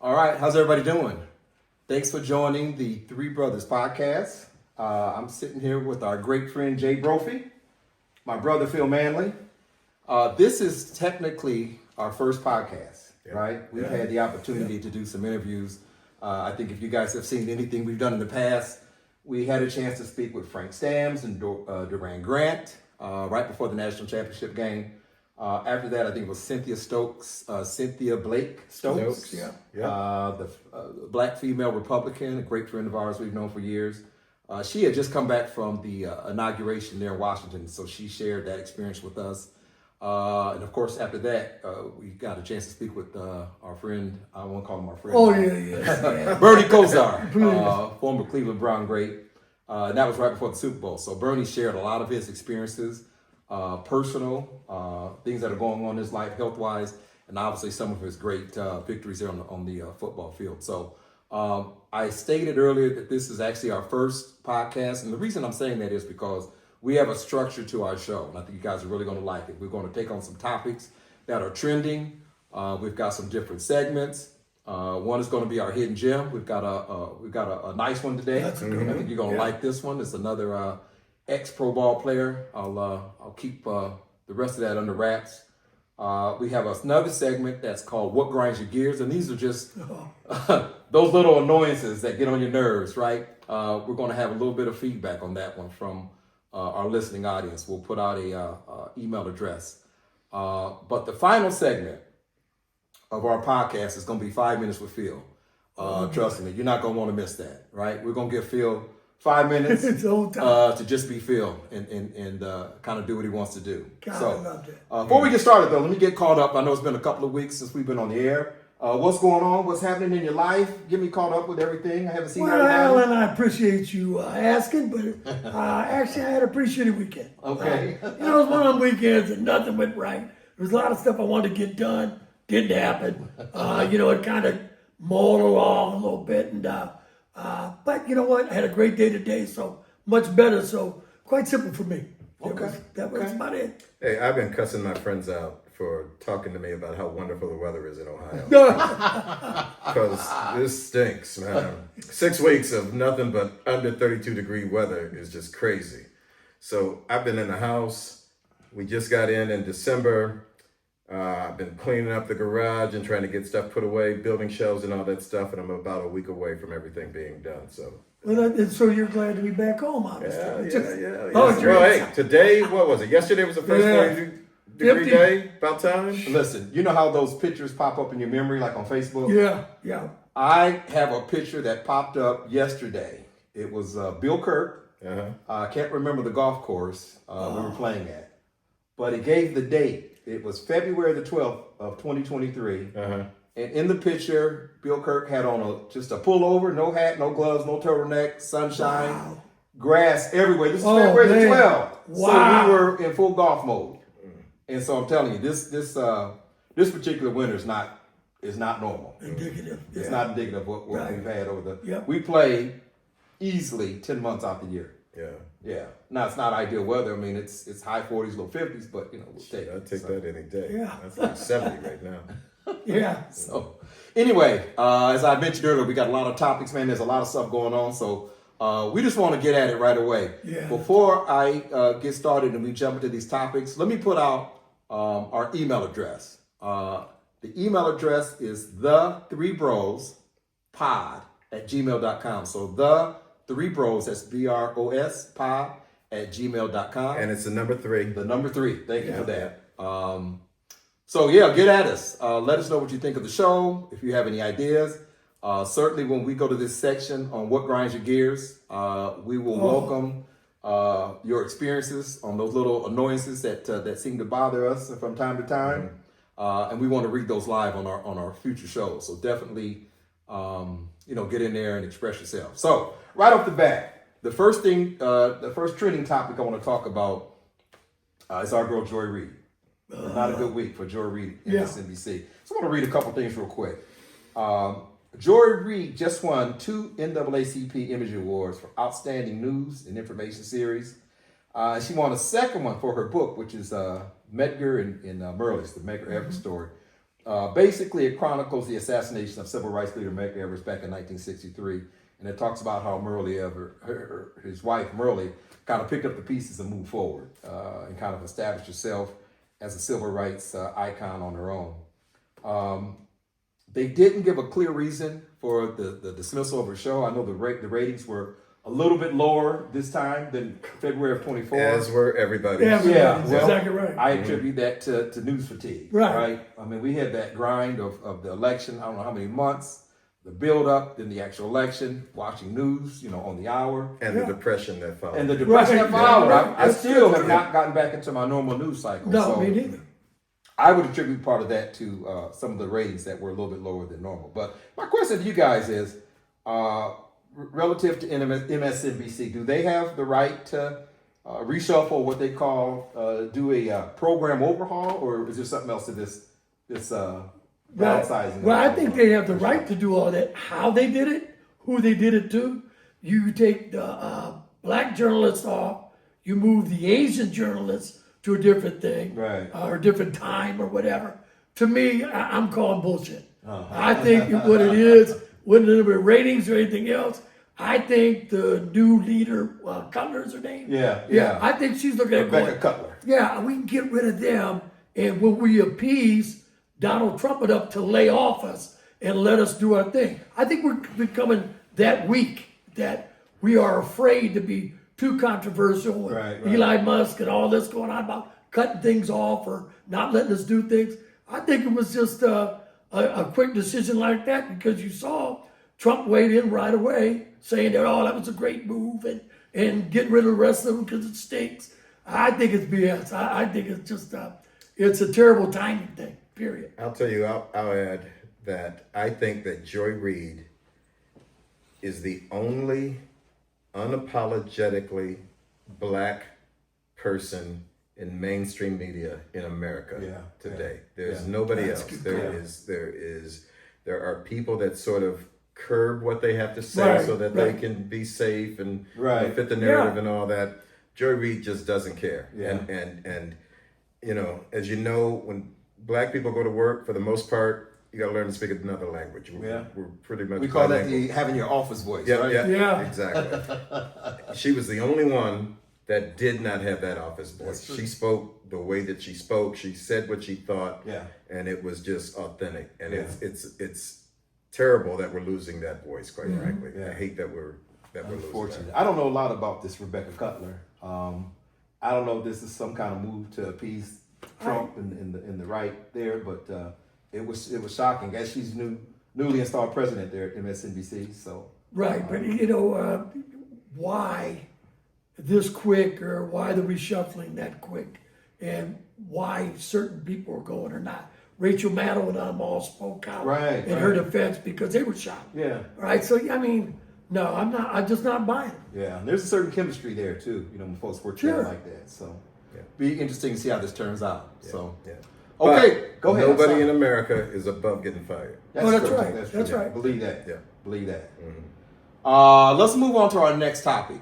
All right, how's everybody doing? Thanks for joining the Three Brothers podcast. I'm sitting here with our great friend Jay Brophy, my brother Phil Manley. This is technically our first podcast, right? We've had the opportunity to do some interviews. I think if you guys have seen anything we've done in the past, we had a chance to speak with Frank Stams and Duran Grant right before the national championship game. After that, I think it was Cynthia Blake Stokes, the black female Republican, a great friend of ours we've known for years. She had just come back from the inauguration there in Washington, so she shared that experience with us. And of course, after that, we got a chance to speak with our friend, I won't call him our friend. Bernie Kosar, former Cleveland Brown great. And that was right before the Super Bowl. So Bernie shared a lot of his experiences, personal, things that are going on in his life health-wise, and obviously some of his great victories there on the football field. So I stated earlier that this is actually our first podcast, and the reason I'm saying that is because we have a structure to our show, and I think you guys are really going to like it. We're going to take on some topics that are trending. We've got some different segments. One is going to be our hidden gem. We've got a nice one today. I think you're going to like this one. It's another ex-pro ball player. I'll keep the rest of that under wraps. We have another segment that's called What Grinds Your Gears, and these are just those little annoyances that get on your nerves, right? We're going to have a little bit of feedback on that one from our listening audience. We'll put out a email address. But the final segment of our podcast is going to be 5 minutes with Phil. Trust me, you're not going to want to miss that, right? We're going to give Phil 5 minutes to just be Phil and kind of do what he wants to do. Before we get started, though, let me get caught up. I know it's been a couple of weeks since we've been on the air. What's going on? What's happening in your life? Get me caught up with everything. I haven't seen that. Well, Alan, I appreciate you asking, but actually I had a pretty shitty weekend. Okay. It was one of them weekends and nothing went right. There was a lot of stuff I wanted to get done. Didn't happen. It kind of mulled along a little bit. But you know what? I had a great day today, so much better. So quite simple for me. That was about it. Hey, I've been cussing my friends out for talking to me about how wonderful the weather is in Ohio. Because this stinks, man. 6 weeks of nothing but under 32-degree weather is just crazy. So I've been in the house. We just got in December. I've been cleaning up the garage and trying to get stuff put away, building shelves and all that stuff, and I'm about a week away from everything being done. So you're glad to be back home, honestly. Yeah. Well, hey, today, what was it? Yesterday was the first 30-degree day, about time. Listen, you know how those pictures pop up in your memory, like on Facebook? Yeah. I have a picture that popped up yesterday. It was Bill Kirk. I can't remember the golf course we were playing at, but it gave the date. It was February the 12th of 2023. And in the picture, Bill Kirk had on just a pullover, no hat, no gloves, no turtleneck, sunshine, grass everywhere. This is February the 12th. Wow. So we were in full golf mode. And so I'm telling you, this particular winter is not normal. Indicative. It's not indicative of what we've had over we play easily 10 months out the year. Yeah. Now it's not ideal weather. I mean, it's high 40s, low 50s, but we'll take it. I'd take that any day. Yeah. That's like 70 right now. Yeah. So anyway, as I mentioned earlier, we got a lot of topics, man. There's a lot of stuff going on. So we just want to get at it right away. Yeah. Before I get started and we jump into these topics, let me put out our email address. The email address is the3brospod@gmail.com. So the 3 bros, that's BROS pod @gmail.com. And it's the number 3. The number 3. Thank you for that. So get at us. Let us know what you think of the show. If you have any ideas, certainly when we go to this section on what grinds your gears, we will welcome your experiences on those little annoyances that seem to bother us from time to time. And we want to read those live on our future shows. So definitely, get in there and express yourself. So right off the bat, the first trending topic I want to talk about is our girl Joy Reid. Not a good week for Joy Reid in MSNBC. So I want to read a couple things real quick. Joy Reid just won 2 NAACP Image Awards for Outstanding News and Information Series. She won a second one for her book, which is Medgar and Merlis, the Medgar Evers story. Basically, it chronicles the assassination of civil rights leader Medgar Evers back in 1963, and it talks about how his wife Myrlie, kind of picked up the pieces and moved forward, and kind of established herself as a civil rights icon on her own. They didn't give a clear reason for the dismissal of her show. I know the ratings were a little bit lower this time than February of 24. As were everybody. Yeah, Yeah, that's exactly right. I attribute that to news fatigue. Right. I mean, we had that grind of the election. I don't know how many months, the build up, then the actual election, watching news, on the hour, And the depression that followed. and the depression Right. that followed. Yeah. I still have not gotten back into my normal news cycle. No, so me neither. I would attribute part of that to some of the ratings that were a little bit lower than normal. But my question to you guys is, relative to MSNBC, do they have the right to reshuffle what they call do a program overhaul, or is there something else to this downsizing? Well, I think they have the right to do all that. How they did it, who they did it to. You take the black journalists off, you move the Asian journalists to a different thing, Right. Or a different time or whatever. To me, I'm calling bullshit. I think what it is, wouldn't it be ratings or anything else? I think the new leader, Cutler's her name. Yeah. I think she's looking at Rebecca going, Cutler. yeah, we can get rid of them, and when we appease Donald Trump enough to lay off us and let us do our thing. I think we're becoming that weak that we are afraid to be too controversial. And Right. Elon Musk and all this going on about cutting things off or not letting us do things. I think it was just a quick decision like that because you saw Trump weighed in right away saying that, that was a great move and getting rid of the rest of them because it stinks. I think it's BS. I think it's just it's a terrible timing thing, period. I'll tell you, I'll add that I think that Joy Reid is the only unapologetically black person in mainstream media in America today. There's nobody else. There are people that sort of curb what they have to say so that they can be safe and fit the narrative and all that. Joy Reid just doesn't care. And as you know, when black people go to work, for the most part, you got to learn to speak another language. We're pretty much. We call that having your office voice, right? Yeah. Exactly. She was the only one that did not have that office voice. She spoke the way that she spoke. She said what she thought, and it was just authentic. And it's terrible that we're losing that voice. Quite frankly, I hate that we're losing that. I don't know a lot about this Rebecca Cutler. I don't know if this is some kind of move to appease Trump in the right there, but it was shocking. As she's newly installed president there at MSNBC, so right. But why this quick, or why the reshuffling that quick, and why certain people are going or not? Rachel Maddow and them all spoke out in her defense because they were shocked. Yeah. Right. So I mean, no, I'm not. I'm just not buying it. Yeah, and there's a certain chemistry there too. When folks work together like that. So be interesting to see how this turns out. So okay, go ahead. Nobody in America is above getting fired. That's true. right. That's right. Believe that. Yeah. Believe that. Let's move on to our next topic.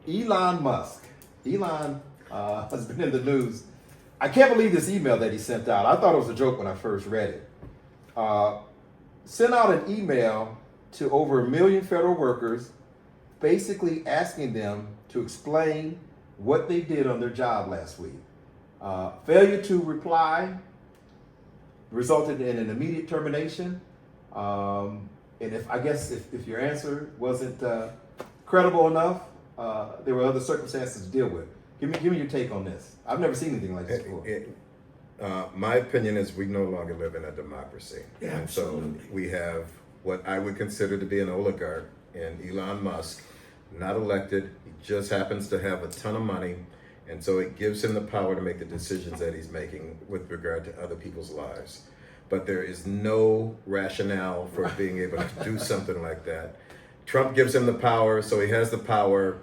Elon Musk. Elon has been in the news. I can't believe this email that he sent out. I thought it was a joke when I first read it. Sent out an email to over 1 million federal workers, basically asking them to explain what they did on their job last week. Failure to reply resulted in an immediate termination. And if your answer wasn't credible enough, there were other circumstances to deal with. Give me your take on this. I've never seen anything like this before. My opinion is we no longer live in a democracy. Yeah, and so we have what I would consider to be an oligarch in Elon Musk, not elected. He just happens to have a ton of money. And so it gives him the power to make the decisions that he's making with regard to other people's lives. But there is no rationale for being able to do something like that. Trump gives him the power, so he has the power.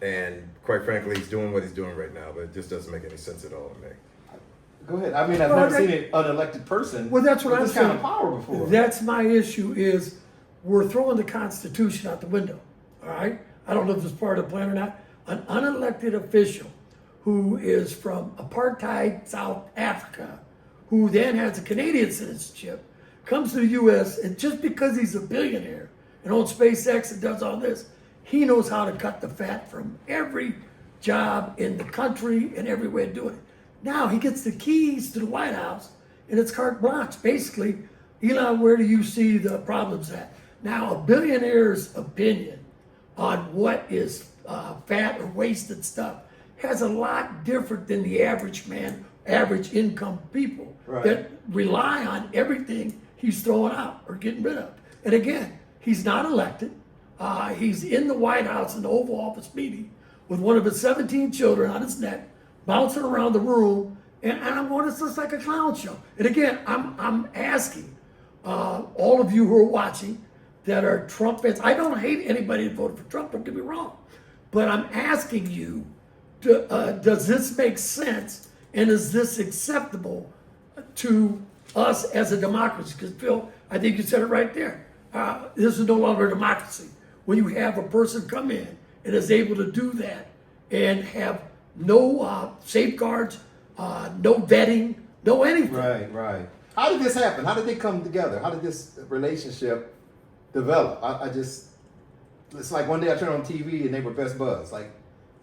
And quite frankly, he's doing what he's doing right now, but it just doesn't make any sense at all to me. Go ahead. I mean, I've never seen an unelected person Well, that's what with I'm this saying. kind of power before. That's my issue is we're throwing the Constitution out the window. All right? I don't know if it's part of the plan or not. An unelected official who is from apartheid South Africa who then has a Canadian citizenship, comes to the U.S., and just because he's a billionaire and owns SpaceX and does all this, he knows how to cut the fat from every job in the country and every way of doing it. Now he gets the keys to the White House, and it's carte blanche. Basically, Elon, where do you see the problems at? Now, a billionaire's opinion on what is fat or wasted stuff has a lot different than the average man, average income people that rely on everything he's throwing out or getting rid of. And again, he's not elected. He's in the White House in the Oval Office meeting with one of his 17 children on his neck, bouncing around the room, and I'm going, it's just like a clown show. And again, I'm asking all of you who are watching that are Trump fans. I don't hate anybody that voted for Trump, don't get me wrong. But I'm asking you, does this make sense? And is this acceptable to us as a democracy? Because Phil, I think you said it right there. This is no longer a democracy. When you have a person come in and is able to do that and have no safeguards, no vetting, no anything. Right. How did this happen? How did they come together? How did this relationship develop? It's like one day I turned on TV and they were best buds. Like,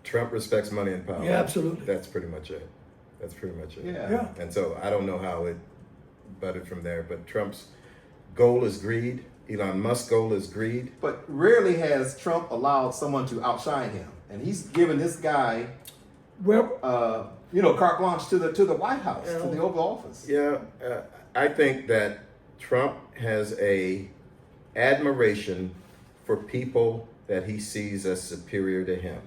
Trump respects money and power. Yeah, absolutely. That's pretty much it. yeah. And so I don't know how it budded from there, but Trump's goal is greed. Elon Musk's goal is greed. But rarely has Trump allowed someone to outshine him, and he's given this guy, Well, carte blanche to the White House, to the Oval Office. Yeah, I think that Trump has a admiration for people that he sees as superior to him.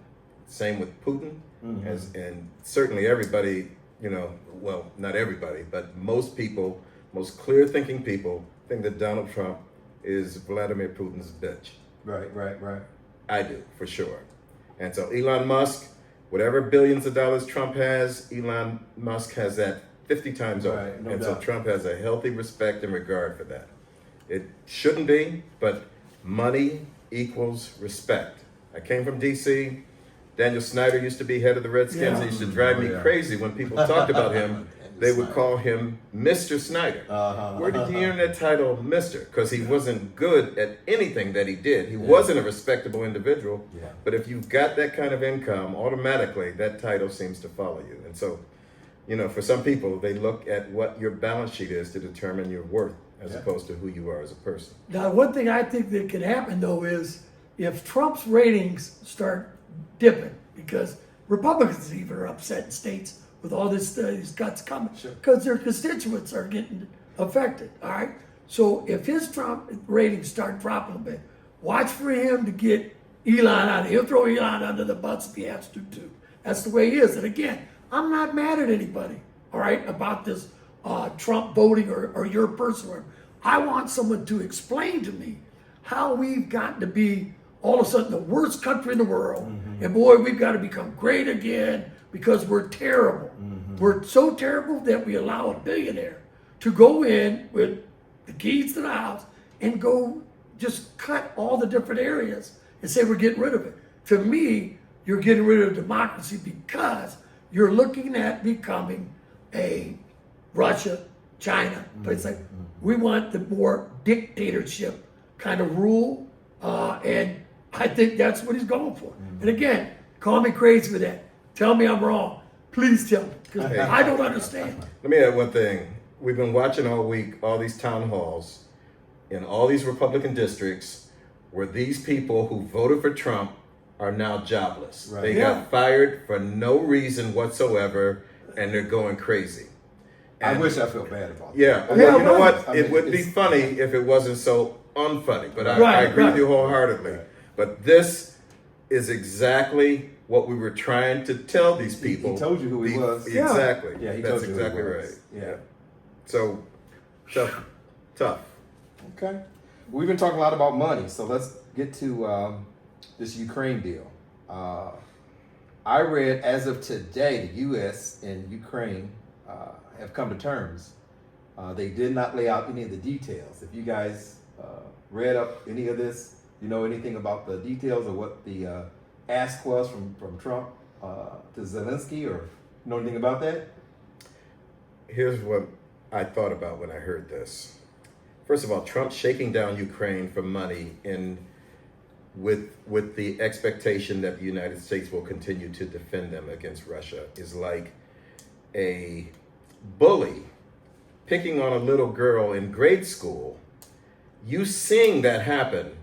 Same with Putin, and certainly everybody, well, not everybody, but most people, most clear-thinking people think that Donald Trump is Vladimir Putin's bitch. Right. I do, for sure. And so Elon Musk, whatever billions of dollars Trump has, Elon Musk has that 50 times over. Right, no and doubt. so Trump has a healthy respect and regard for that. It shouldn't be, but money equals respect. I came from D.C. Daniel Snyder used to be head of the Redskins. Yeah. It used to drive me crazy when people talked about him. They would call him Mr. Snyder. Where did you earn that title, Mr.? Because he wasn't good at anything that he did. He wasn't a respectable individual. Yeah. But if you've got that kind of income, automatically that title seems to follow you. And so, for some people, they look at what your balance sheet is to determine your worth as opposed to who you are as a person. now one thing I think that could happen though is if Trump's ratings start dipping, because Republicans even are upset in states with all these cuts coming, because their constituents are getting affected. All right, so if his Trump ratings start dropping a bit, watch for him to get Elon out. He'll throw Elon under the bus if he has to too. That's the way he is. And again, I'm not mad at anybody, all right, about this Trump voting or your person. I want someone to explain to me how we've gotten to be all of a sudden the worst country in the world. And boy, we've got to become great again because we're terrible. We're so terrible that we allow a billionaire to go in with the keys to the house and go just cut all the different areas and say we're getting rid of it. To me, you're getting rid of democracy because you're looking at becoming a Russia, China, place like we want the more dictatorship kind of rule, and I think that's what he's going for. And again, call me crazy for that. Tell me I'm wrong. Please tell me, because I don't understand. Let me add one thing. We've been watching all week all these town halls in all these Republican districts where these people who voted for Trump are now jobless. Right. They got fired for no reason whatsoever, and they're going crazy. I And- wish I felt bad about that. Yeah, well, Yeah, you know right. what? It would be funny if it wasn't so unfunny, but I Right, agree with right. you wholeheartedly. But this is exactly what we were trying to tell these people. He told you who he was. Yeah. Exactly. Yeah, he That's told you who he exactly was. right. Yeah. So, tough. Okay. We've been talking a lot about money, so let's get to this Ukraine deal. I read as of today, the U.S. and Ukraine have come to terms. They did not lay out any of the details. If you guys read up any of this, you know anything about the details of what the ask was from Trump to Zelensky, or know anything about that? Here's what I thought about when I heard this. First of all, Trump shaking down Ukraine for money with the expectation that the United States will continue to defend them against Russia is like a bully picking on a little girl in grade school. You seeing that happen,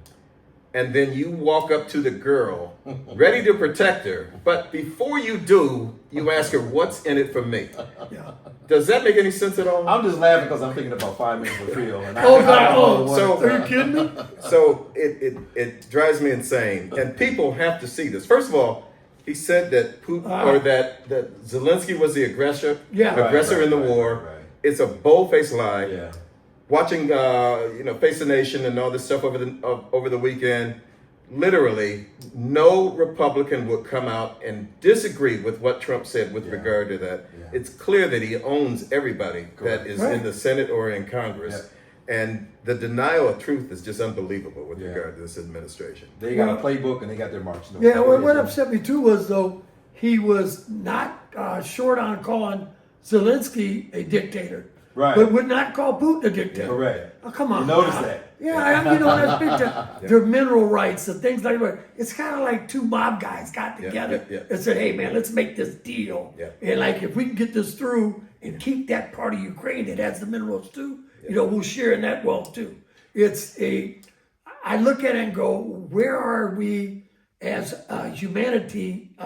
and then you walk up to the girl, ready to protect her, but before you do, you ask her, what's in it for me? Yeah. Does that make any sense at all? I'm just laughing because I'm thinking about 5 minutes of field. And So, Are you kidding me? so it drives me insane. And people have to see this. First of all, he said that Putin, or that Zelensky was the aggressor in the war. Right. It's a bold-faced lie. Yeah. Watching, Face the Nation and all this stuff over the weekend, literally, no Republican would come out and disagree with what Trump said with regard to that. Yeah. It's clear that he owns everybody that is Right. in the Senate or in Congress. And the denial of truth is just unbelievable with regard to this administration. They got a playbook and they got their marching orders. Yeah, well, what upset me too was, though, he was not short on calling Zelensky a dictator. Right. But would not call Putin a dictator. Correct. Oh, come on. You notice now. that. Yeah, that's big time. Their mineral rights, the things like that. It's kind of like two mob guys got together and said, hey, man, let's make this deal. Yeah. And like, if we can get this through and keep that part of Ukraine that has the minerals too, we'll share in that wealth too. I look at it and go, where are we as humanity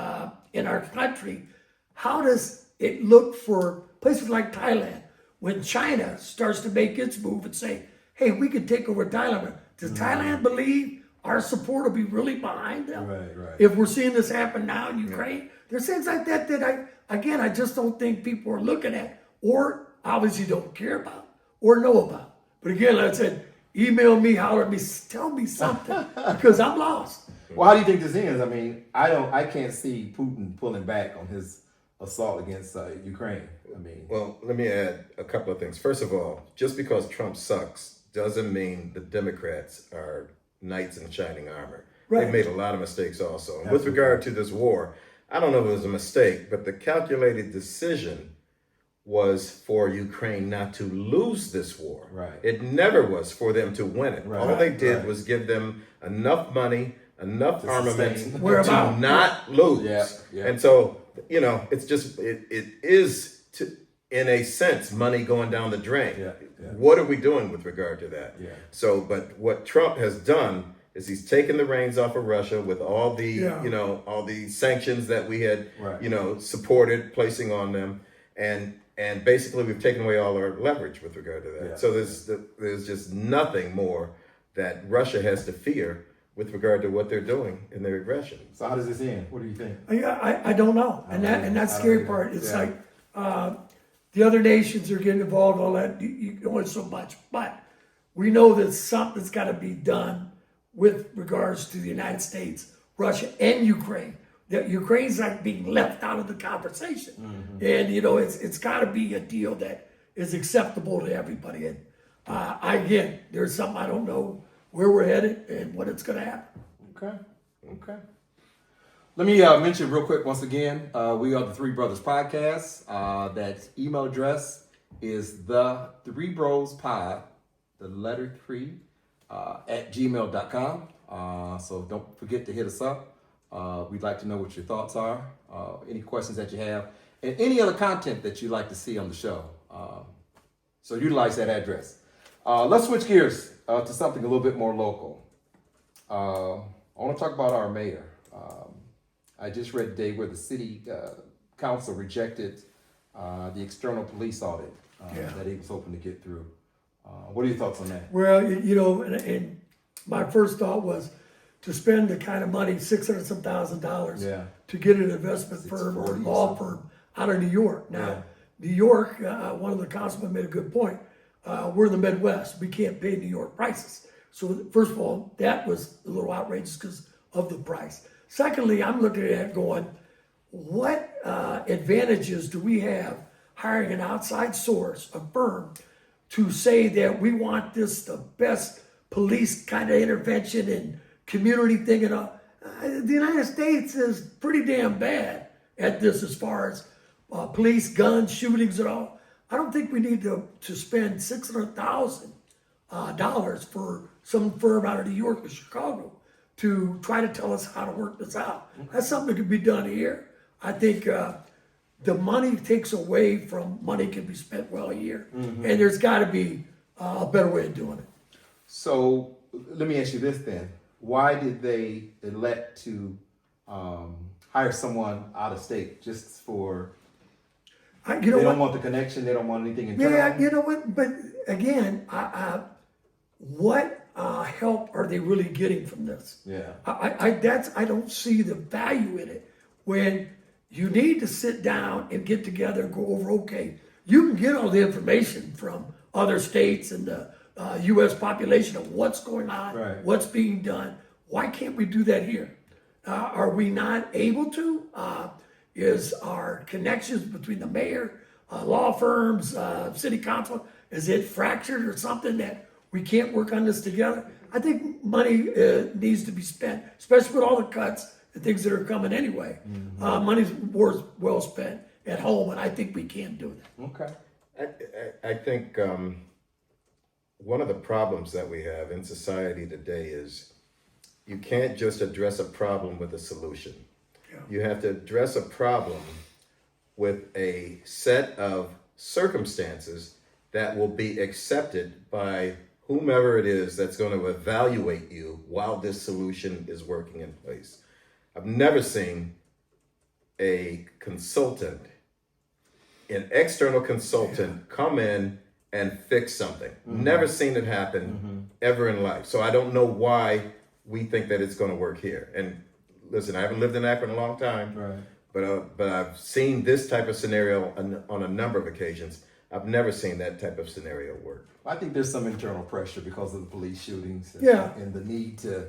in our country? How does it look for places like Thailand when China starts to make its move and say, hey, we can take over Thailand? Does Thailand believe our support will be really behind them? Right. If we're seeing this happen now in Ukraine, there's things like that I just don't think people are looking at, or obviously don't care about, or know about. But again, like I said, email me, holler at me, tell me something, because I'm lost. Well, how do you think this ends? I mean, I can't see Putin pulling back on his assault against Ukraine. I mean, Well, let me add a couple of things. First of all, just because Trump sucks doesn't mean the Democrats are knights in shining armor. Right. They've made a lot of mistakes also. And with regard to this war, I don't know if it was a mistake, but the calculated decision was for Ukraine not to lose this war. Right. It never was for them to win it. Right. All they did Right. was give them enough money, enough To armaments sustain. to not lose. Yeah. And so, it's just, it is, in a sense, money going down the drain. Yeah. What are we doing with regard to that? Yeah. So, but what Trump has done is he's taken the reins off of Russia with all the, all the sanctions that we had, Right. supported placing on them. And basically we've taken away all our leverage with regard to that. Yeah. So there's just nothing more that Russia has to fear with regard to what they're doing in their aggression. So how does this end? What do you think? I don't know, and that's I don't scary either. part. It's Yeah. like the other nations are getting involved, all that. You only so much, but we know that something's got to be done with regards to the United States, Russia, and Ukraine. That Ukraine's like being left out of the conversation, and it's got to be a deal that is acceptable to everybody. And again, there's something I don't know where we're headed and what it's going to happen. Okay. Let me mention real quick once again, we are the Three Brothers Podcast. That email address is the Three Bros Pod, the letter 3, at gmail.com. So don't forget to hit us up. We'd like to know what your thoughts are, any questions that you have, and any other content that you'd like to see on the show. So utilize that address. Let's switch gears to something a little bit more local. I want to talk about our mayor. I just read today where the city council rejected the external police audit that he was hoping to get through. What are your thoughts on that? Well, and my first thought was to spend the kind of money, $600,000 to get an investment firm or law firm out of New York. Now, New York, one of the councilmen made a good point. We're in the Midwest. We can't pay New York prices. So first of all, that was a little outrageous because of the price. Secondly, I'm looking at it going, what advantages do we have hiring an outside source, a firm, to say that we want this the best police kind of intervention and community thing and all? The United States is pretty damn bad at this as far as police, guns, shootings and all. I don't think we need to spend $600,000 for some firm out of New York or Chicago to try to tell us how to work this out. That's something that could be done here. I think the money takes away from money can be spent well here, and there's got to be a better way of doing it. So let me ask you this then: why did they elect to hire someone out of state just for? You know They what? don't want the connection. They don't want anything internal. Yeah, you know what? But again, what help are they really getting from this? Yeah. I don't see the value in it when you need to sit down and get together and go over. Okay, you can get all the information from other states and the U.S. population of what's going on, Right. what's being done. Why can't we do that here? Are we not able to? Is our connections between the mayor, law firms, city council, is it fractured or something that we can't work on this together? I think money needs to be spent, especially with all the cuts and things that are coming anyway. Money's more well spent at home, and I think we can do that. Okay. I think one of the problems that we have in society today is you can't just address a problem with a solution. Yeah. You have to address a problem with a set of circumstances that will be accepted by whomever it is that's going to evaluate you while this solution is working in place. I've never seen a consultant, an external consultant, come in and fix something. Never seen it happen ever in life. So I don't know why we think that it's going to work here. And listen, I haven't lived in Akron a long time, Right. but I've seen this type of scenario on a number of occasions. I've never seen that type of scenario work. I think there's some internal pressure because of the police shootings and, Yeah. and the need to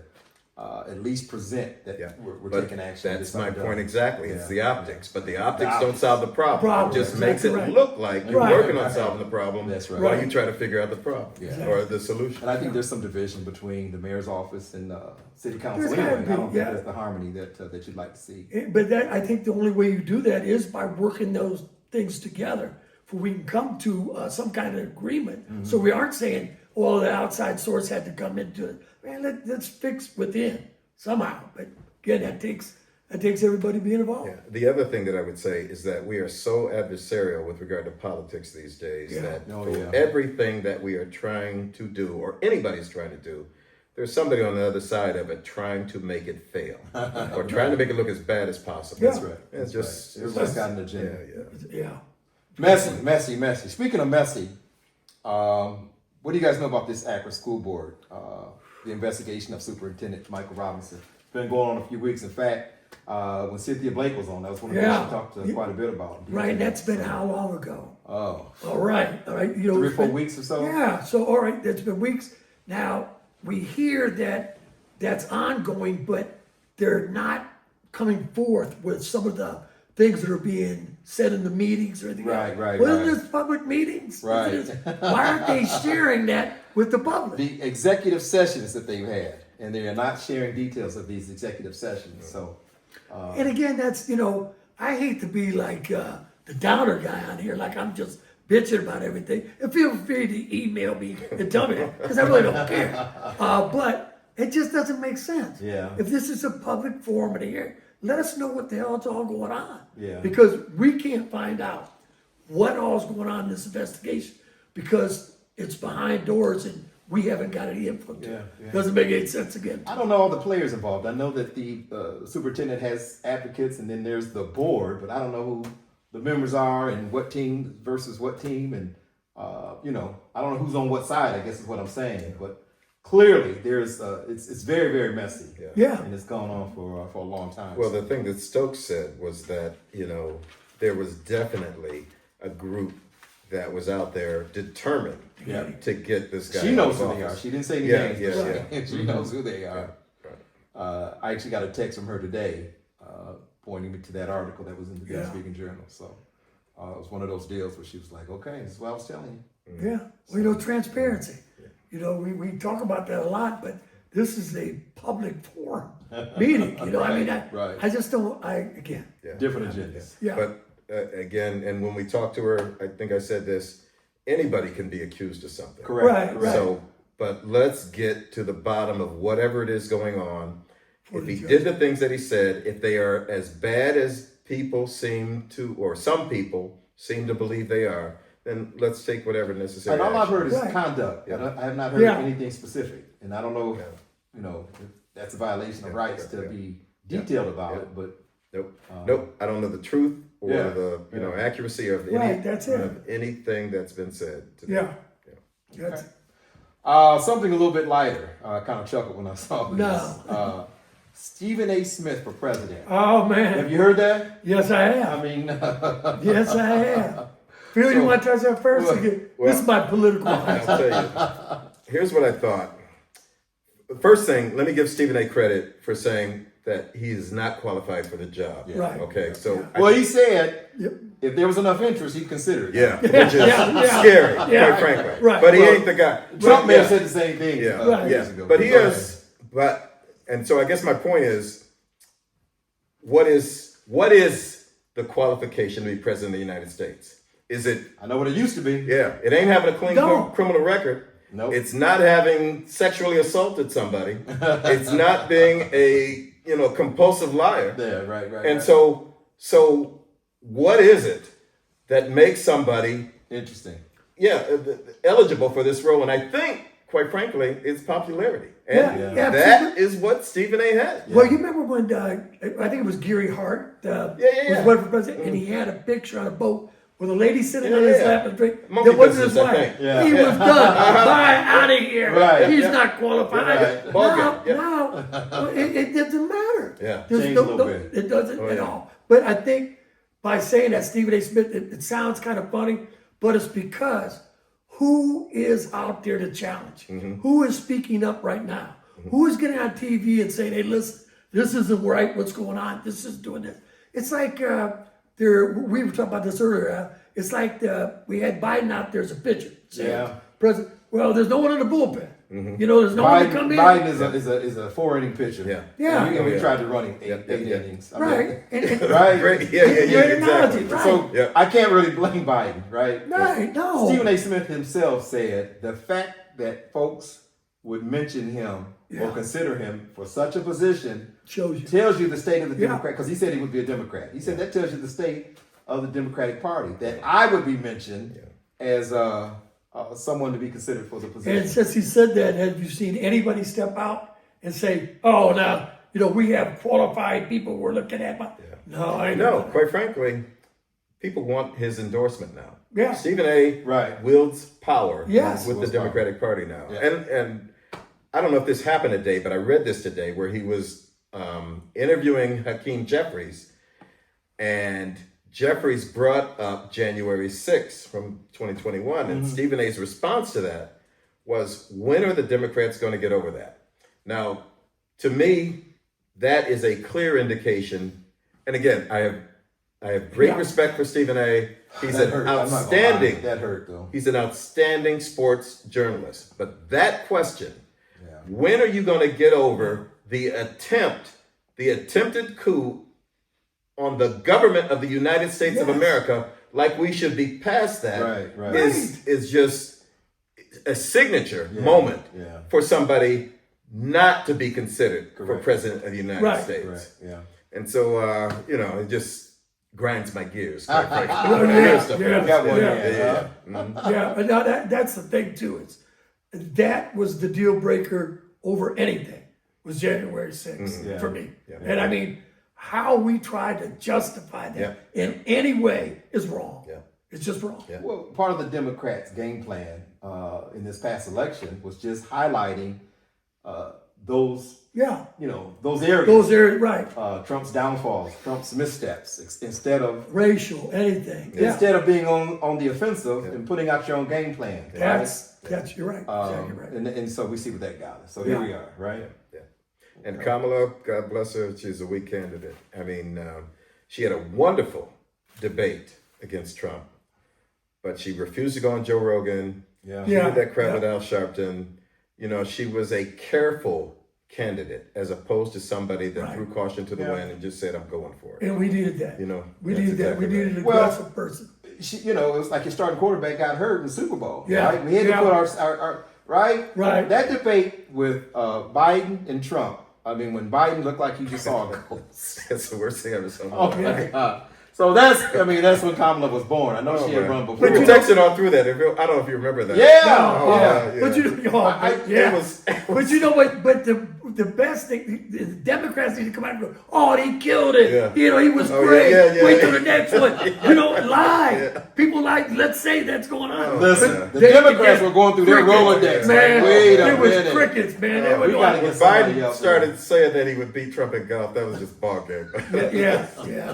at least present that Yeah. we're But taking action. that's Get my something point done. exactly. It's Yeah. the optics, but the optics The don't optics. solve the problem. Problem, It just that's makes it right. look like you're Right. working on solving the problem That's right. while Right. you try to figure out the problem Yeah. or the solution. And I think there's some division between the mayor's office and city council There's gotta anyway. be, I don't yeah. think there's the harmony that you'd like to see. But that, I think the only way you do that is by working those things together, for we can come to some kind of agreement. So we aren't saying, well, the outside source had to come into it. Man, let's fix within somehow. But again, that takes everybody being involved. Yeah. The other thing that I would say is that we are so adversarial with regard to politics these days Yeah. that Oh, for yeah. everything that we are trying to do or anybody's trying to do, there's somebody on the other side of it trying to make it fail or trying to make it look as bad as possible. Yeah. That's right. It's That's just right. Everybody's got an yeah, agenda. yeah. Yeah. Messy. Speaking of messy, what do you guys know about this Akron School Board? The investigation of Superintendent Michael Robinson. It's been going on a few weeks. In fact, when Cynthia Blake was on, that was one of the things Yeah. she talked quite a bit about. Right, and that's been how long ago? Oh, All right. You know, 3 or it's 4 been- weeks or so? Yeah, so all right, that's been weeks. Now, we hear that that's ongoing, but they're not coming forth with some of the things that are being said in the meetings or anything. Right, else. right, Well, right. there's public meetings. Right. Why aren't they sharing that with the public? The executive sessions that they've had, and they are not sharing details of these executive sessions. So, And again, that's, I hate to be like the downer guy on here, like I'm just bitching about everything. And feel free to email me and tell me that, because I really don't care. But it just doesn't make sense. Yeah. If this is a public forum in here, let us know what the hell is all going on. Yeah. Because we can't find out what all's going on in this investigation because it's behind doors and we haven't got any input to it. Yeah. Doesn't make any sense again. I don't know all the players involved. I know that the superintendent has advocates, and then there's the board, but I don't know who the members are and what team versus what team, and I don't know who's on what side. I guess is what I'm saying. But clearly, there's it's very, very messy. Yeah. And it's gone on for a long time. Well, the thing that Stokes said was that, there was definitely a group that was out there determined Yeah. to get this guy. She out knows of who they are. office. She didn't say any Yeah, names. yeah, but yeah. she knows who they are. Right. I actually got a text from her today pointing me to that article that was in the Yeah. Daily Speaking Journal. So it was one of those deals where she was like, okay, this is what I was telling you. Yeah, well, transparency. We talk about that a lot, but this is a public forum meeting. I mean, Right. I just don't. Again, Yeah. Different agendas. yeah, But again, and when we talked to her, I think I said this, anybody can be accused of something. Correct. Right. So, but let's get to the bottom of whatever it is going on. For If the he judge. did the things that he said, if they are as bad as people seem to, or some people seem to believe they are, then let's take whatever necessary And all I've action. heard is Right. conduct. Yeah. I have not heard Yeah. anything specific, and I don't know if if that's a violation of rights to be detailed about it. But Nope. I don't know the truth or Yeah. the accuracy of any Right, that's it. of anything that's been said today. Yeah. That's, something a little bit lighter. I kind of chuckled when I saw this. No. Stephen A. Smith for president. oh Have man. you heard that? Yes, I have. I mean, Yes, I have. Phil, you want to touch that first? This is my political. I'll tell you. Here's what I thought. First thing, let me give Stephen A. credit for saying that he is not qualified for the job. Right. Okay. So well, he said Yep. if there was enough interest, he'd consider it. yeah, which is Yeah. scary, Yeah. quite frankly. Right. But he Well, ain't the guy. Trump But, may have said the same thing. Yeah. Years ago. But he Go ahead. is. And so I guess my point is, what is the qualification to be president of the United States? Is it? I know what it used to be. Yeah, it ain't having a clean No. criminal record. Nope. It's not having sexually assaulted somebody. It's not being a compulsive liar. Yeah, right. And so what is it that makes somebody Interesting. eligible for this role? And I think, quite frankly, it's popularity. And Yeah. that is what Stephen A. had. Well, you remember when I think it was Gary Hart was running for president, and he had a picture on a boat with a lady sitting on his lap and drink. Monkey That wasn't his business, I wife. think. Yeah. He was done. Bye, out of here. Right. He's Yeah. not qualified. Right. Bargain. Yeah. No, it doesn't matter. Yeah. There's Changed a little bit. It doesn't at yeah. all. But I think by saying that Stephen A. Smith, it sounds kind of funny, but it's because who is out there to challenge? Mm-hmm. Who is speaking up right now? Who is getting on TV and saying, hey, listen, this isn't right, what's going on? This is doing this. It's like we were talking about this earlier. It's like we had Biden out there as a pitcher. Yeah. President. Well, there's no one in the bullpen. There's no one to come in. Biden is a 4-inning pitcher. Yeah. Yeah. And we tried to run him eight Yeah. innings. I mean, Right. right. Great. Yeah, Great analogy, exactly. right. So Yeah. I can't really blame Biden, right? Right, no. Stephen A. Smith himself said the fact that folks would mention him or consider him for such a position Shows you. tells you the state of the Yeah. Democrat, because he said he would be a Democrat. He said that tells you the state of the Democratic Party, that I would be mentioned as someone to be considered for the position. And since he said that, have you seen anybody step out and say, oh, now, we have qualified people we're looking at? No, I No, know. quite frankly, people want his endorsement now. Yeah. Stephen A. Right. wields power Yes. with the Wields power. Democratic Party now. Yeah. And I don't know if this happened today, but I read this today where he was interviewing Hakeem Jeffries, and Jeffries brought up January 6th from 2021, and Stephen A.'s response to that was, when are the Democrats going to get over that? Now, to me, that is a clear indication. And again, I have great respect for Stephen A. He's That an hurt. I'm not gonna lie. outstanding. That hurt though. He's an outstanding sports journalist. But that question, when are you going to get over the attempted coup on the government of the United States of America, like we should be past that, Right. is just a signature moment for somebody not to be considered for president of the United States. Right. Yeah. And so, it just grinds my gears. Quite frankly. But now that's the thing too. That was the deal breaker over anything, was January 6th for me. And I mean, how we try to justify that in any way is wrong. It's just wrong. Well, part of the Democrats' game plan in this past election was just highlighting those those areas. Those areas, right. Trump's downfalls, Trump's missteps, instead of Racial, anything. instead of being on the offensive and putting out your own game plan. That's you're right. Exactly right. And so we see what that got us. So here we are, right? And Kamala, God bless her, she's a weak candidate. I mean, she had a wonderful debate against Trump, but she refused to go on Joe Rogan. She did that crap with Al Sharpton. She was a careful candidate as opposed to somebody that Right. threw caution to the Yeah. wind and just said, I'm going for it. And we needed that. You know, we that's needed that. exactly We needed right. an Well, aggressive person. You know, it was like your starting quarterback got hurt in the Super Bowl. Yeah. Right? We had to Yeah. put our right? Right. That debate with Biden and Trump. I mean, when Biden looked like he just saw a ghost. That's the worst thing I ever saw. Oh my God. So that's when Kamala was born. I know she had run before. But you texted all through that. I don't know if you remember that. Yeah. No, yeah. But you know, It was but you know what? But the best thing, the Democrats need to come out and go, oh, they killed it. Yeah. You know, he was Oh, great. yeah. Wait till the next one. You know, lie. People let's say that's going on. Listen, But the Democrats were going through their crickets, Rolodex. Man, Like, wait a it was minute. crickets, man. They were we gotta doing- get somebody Biden else. started saying that he would beat Trump in golf. That was just ball game. yeah,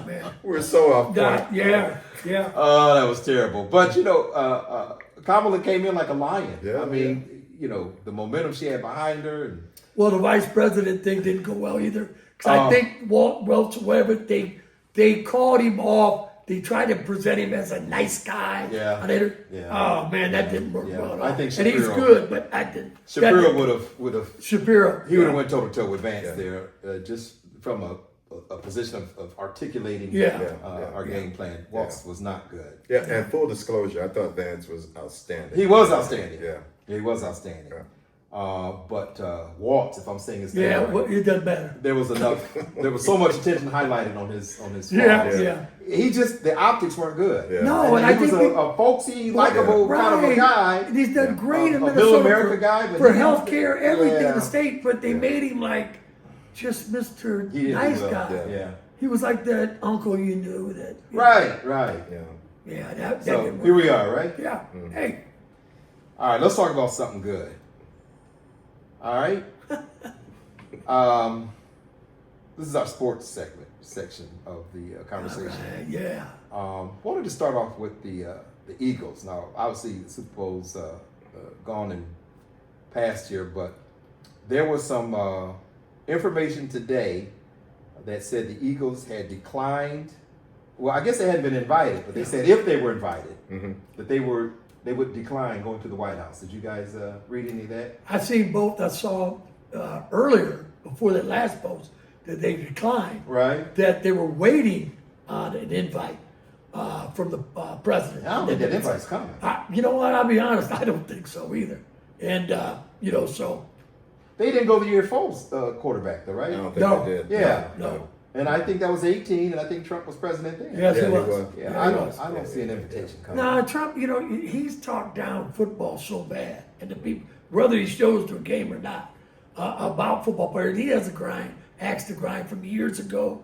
man. We're so off point. Yeah. Oh, that was terrible. But you know, Kamala came in like a lion. Yeah, I mean, you know, the momentum she had behind her, and Well, the vice president thing didn't go well either. Because I think Walt Welch, whatever, they called him off. They tried to present him as a nice guy. Yeah. And oh man, that didn't work well at all. I think and he's Shapiro- good, but I didn't. Shapiro would have Shapiro. he would have went toe to toe with Vance there, just from a position of articulating our game plan. Waltz was not good. Yeah, and full disclosure, I thought Vance was outstanding. He was outstanding. Yeah. He was outstanding. Yeah. But Waltz, if I'm saying his name Yeah, right, well, it doesn't matter. there was enough. There was so much attention highlighted on his. Yeah. He just the optics weren't good. Yeah. No, and he I was think a folksy, likable kind of a guy. And he's done great in A Minnesota Middle America guy, but for he- healthcare, everything in Yeah. the state. But they made him like just Mr. He didn't Nice do well. guy. Yeah. He was like that uncle you knew that. Right. Yeah. Yeah, that So didn't work. here we are, right? Yeah. Hey. All right, let's talk about something good. All right. This is our sports section of the conversation. Yeah. Wanted to start off with the Eagles. Now, obviously, the Super Bowl's gone and past here, but there was some information today that said the Eagles had declined. Well, I guess they hadn't been invited, but they said if they were invited, that they would decline going to the White House. Did you guys read any of that? I've seen both. I saw earlier, before that last post, that they declined. Right. That they were waiting on an invite from the president. I don't think that invite's coming. You know what? I'll be honest. I don't think so either. And, so. They didn't go the year Foles quarterback, though, right? I don't think No. they did. Yeah. No. And I think that was 18, and I think Trump was president then. Yes, Yeah, he he was. was. Yeah, Yeah, I he don't. was. I don't see an invitation coming. No, Trump, he's talked down football so bad, and the people, whether he shows to a game or not, about football players, he has a grind, axe to grind from years ago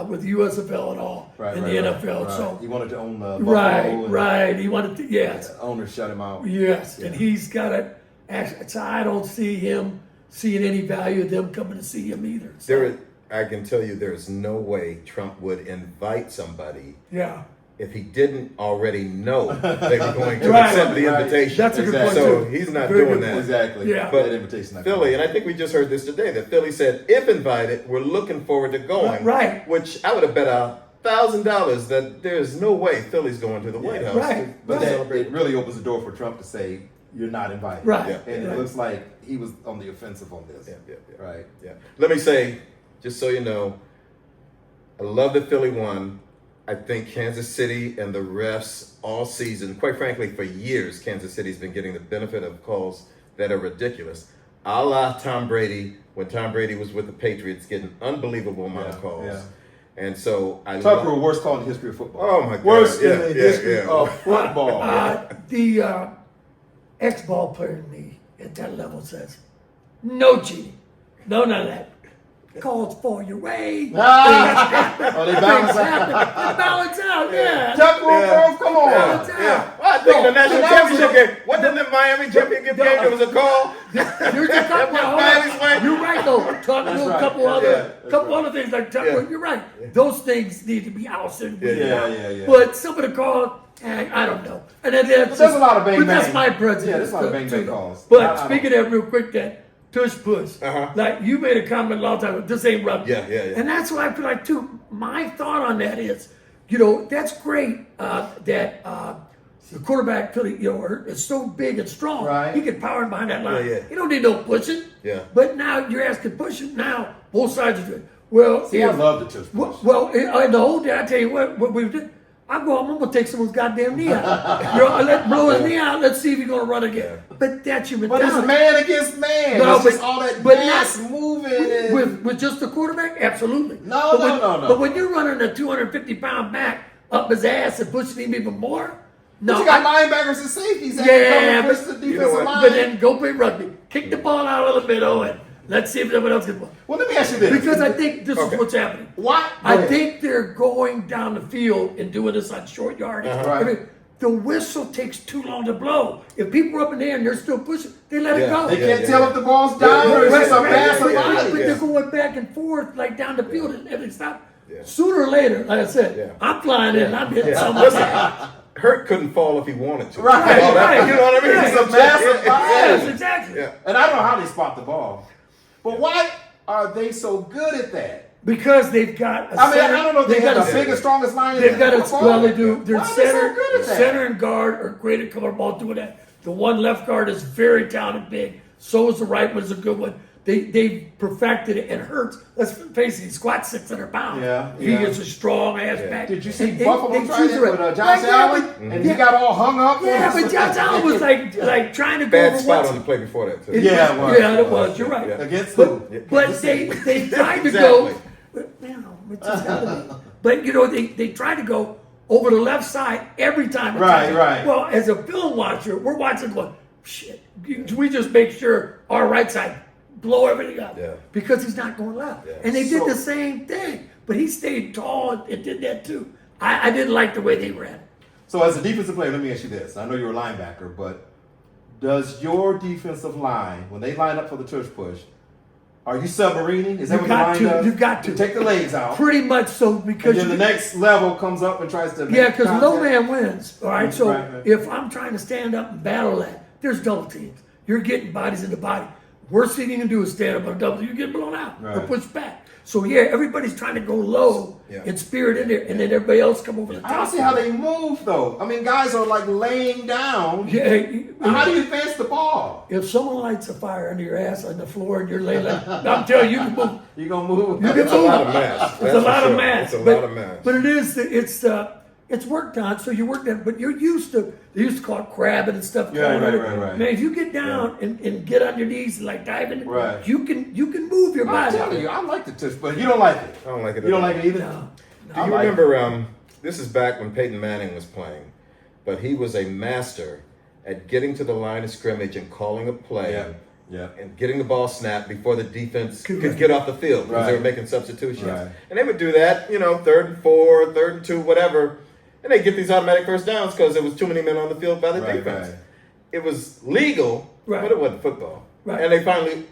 with the USFL and all, and the NFL. Right. So He wanted to own Buffalo. and right. He wanted to, yes, the owner shut him out. yes, and he's got it. So I don't see him seeing any value of them coming to see him either. So, I can tell you there's no way Trump would invite somebody yeah. if he didn't already know they were going to Right. accept the Right. invitation. That's a good point, So too. he's not Very doing good that. point. Exactly. Yeah. But that invitation. not Philly, coming. and I think we just heard this today, that Philly said, if invited, we're looking forward to going. Right. Which I would have bet $1,000 that there's no way Philly's going to the White House. Right. But Right. it really opens the door for Trump to say you're not invited. Right. Yeah. And Right. it looks like he was on the offensive on this. Yeah. Right. Yeah. Let me say, just so you know, I love that Philly won. I think Kansas City and the refs all season, quite frankly, for years, Kansas City's been getting the benefit of calls that are ridiculous. A la Tom Brady, when Tom Brady was with the Patriots, getting unbelievable amount of calls. yeah. And so I Tucker, love, worst call in the history of football. Oh, my God. Worst Yeah, in the yeah, history yeah. of football. The ex-ball player in me at that level says, no cheating. No, none of that. Calls fall your way. Oh, they balance out. They balance out, yeah. Tucker, bro, come on. Balance out. yeah. Well, I think No, the national and that was championship game, wasn't the Miami championship game? There was a call. There's a couple, That was Miami's way. you're right though. Talk That's to a right. couple Yeah, other, that's couple right. other things like Tucker. Yeah. You're right. Those things need to be ousted. Yeah. But some of the calls, I don't know. And then But there's a lot of bang But that's bang. my prejudice. Yeah, there's a lot of too, bang bang though. calls. But I speaking of that real quick, that tush push. Uh-huh. Like you made a comment a long time ago, this ain't rugby. Yeah. And that's what I feel like too. My thought on that is, that's great that The quarterback, is so big and strong. Right. He can power him behind that line. Yeah. He don't need no pushing. Yeah. But now you're asking pushing. Now both sides are doing. Well, See, I love the tush push. well, in the whole day, I tell you what we did. I'm gonna take someone's goddamn knee out. Let blow his knee out. Let's see if he's gonna run again. But that's your But mentality. it's man against man. No, It's just all that but mass not- moving. And, with just the quarterback, absolutely. No, But no. But when you're running a 250-pound back up his ass and pushing him even more, no. but you got linebackers and safeties that Yeah, can come and push but- the defensive line. But then go play rugby. Kick the ball out a little bit, Owen. Let's see if someone else can play. Well, let me ask you this. Because I think this Okay. is what's happening. Why? I Go ahead. think they're going down the field and doing this on short yardage. Right. I mean, the whistle takes too long to blow. If people are up in there and they're still pushing, they let it Yeah. go. They Yeah, can't tell if the ball's down or it's just a massive but, body. but Yeah. they're going back and forth like down the field and everything stops. Yeah. Sooner or later, like I said, Yeah. I'm flying in and I'm hitting Yeah. someone. Listen, Hurt couldn't fall if he wanted to. Right. You know Right. you know what I mean? Yeah. It's It's a massive body. Yes, exactly. Yeah. And I don't know how they spot the ball. But why are they so good at that? Because they've got a I mean, center. I don't know if they they've have got the a- biggest, strongest line in They've got a football. well, they do. Their Why are they so center, good at that? center and guard are great at covering ball doing that. The one left guard is very talented, big. So is the right one is a good one. They perfected it and Hurts. Let's face it, he squats 600 pounds. Yeah, he yeah. is a strong ass Yeah. back. Did you see And Buffalo they try choose that the with right- Josh Yeah, Allen? but- And he got all hung up. Yeah, on but Josh Allen was like trying to go Bad over spot what's- on the play before that, too. Yeah, it was. Yeah, it was. You're right. Yeah. Against who? But they tried to go. Exactly. But, man, it's just gotta be. But they tried to go over the left side every time. Right, right. Well, as a film watcher, we're watching going, shit. We just make sure our right side blow everything up Yeah. because he's not going left. Yeah. And they did So- the same thing, but he stayed tall and did that too. I didn't like the way they ran. So as a defensive player, let me ask you this. I know you're a linebacker, but does your defensive line, when they line up for the tush push, are you submarining? Is that You what got your to. line does? You got to. Take the legs out. Pretty much so because And then the next level comes up and tries to Yeah, make because no contact. man wins. All right, so Right, right. if I'm trying to stand up and battle that, there's double teams. You're getting bodies in the body. Worst thing you can do is stand up on a double. You get blown out or Right. pushed back. So yeah, everybody's trying to go low Yeah. and spirit in there, and then everybody else come over the top. I don't see how they move though. I mean, guys are like laying down. Yeah, How do you advance the ball? if someone lights a fire under your ass on the floor and you're laying, I'm telling you, you can move. You gonna move? You can It's a move. lot of mass. It's a lot of mass. It's a but, lot of mass. But it's worked on, so you work that. But you're used to. They used to call it crabbing and stuff. Yeah, going right. Man, if you get down and get on your knees and like diving, Right. you can move your I'm body. telling you, I like the tush, but you don't like it. I don't like it. You don't at all. like it either. No. Do you like remember? This is back when Peyton Manning was playing, but he was a master at getting to the line of scrimmage and calling a play. Yeah. And getting the ball snapped before the defense Correct. could get off the field because they Right. were making substitutions. Right. And they would do that, 3rd and 4, 3rd and 2, whatever. And they get these automatic first downs because there was too many men on the field by the Right, defense. right. It was legal, Right. but it wasn't football. Right. And they finally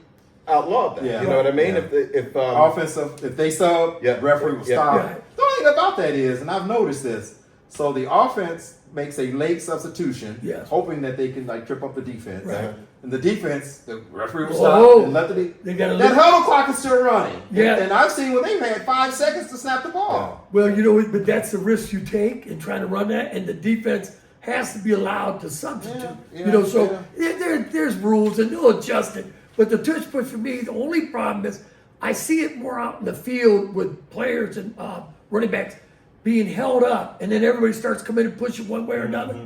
outlawed that. Yeah. You know what I mean? Yeah. If Offensive, if they sub, Yeah. referee will Yeah. stop. Right. The only thing about that is, and I've noticed this, so the offense makes a late substitution, Yes. hoping that they can like trip up the defense. Right. And the defense, the referee will Whoa. stop and let They got a that little. huddle clock is still running. Yeah. And I've seen when they've had 5 seconds to snap the ball. Well, but that's the risk you take in trying to run that, and the defense has to be allowed to substitute. Yeah, So there's rules, and they'll adjust it. But the tush push for me, the only problem is I see it more out in the field with players and running backs being held up, and then everybody starts coming and pushing one way or another.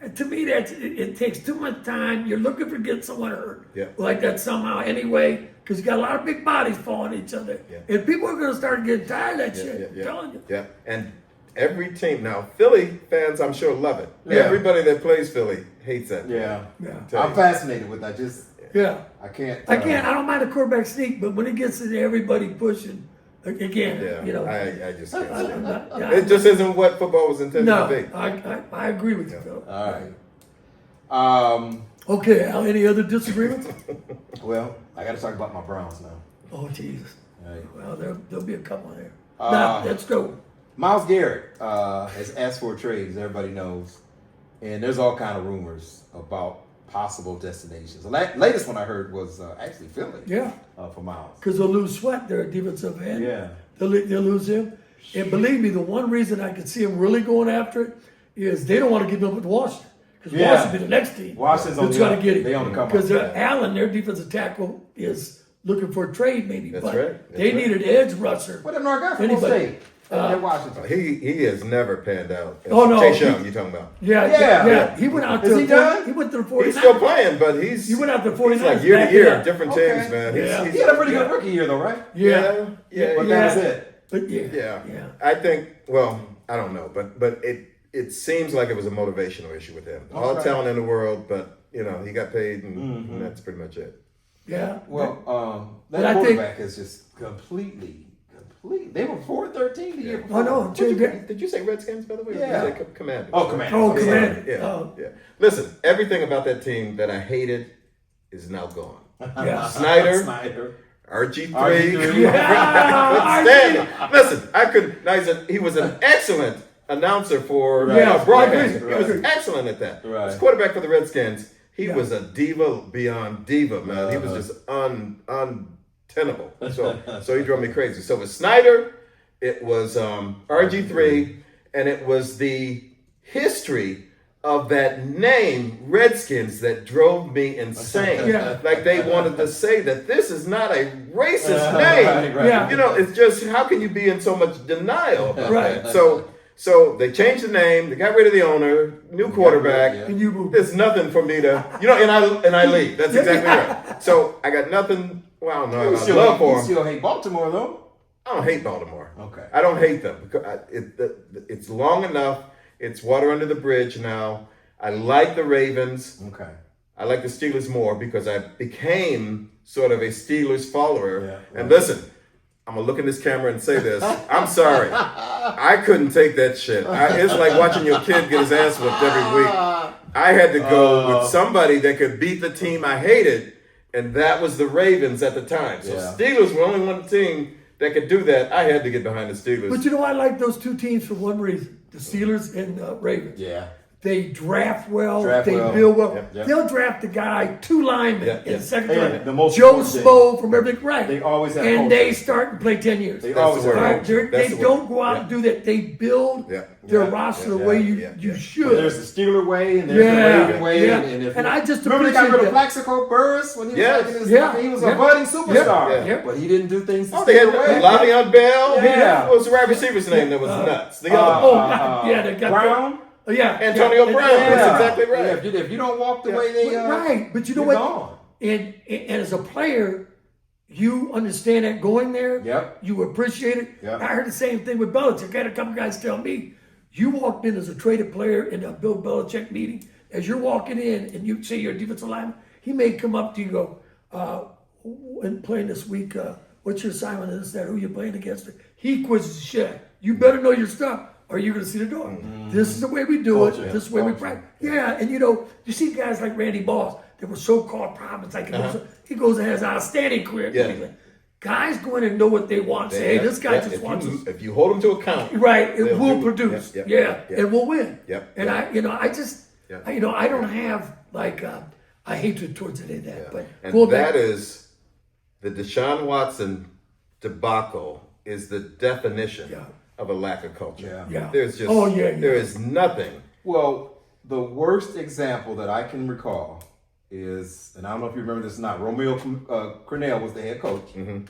And to me, it takes too much time. You're looking for getting someone hurt Yeah. like that somehow anyway, because you got a lot of big bodies falling each other, Yeah. and people are going to start getting tired of that Yeah, shit. yeah, I'm telling you. Yeah, and every team now, Philly fans, I'm sure love it. Yeah. Everybody that plays Philly hates that. Yeah. Yeah. Tell I'm you. fascinated with that. Yeah. I can't. I don't mind a quarterback sneak, but when it gets to everybody pushing, again, Yeah, I just can't I'm stand it. not- yeah, It just isn't what football was intended no, to be. I agree with you, Phil. All right. Okay, Al, any other disagreements? Well, I got to talk about my Browns now. Oh, Jesus. All right. Well, there'll be a couple there. Now, let's go. Miles Garrett has asked for a trade, as everybody knows, and there's all kind of rumors about possible destinations. The latest one I heard was actually Philly. Yeah, For Miles. because they'll lose Sweat, their defensive end. Yeah. They'll lose him. And believe me, the one reason I could see him really going after it is they don't want to give him up with Washington. Because Yeah. Washington be the next team. Washington's on that's the trying to get him. they on the come up. Because Yeah. Allen, their defensive tackle, is looking for a trade maybe. That's but right. That's they right. need an edge rusher. What happened to our guy from Anybody. State? At Washington. He has never panned out. Oh, no. Chase Young, you talking about? Yeah. He went out Is to he done? He went to the 49ers. He's still playing, but He went out to the he's 49ers. like year to back it year, up. different Okay. teams, man. Yeah. He's He had a pretty good rookie year, though, right? Yeah. But that was it. But yeah. Yeah. I think, well, I don't know, but it seems like it was a motivational issue with him. All the talent in the world, but, he got paid, and that's pretty much it. Yeah. Well, But that I think- quarterback is just completely. They were 4-13 the year before. Oh, no. Did you say Redskins, by the way? Yeah. Or did you say Commanders? Oh, Commanders. Oh, Yeah. Commanders. Yeah, Oh. yeah. Listen, everything about that team that I hated is now gone. Yeah. Snyder, RG3. RG3. Yeah. Stand him. Listen, I could. Now he was an excellent announcer for Yeah, broadcasting. right. He was excellent at that. Right. As quarterback for the Redskins, he Yeah. was a diva beyond diva, man. He was just untenable. So he drove me crazy. So it was Snyder, it was RG3, and it was the history of that name, Redskins, that drove me insane. Yeah. Like they wanted to say that this is not a racist name. Right. Yeah. It's just how can you be in so much denial about Right. that? So they changed the name, they got rid of the owner, new quarterback. Yeah. And you move. There's nothing for me to, and I leave. That's exactly right. So I got nothing. Well, I don't know. I love for You them. still hate Baltimore, though. I don't hate Baltimore. Okay. I don't hate them because it's long enough. It's water under the bridge now. I like the Ravens. Okay. I like the Steelers more because I became sort of a Steelers follower. Yeah, And listen, I'm gonna look in this camera and say this. I'm sorry. I couldn't take that shit. It's like watching your kid get his ass whipped every week. I had to go with somebody that could beat the team I hated, and that was the Ravens at the time. So Yeah. Steelers were only one team that could do that. I had to get behind the Steelers. But I like those two teams for one reason: the Steelers and Ravens. Yeah. They draft well. Draft they well. build well. Yep. They'll draft the guy, 2 linemen in the second And round. the most Joe important thing, Spo from everything, right? they always have and culture. they start and play 10 years. They That's always the word. have Right? culture. That's They the don't word. go out and do that. They build Yeah. their Yeah. roster the Yeah. way Yeah. you Yeah. should. There's the Steeler way and there's Yeah. the Raven way. Yeah. And if And I just remember they got rid of appreciate Plaxico Burress when he was Yes. like in his, Yeah. he was Yeah. a budding superstar. Yeah. Yeah. But he didn't do things the Oh, they had Steeler way. Le'Veon Bell. Yeah. What was the wide receiver's name that was nuts? The other Oh, one. yeah, they got Brown. yeah, Antonio yeah. Brown. Yeah. That's exactly right. Yeah, if you don't walk the way they Right, but you know you're what? gone. And as a player, you understand that going there. Yep. You appreciate it. Yep. I heard the same thing with Belichick. I had a couple guys tell me, you walked in as a traded player in a Bill Belichick meeting. As you're walking in and you say you're a defensive lineman, he may come up to you and go, and playing this week, what's your assignment? This, that, who you playing against? He quizzes the shit. You better know your stuff or you're going to see the door. This is the way we do Culture. it. This is the way we practice. Yeah, and you see guys like Randy Moss that were so-called problems. Like he goes and has an outstanding career. Yeah. Guys go in and know what they want. Say, hey, this guy just wants us. If you hold them to account, Right, it they'll will do it. produce. Yep, Yeah, yep, and we'll win. Yep, And yep. I don't have like a hatred towards any of that. But and going that back, is the Deshaun Watson debacle is the definition of a lack of culture. Yeah. There's just there is nothing. Well, the worst example that I can recall is, and I don't know if you remember this or not, Romeo Crennel was the head coach. Mm-hmm.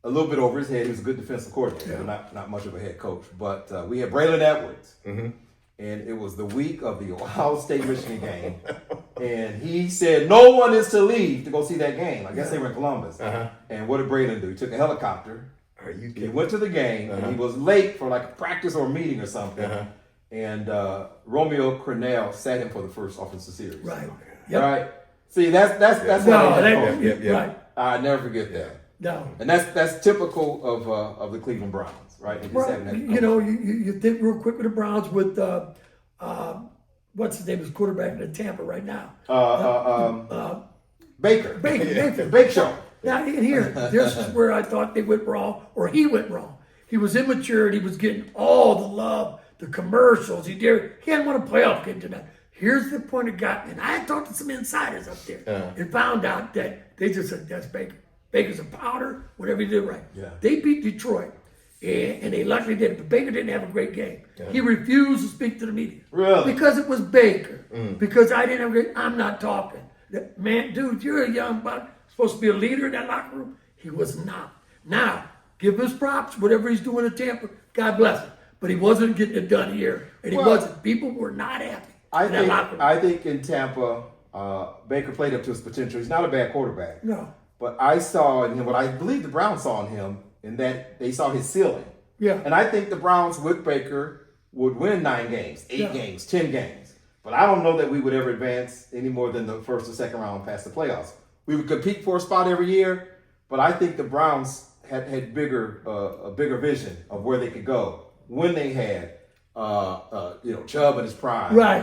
A little bit over his head, he was a good defensive coordinator, but not much of a head coach. But we had Braylon Edwards, and it was the week of the Ohio State-Michigan game, and he said no one is to leave to go see that game. I guess they were in Columbus. And what did Braylon do? He took a helicopter. Are you He kidding? went to the game, and he was late for like a practice or a meeting or something. And Romeo Crennel sat him for the first offensive series. right. Yep. Right. See, that's No, what that, right. I never forget that. No. And that's typical of the Cleveland Browns, right? They just Right. having that You think real quick with the Browns with what's his name is quarterback in Tampa right now. Baker. Baker Show. Now here, this is where I thought they went wrong, or he went wrong. He was immature and he was getting all the love, the commercials. He hadn't won a playoff game tonight. Here's the point it got, and I talked to some insiders up there and found out that they just said that's Baker. Baker's a powder, whatever he did right. Yeah. They beat Detroit. And they luckily did. But Baker didn't have a great game. He refused to speak to the media. Really? Because it was Baker. Because I didn't have a great, I'm not talking. Man, dude, you're a young buck, supposed to be a leader in that locker room. He was not. Now, give him his props, whatever he's doing in Tampa, God bless him. But he wasn't getting it done here. And he wasn't. People were not happy in that locker room. I think in Tampa, Baker played up to his potential. He's not a bad quarterback. No. But I saw in him what I believe the Browns saw in him, in that they saw his ceiling. Yeah. And I think the Browns with Baker would win 9 games, 8 games, 10 games. But I don't know that we would ever advance any more than the first or second round past the playoffs. We would compete for a spot every year, but I think the Browns had a bigger vision of where they could go when they had Chubb in his prime, Right.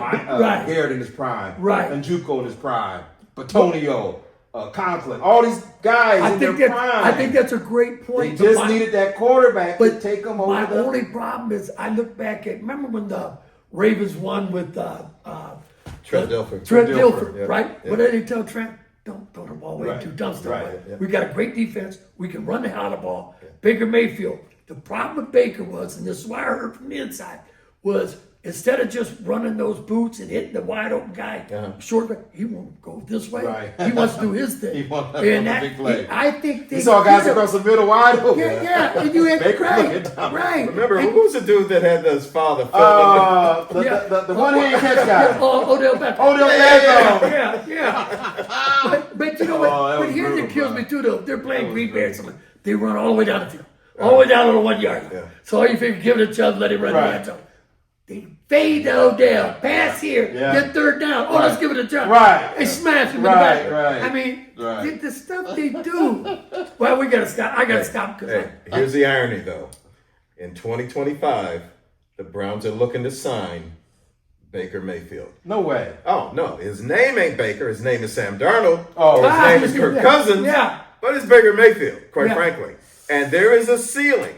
Garrett in his prime, Right. and Juco in his prime, Batonio, Conklin, all these guys in their prime. I think that's a great They point. just needed that quarterback to take them over. My only problem is I look back at, remember when the Ravens won with Trent Dilfer. Trent Dilfer, Dilfer, yeah. right? Yeah. What did he tell Trent? Don't throw the ball away Right. too dumpster. Right. Yeah. We got a great defense. We can run the hell out of the ball. Baker Mayfield. The problem with Baker was, and this is why I heard from the inside, was instead of just running those boots and hitting the wide open guy, short guy, he won't go this way. Right. He wants to do his thing. He wants to run the big play. I think they You saw guys across the middle wide open. Yeah, and you had Baker right. looking down. Remember, And- who was the dude that had his father? The one-hand catch guy. Odell Beckham. Odell Beckham. Yeah. But you know what? Oh, that But was here's brutal, what kills bro. me too, though. They're playing Green Bay or something. They run all the way down the field. All the way down to the 1 yard. Yeah. So all you figure, give it a chance, let him run Right. the end zone. They fade to Odell, pass here, get third down. Oh, let's give it a jump. Right. They smash him in the Right, back. right. I mean, Right. the stuff they do. Well, we got to stop. I got to stop because Hey, here's the irony, though. In 2025, the Browns are looking to sign Baker Mayfield. No way. Oh, no. His name ain't Baker. His name is Sam Darnold. Oh. Or his name is Kirk Yeah. Cousins. Yeah. But it's Baker Mayfield, quite Yeah. frankly. And there is a ceiling.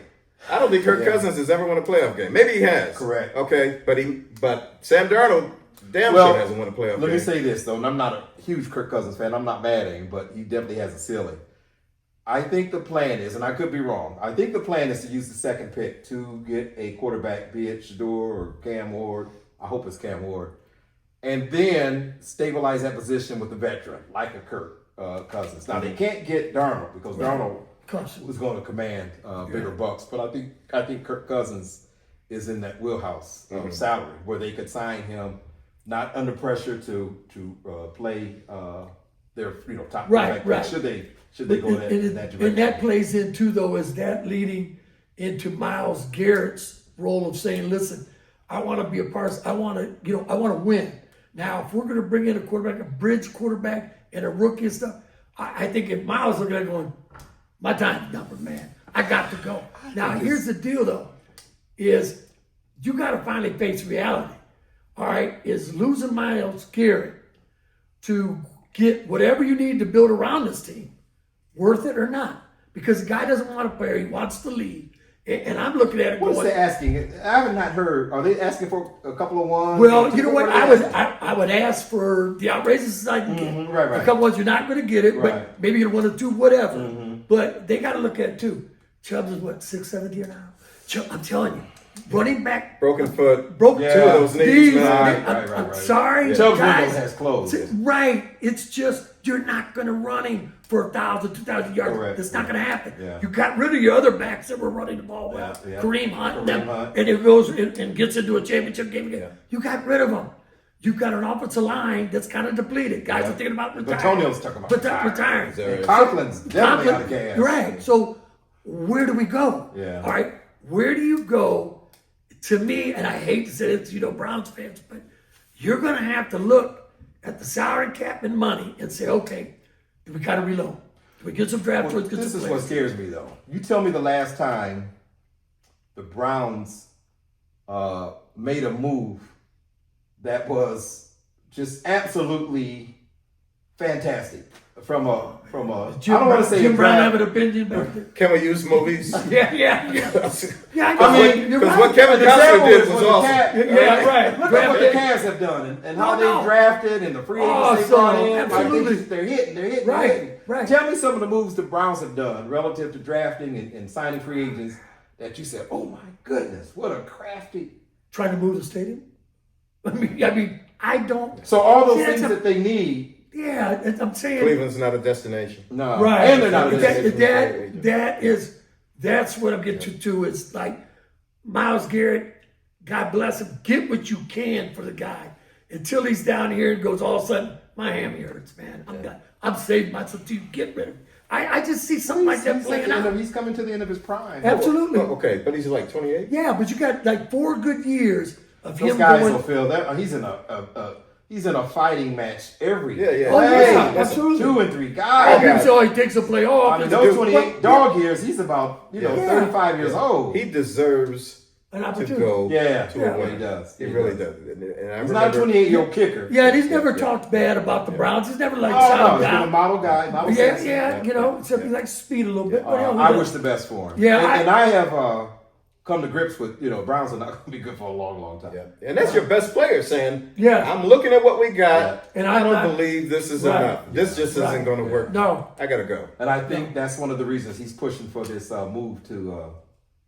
I don't think Kirk Cousins has ever won a playoff game. Maybe he has. Correct. Okay, but Sam Darnold damn Well, sure hasn't won a playoff game. Let me say this, though, and I'm not a huge Kirk Cousins fan. I'm not mad at him, but he definitely has a ceiling. I think the plan is, and I could be wrong, I think the plan is to use the second pick to get a quarterback, be it Shador or Cam Ward. I hope it's Cam Ward. And then stabilize that position with a veteran, like a Kirk Cousins. Now, they can't get Darnold because Darnold was going to command bigger bucks. But I think Kirk Cousins is in that wheelhouse of salary where they could sign him not under pressure to play their top Right, quarterback. right. Should they go in that direction? And that plays into, though, is that leading into Myles Garrett's role of saying, listen, I want to be a part, I want to win. Now, if we're going to bring in a quarterback, a bridge quarterback, and a rookie and stuff, I think if Myles looking at it going, my time's numbered, man. I got to go. Now, here's the deal, though, is you got to finally face reality. All right, is losing Myles Garrett to get whatever you need to build around this team worth it or not? Because the guy doesn't want to play, he wants to leave. And I'm looking at it What's going, they asking? I have not heard. Are they asking for a couple of ones? well, you know what? are they asking? I would ask for the outrageous I can get. right. A couple ones you're not going to get it, Right. but maybe you're 1 or 2, whatever. But they got to look at it too. Chubbs is what, 6, 7 years now. I'm telling you, running back, Broken foot. broke Two of those knees, These- man. I'm sorry, Chubb's guys. window has closed. Right. It's just you're not going to run him for 1,000, 2,000 yards. Correct. That's not going to happen. Yeah. You got rid of your other backs that were running the ball well. Yeah. Kareem Hunt, and them, Hunt. and it goes and gets into a championship game again. Yeah. You got rid of them. You got an offensive line that's kind of depleted. Guys are thinking about retiring. Batonio's talking about retiring. There is. Conklin's definitely out of Conklin- gas. Right. So where do we go? Yeah. All right. Where do you go? To me, and I hate to say it to Browns fans, but you're going to have to look at the salary cap and money and say, okay, do we got to reload? Do we get some draft choices? This is what scares me, though. You tell me the last time the Browns made a move that was just absolutely fantastic from a. I don't want to say Jim a Brown draft. have an opinion about it. Can we use movies? Yeah. Yeah, I Because you're what right. Kevin An Costner example did is was what the awesome. Cat- Yeah, right. Look at what the Drafted- Cavs have done and how No. they drafted and the free agents they Awesome. brought in. Absolutely. Like they're hitting. Right, they're hitting. right. Tell me some of the moves the Browns have done relative to drafting and signing free agents that you said, "Oh my goodness, what a crafty." Trying to move the stadium. I mean, I don't. So all those See, things that's a- that they need, Yeah, I'm saying. Cleveland's not a destination. no, Right. and they're not. That's what I'm getting to. It's like Myles Garrett, God bless him, get what you can for the guy until he's down here and goes all of a sudden, my hammy hurts, man. I'm saving myself till you get rid of him. I just see something like that playing out. He's coming to the end of his prime. Absolutely. Well, okay, but he's like 28. Yeah, but you got like 4 good years of Those him guys going. will feel that he's in a fighting match every Yeah, yeah. Oh, play. yeah, absolutely. 2 and 3 I guys. mean, so he takes a play off. I mean, and those do- 28 dog years, he's about Yeah. 35 years old. He deserves an to opportunity. go Yeah, to yeah, a winner. he does. He He really does. does. And I He's not a remember- 28-year-old kicker. Yeah, and he's never talked bad about the Browns. He's never like Oh, shot no, him he's been a down. model guy. Model Yeah, citizen. yeah, you know, except he likes to speed a little bit. But hell, he I does. wish the best for him. Yeah, and I have come to grips with, Browns are not going to be good for a long, long time. Yeah. And that's your best player saying, Yeah. I'm looking at what we got, And I don't I'm not- believe this is Right. enough. This just Right. isn't going to work. No. I got to go. And I think that's one of the reasons he's pushing for this move to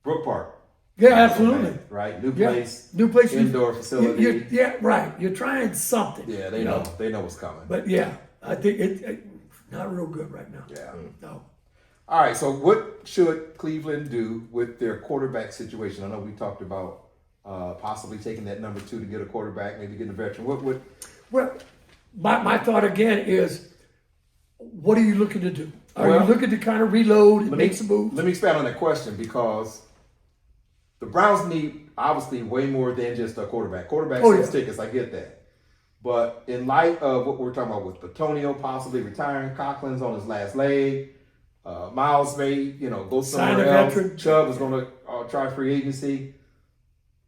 Brook Park. Yeah, absolutely. Right? New Yeah. place. New place. Indoor facility. Yeah, right. You're trying something. Yeah, they you know. They know what's coming. But yeah, I think it not real good right now. Yeah. No. All right. So, what should Cleveland do with their quarterback situation? I know we talked about possibly taking that number 2 to get a quarterback, maybe getting a veteran. What? Well, my thought again is, what are you looking to do? Are Well, you looking to kind of reload and make some moves? Let me expand on that question because the Browns need obviously way more than just a quarterback. Quarterback Oh, sells yeah. tickets, I get that. But in light of what we're talking about with Petonio possibly retiring, Cochran's on his last leg, Miles may, go Sign somewhere a else. veteran. Chubb is going to try free agency.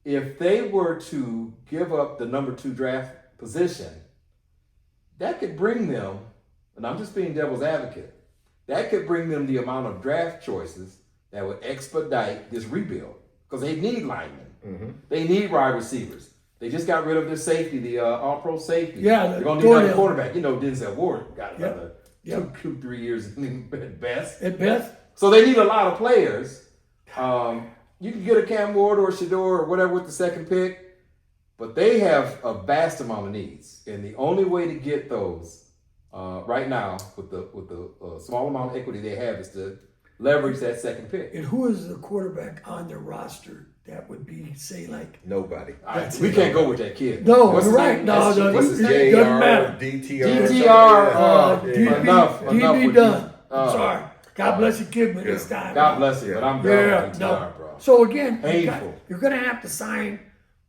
If they were to give up the number 2 draft position, that could bring them, and I'm just being devil's advocate, that could bring them the amount of draft choices that would expedite this rebuild. Because they need linemen. They need wide receivers. They just got rid of their safety, the all-pro safety. Yeah, they're going to need another Thornhill. quarterback. Denzel Ward got another Yep. 2-3 years at best. At best, So they need a lot of players. You can get a Cam Ward or a Shador or whatever with the second pick, but they have a vast amount of needs, and the only way to get those right now with the small amount of equity they have is to leverage that second pick. and who is the quarterback on their roster that would be, say, like, Nobody. We can't go with that kid. No, What's you're his right. name? No, no, What's his it name? doesn't matter. DTR. DTR. Enough DB with done. you. I'm sorry. God bless you, kid, but it's time. God bless you, but I'm done Yeah, with no. DTR, bro. So again, Painful. you're going to have to sign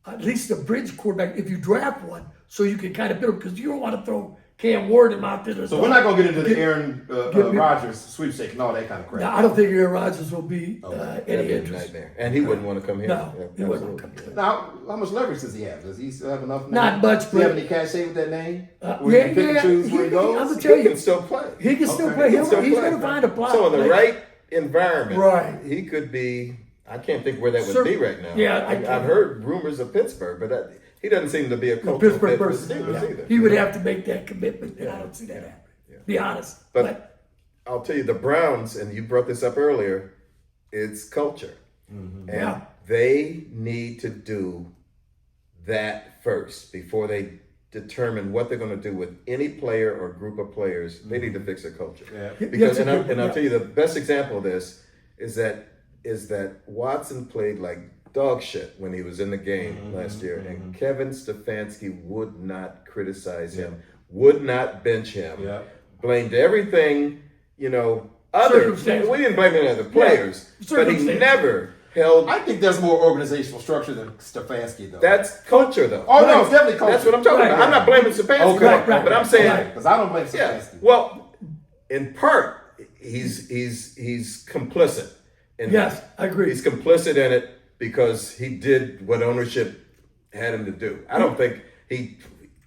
at least a bridge quarterback if you draft one, so you can kind of build because you don't want to throw Cam Ward him out there. So we're not going to get into the Aaron Give me- Rodgers sweepstake and all that kind of crap. Now, I don't think Aaron Rodgers will be That'd any be a interest. nightmare. And he wouldn't want to come here. No, Yeah, he wouldn't absolutely. come here. Now, how much leverage does he have? Does he still have enough? Not much, Does he have but- any cachet with that name? Yeah, Where he can pick and choose where he I'm goes? gonna tell He you, can still play. he can still Okay. play. He can still He's play. going to find a block. So in the Like- right environment, Right. he could be. I can't think where that would Sir- be right now. yeah, I can't. I've heard rumors of Pittsburgh, but he doesn't seem to be a a cultural Pittsburgh fit for the person. Steelers Yeah. either. He would have to make that commitment, and I don't see that happening. Be honest. But I'll tell you, the Browns, and you brought this up earlier, it's culture. And Yeah. they need to do that first before they determine what they're going to do with any player or group of players. They need to fix their culture. Yeah. Because, Yes, and I'll yeah. tell you, the best example of this is that Watson played like dog shit when he was in the game last year, and Kevin Stefanski would not criticize him, would not bench him, Yeah. blamed everything, other. Circumstances. We didn't blame any other players, but he Circumstances. never held. I think there's more organizational structure than Stefanski, though. That's culture, though. Oh, no, it's definitely culture. That's what I'm talking Right, about. right. I'm not blaming Stefanski, Okay, but I'm saying, right. Because I don't blame yeah. Stefanski. Well, in part, he's complicit. In Yes, that. I agree. He's complicit in it because he did what ownership had him to do. I don't think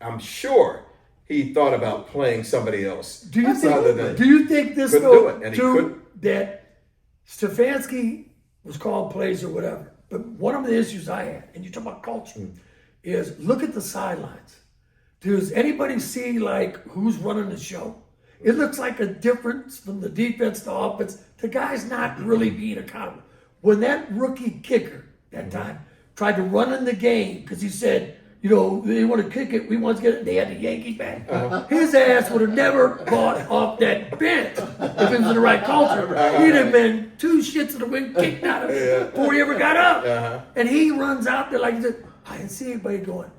I'm sure he thought about playing somebody else. Do you other than think? Do you think this couldn't do though it, and he too couldn't. that Stefanski was calling plays or whatever? But one of the issues I had, and you talk about culture, is look at the sidelines. Does anybody see like who's running the show? It looks like a difference from the defense to offense. The guy's not really being accountable. when that rookie kicker that time tried to run in the game because he said, you know, they want to kick it, we want to get it, they had the Yankees back. His ass would have never got off that bench if he was in the right culture. He'd have been 2 shits in the wind kicked out of it before he ever got up. And he runs out there like he said, I didn't see anybody going.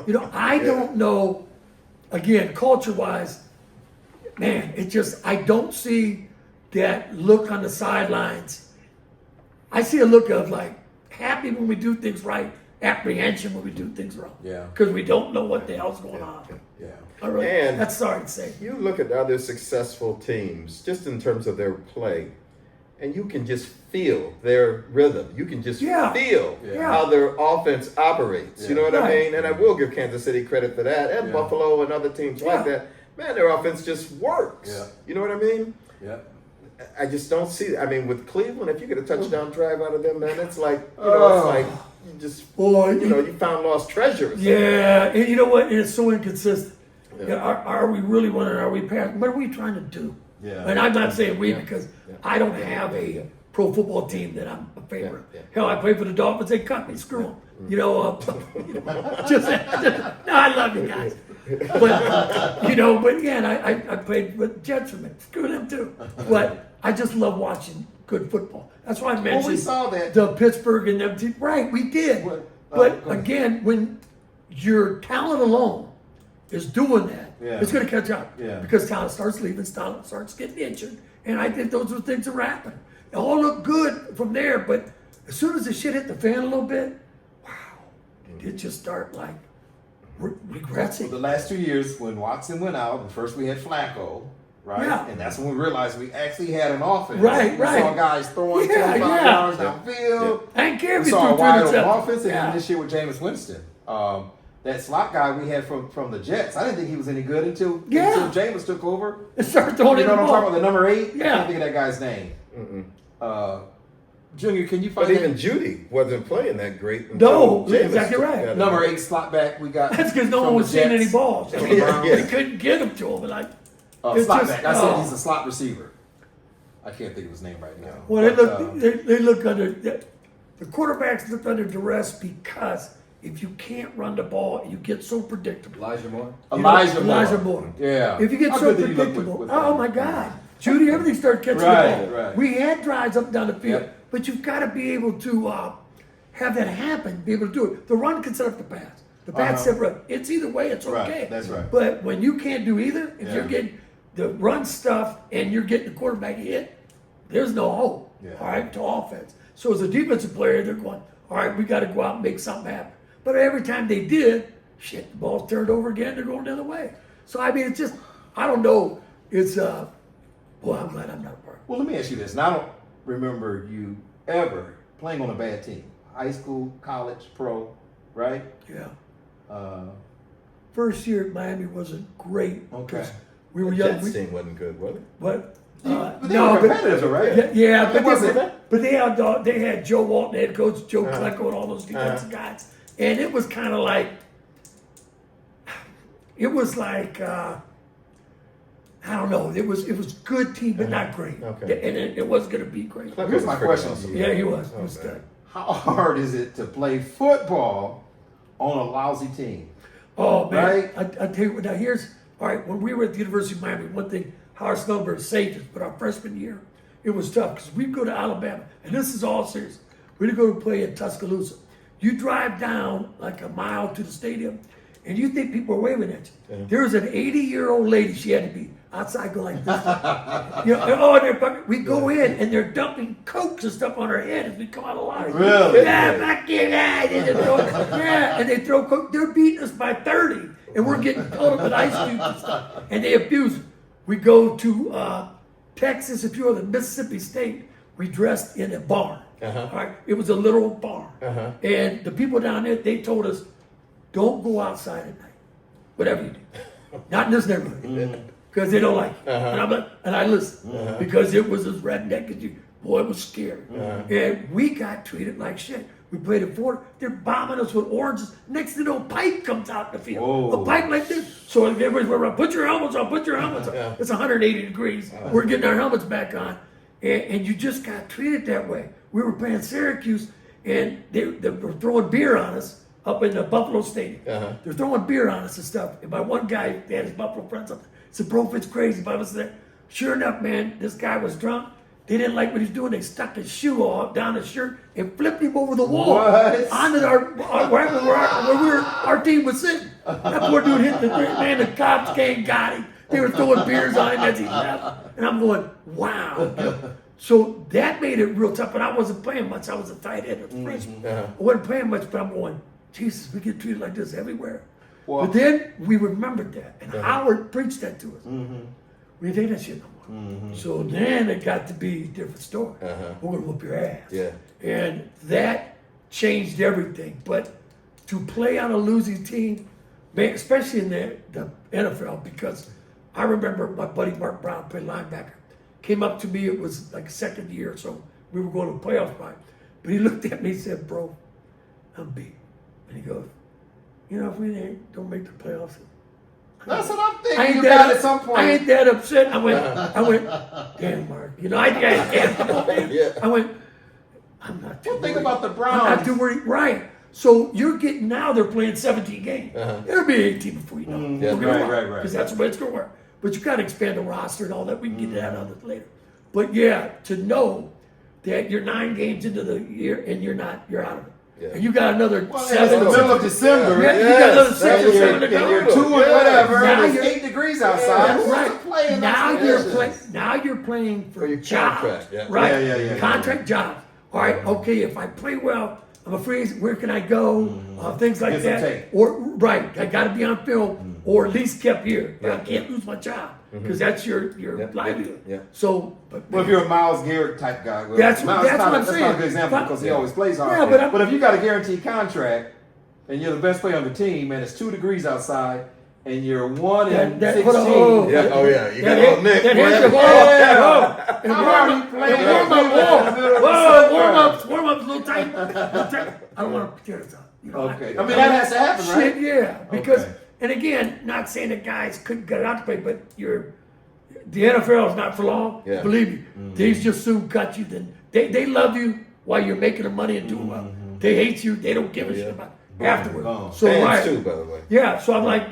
You know, I don't know, again, culture-wise, man, it just, I don't see that look on the sidelines. I see a look of like happy when we do things right, apprehension when we do things wrong. Yeah. Because we don't know what the hell's going on. Yeah. All right. And- That's sorry to say. You look at other successful teams, just in terms of their play, and you can just feel their rhythm. You can just feel Yeah. how their offense operates. You know what I Right. mean? And I will give Kansas City credit for that, and Buffalo and other teams like that. Man, their offense just works. Yeah. You know what I mean? Yeah. I just don't see it. I mean, with Cleveland, if you get a touchdown drive out of them, man, it's like, you know, it's like you just, Boy, you know, you found lost treasure. Or something. Yeah, and you know what? It's so inconsistent. Yeah, are we really winning? Are we passing? What are we trying to do? Yeah. And I'm not saying we because I don't have a pro football team that I'm a favorite. Hell, I play for the Dolphins. They cut me. Screw them. You know, just no, I love you guys. But you know, but again, I played with Jets for me. Screw them too. But I just love watching good football. That's why I mentioned we saw that. the Pittsburgh and them team. Right, we did. But again, when your talent alone is doing that, it's going to catch up. Yeah. Because talent starts leaving, talent starts getting injured. And I think those are things that are happening. It all looked good from there, but as soon as the shit hit the fan a little bit, wow, it just start like regressing. The last 2 years when Watson went out, and first we had Flacco, right? Yeah. And that's when we realized we actually had an offense. Right, we right. saw guys throwing Yeah, 25 yeah. yards downfield. I didn't care if We you saw threw a wide open 37. offense, and Yeah. then this year with Jameis Winston. That slot guy we had from the Jets, I didn't think he was any good until Jameis took over. It started throwing You in know the what I'm talking ball. about? The number 8? I Yeah. can't think of that guy's name. Junior, can you find But that? even Judy wasn't playing that great. No, until Jameis exactly took right. that Number over. 8 slot back we got. That's because no from one the was seeing Jets. any balls. I mean, they couldn't get them to him. But like, it's Slot just- back. I said oh. he's a slot receiver. I can't think of his name right now. Well, they But, look they look under the quarterbacks look under duress because if you can't run the ball, you get so predictable. Elijah Moore. You know, Elijah Moore. Yeah. If you get How so good did he look predictable, with oh that? my God, Judy, everything started catching Right, the ball. right. We had drives up and down the field, Yep. but you've got to be able to have that happen, be able to do it. The run can set up the pass. The pass separate. It's either way, it's Right, okay. that's right. But when you can't do either, if you're Yeah. getting the run stuff and you're getting the quarterback hit, there's no hope. Yeah. All right, to offense. So as a defensive player, they're going, all right, we got to go out and make something happen. But every time they did, shit, the ball's turned over again. They're going the other way. So I mean, it's just, I don't know. It's boy, I'm glad I'm not a part. Well, let me ask you this. Now, I don't remember you ever playing on a bad team. High school, college, pro, right? Yeah. Uh, First year at Miami wasn't great. Okay. We were The young. Jets team wasn't good, was it? But but they were competitive, right? Yeah, It wasn't. but they had Joe Walton, head coach, Joe Klecko, and all those defensive guys, and it was kind of like, I don't know, it was good team, but not great. Okay. And it wasn't going to be great. Here's my question. Yeah, he was. He was good. How hard is it to play football on a lousy team? Oh man, Right? I tell you what. Now here's all right. When we were at the University of Miami, one thing Howard Snellberg saved us, but our freshman year it was tough because we'd go to Alabama, and this is all serious. We'd go to play in Tuscaloosa. You drive down like a mile to the stadium, and you think people are waving at you. There was an 80-year-old lady. She had to be outside going like this. You know, we go in and they're dumping cokes and stuff on our head as we come out of line. Really? Yeah, back in that. Yeah, and they throw coke. They're beating us by 30, and we're getting caught up in ice cubes and stuff. And they abuse us. We go to Texas, if you're in Mississippi State, we dressed in a barn. All right, it was a literal barn. And the people down there, they told us, don't go outside at night, whatever you do. Not in this neighborhood. Because they don't like it. And I'm like, and I listened. Because it was as redneck as you, boy, it was scary. And we got treated like shit. We played at Florida. They're bombing us with oranges. Next thing you know, a pipe comes out the field. Whoa. A pipe like this. So everybody's around, put your helmets on, put your helmets on. It's 180 degrees. We're getting our helmets back on. And you just got treated that way. we were playing Syracuse, and they were throwing beer on us up in the Buffalo Stadium. They're throwing beer on us and stuff. And my one guy, they had his Buffalo friends up there, said, bro, it's crazy. But I was there. Sure enough, man, this guy was drunk. They didn't like what he was doing. They stuck his shoe off down his shirt and flipped him over the wall onto where our team was sitting. That poor dude hit the man. The cops came, got him. They were throwing beers on him as he left, and I'm going, wow. So that made it real tough. But I wasn't playing much. I was a tight end, a freshman. I wasn't playing much, but I'm going, Jesus, we get treated like this everywhere. Well, but then we remembered that, and Howard preached that to us. We didn't take that shit no more. So then it got to be a different story. We're gonna whoop your ass. Yeah. And that changed everything. But to play on a losing team, man, especially in the NFL, because I remember my buddy Mark Brown played linebacker. Came up to me, it was like second year, so we were going to a playoff fight. But he looked at me and said, bro, I'm beat. And he goes, you know, if we don't make the playoffs, that's what I'm thinking. You got at some point. I ain't that upset. I went, damn, Mark. You know, I went, I'm not too worried. Think about the Browns. I'm not too worried. Right. So you're getting, now they're playing 17 games. It'll be 18 before you know it. Right. Because that's the way it's going to work. But you got to expand the roster and all that. We can get to that on it later. But yeah, to know that you're 9 games into the year and you're out of it. Yeah. And you got another Well, 7 in the middle of December. Yeah, you got another 6 or 7 to go. You're 2 and whatever. Now And it's you're- 8 degrees outside. That's right. Playing Now you're playing for your jobs, contract, yeah. right? Yeah. Contract jobs. All right. Okay. If I play well, I'm afraid. Where can I go? Things like Get some that. tape. Or right, I got to be on film, or at least kept here. I can't lose my job because that's your livelihood. Yeah. So, but Well, if you're a Miles Garrett type guy, well, That's Miles, what I'm that's saying. not a good example But- because he always plays hard. Yeah, but if you got a guaranteed contract and you're the best player on the team and it's 2 degrees outside and you're 1 and 16, hold on. Yeah. Oh yeah. You got that all Nick. hits your warm up's a little tight. I don't want to tear this up. You know, Okay. I mean, that has to happen, right? Shit, yeah. Because, Okay. and again, not saying that guys couldn't get it out to play, but the NFL is not for long. Yeah. Believe me, they just soon cut you. Then they love you while you're making the money and doing well. They hate you. They don't give a shit about it afterwards. Boom. So Fans right, too, by the way. yeah. So I'm like,